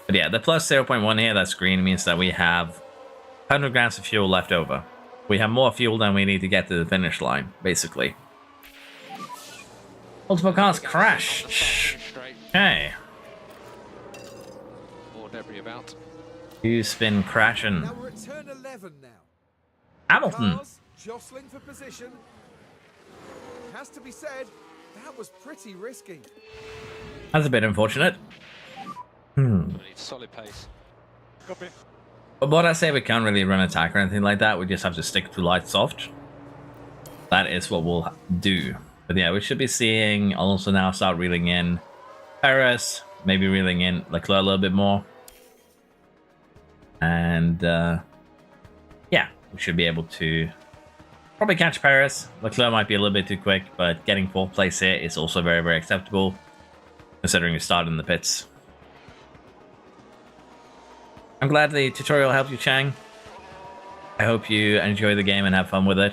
But yeah, the plus 0.1 here, that's green, means that we have 100 grams of fuel left over. We have more fuel than we need to get to the finish line, basically. Multiple cars crashed. Okay. More debris about. Who's been crashing? Now we're at turn 11 now. Hamilton. Cars jostling for position. It has to be said, that was pretty risky. That's a bit unfortunate. We need solid pace. Copy. But what I say, we can't really run attack or anything like that. We just have to stick to light soft. That is what we'll do. But yeah, we should be seeing Alonso now start reeling in Perez, maybe reeling in Leclerc a little bit more. And yeah, we should be able to probably catch Perez. Leclerc might be a little bit too quick, but getting 4th place here is also very, very acceptable, considering we started in the pits. I'm glad the tutorial helped you, Chang. I hope you enjoy the game and have fun with it.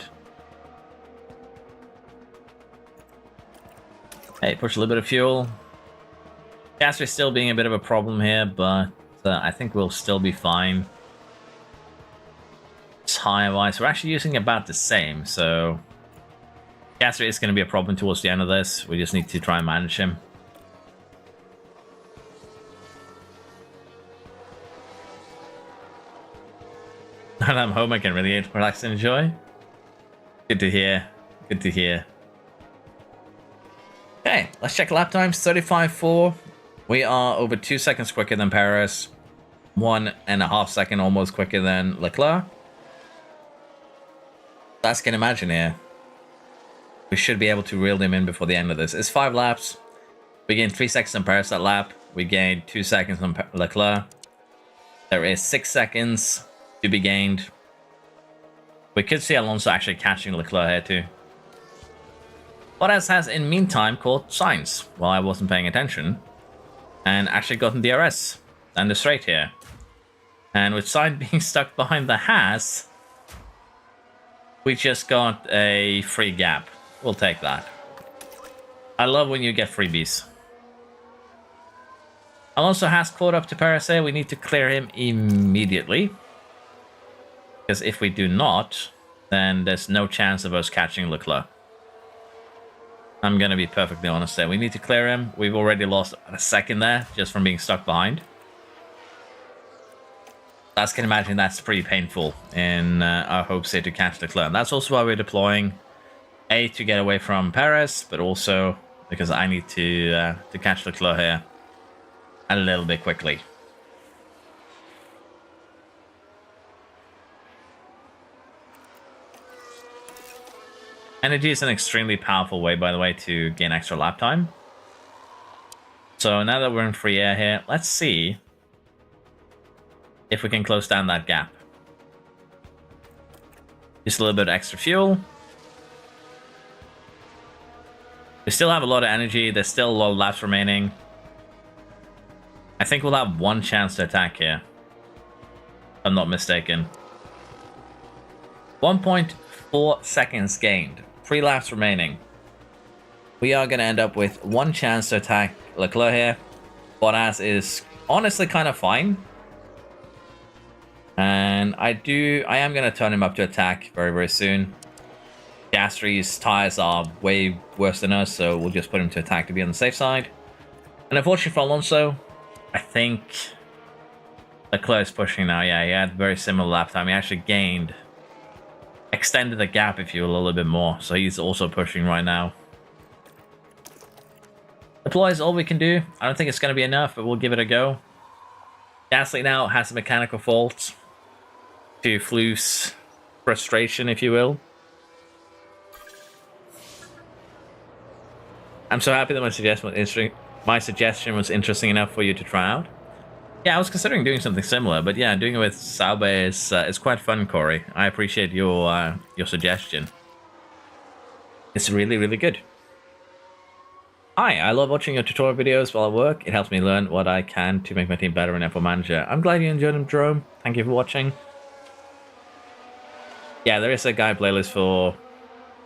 Hey, push a little bit of fuel. Gas is still being a bit of a problem here, but I think we'll still be fine. Tire-wise, we're actually using about the same, so gas is going to be a problem towards the end of this. We just need to try and manage him. Now that I'm home, I can really relax and enjoy. Good to hear. Good to hear. Okay, let's check lap times. 35.4. We are over 2 seconds quicker than Perez. 1.5 seconds almost quicker than Leclerc. As you can imagine here, we should be able to reel them in before the end of this. It's 5 laps. We gained 3 seconds on Perez that lap. We gained 2 seconds on Leclerc. There is 6 seconds to be gained. We could see Alonso actually catching Leclerc here too. Bottas has in meantime caught Sainz while I wasn't paying attention and actually gotten DRS down the straight here. And with Sainz being stuck behind the Haas, we just got a free gap. We'll take that. I love when you get freebies. Alonso has caught up to Perez here. We need to clear him immediately. Because if we do not, then there's no chance of us catching Leclerc. I'm going to be perfectly honest there. We need to clear him. We've already lost a second there just from being stuck behind. As can imagine, that's pretty painful in our hopes here to catch Leclerc. That's also why we're deploying A, to get away from Perez, but also because I need to catch Leclerc here a little bit quickly. Energy is an extremely powerful way, by the way, to gain extra lap time. So now that we're in free air here, let's see if we can close down that gap. Just a little bit of extra fuel. We still have a lot of energy. There's still a lot of laps remaining. I think we'll have one chance to attack here, if I'm not mistaken. 1.4 seconds gained. 3 laps remaining. We are going to end up with one chance to attack Leclerc here. Bottas is honestly kind of fine. And I am going to turn him up to attack very, very soon. Gasly's tires are way worse than us, so we'll just put him to attack to be on the safe side. And unfortunately for Alonso, I think Leclerc is pushing now. Yeah, he had very similar lap time. He actually extended the gap, if you will, a little bit more. So he's also pushing right now. Deploy is all we can do. I don't think it's going to be enough, but we'll give it a go. Gasly now has a mechanical fault to Flu's frustration, if you will. I'm so happy that my suggestion was interesting enough for you to try out. Yeah, I was considering doing something similar, but yeah, doing it with Sauber is quite fun, Corey. I appreciate your suggestion. It's really, really good. Hi, I love watching your tutorial videos while I work. It helps me learn what I can to make my team better in F1 Manager. I'm glad you enjoyed them, Jerome. Thank you for watching. Yeah, there is a guide playlist for...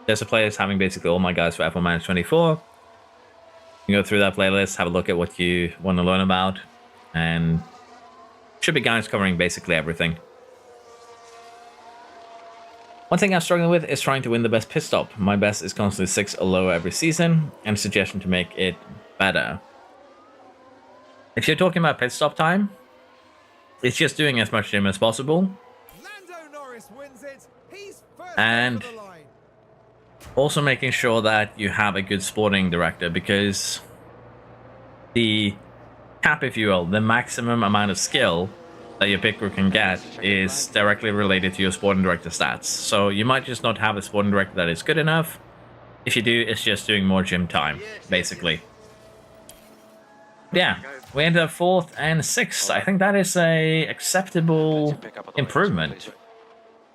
There's a playlist having basically all my guides for F1 Manager 24. You can go through that playlist, have a look at what you want to learn about, and should be guides covering basically everything. One thing I'm struggling with is trying to win the best pit stop. My best is constantly 6 or lower every season, and a suggestion to make it better. If you're talking about pit stop time, it's just doing as much gym as possible. Lando Norris wins it. He's first And over the line. also making sure that you have a good sporting director, because the cap, if you will, the maximum amount of skill that your pit crew can get is directly related to your sporting director stats. So you might just not have a sporting director that is good enough. If you do, it's just doing more gym time, basically. Yeah, we ended up 4th and 6th. I think that is a acceptable improvement.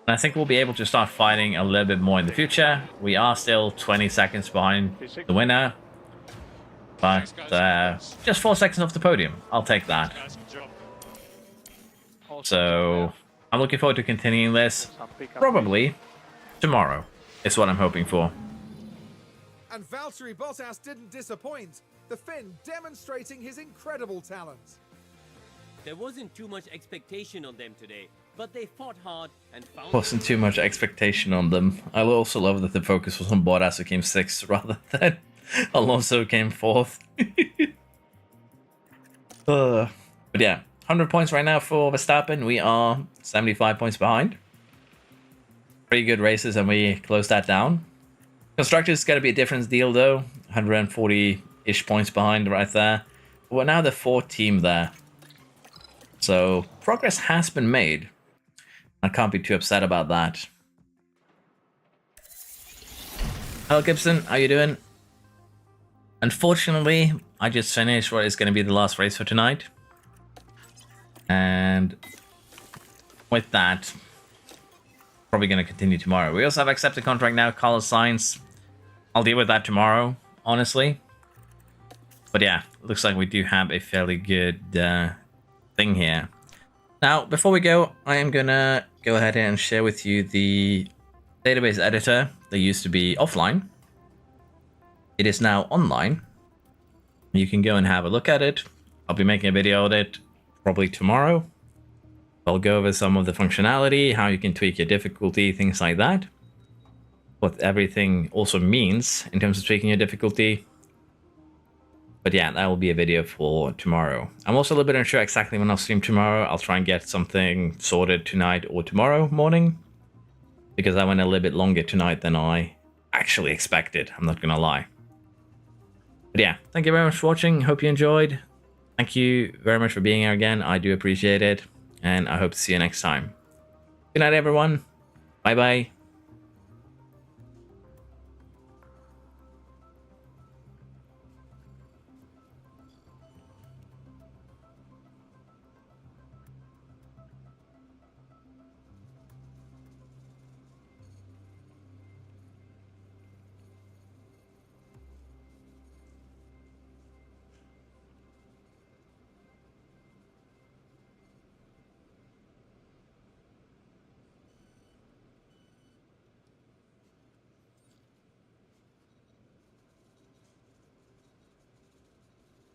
And I think we'll be able to start fighting a little bit more in the future. We are still 20 seconds behind the winner. But just 4 seconds off the podium. I'll take that. So I'm looking forward to continuing this. Probably tomorrow is what I'm hoping for. And Valtteri Bottas didn't disappoint. The Finn demonstrating his incredible talent. There wasn't too much expectation on them today, but they fought hard and found... Wasn't too much expectation on them. I also love that the focus was on Bottas, who came 6th, rather than Alonso came 4th. But yeah, 100 points right now for Verstappen. We are 75 points behind. Pretty good races, and we closed that down. Constructors got to be a different deal, though. 140-ish points behind right there. We're now the 4th team there. So progress has been made. I can't be too upset about that. Hello, Gibson. How you doing? Unfortunately, I just finished what is going to be the last race for tonight. And with that, probably going to continue tomorrow. We also have accepted contract now. Carlos Sainz I'll deal with that tomorrow, honestly. But yeah, looks like we do have a fairly good thing here. Now, before we go, I am gonna go ahead and share with you the database editor that used to be offline. It is now online. You can go and have a look at it. I'll be making a video of it probably tomorrow. I'll go over some of the functionality, how you can tweak your difficulty, things like that. What everything also means in terms of tweaking your difficulty. But yeah, that will be a video for tomorrow. I'm also a little bit unsure exactly when I'll stream tomorrow. I'll try and get something sorted tonight or tomorrow morning, because I went a little bit longer tonight than I actually expected. I'm not gonna lie. But yeah, thank you very much for watching. Hope you enjoyed. Thank you very much for being here again. I do appreciate it. And I hope to see you next time. Good night, everyone. Bye-bye.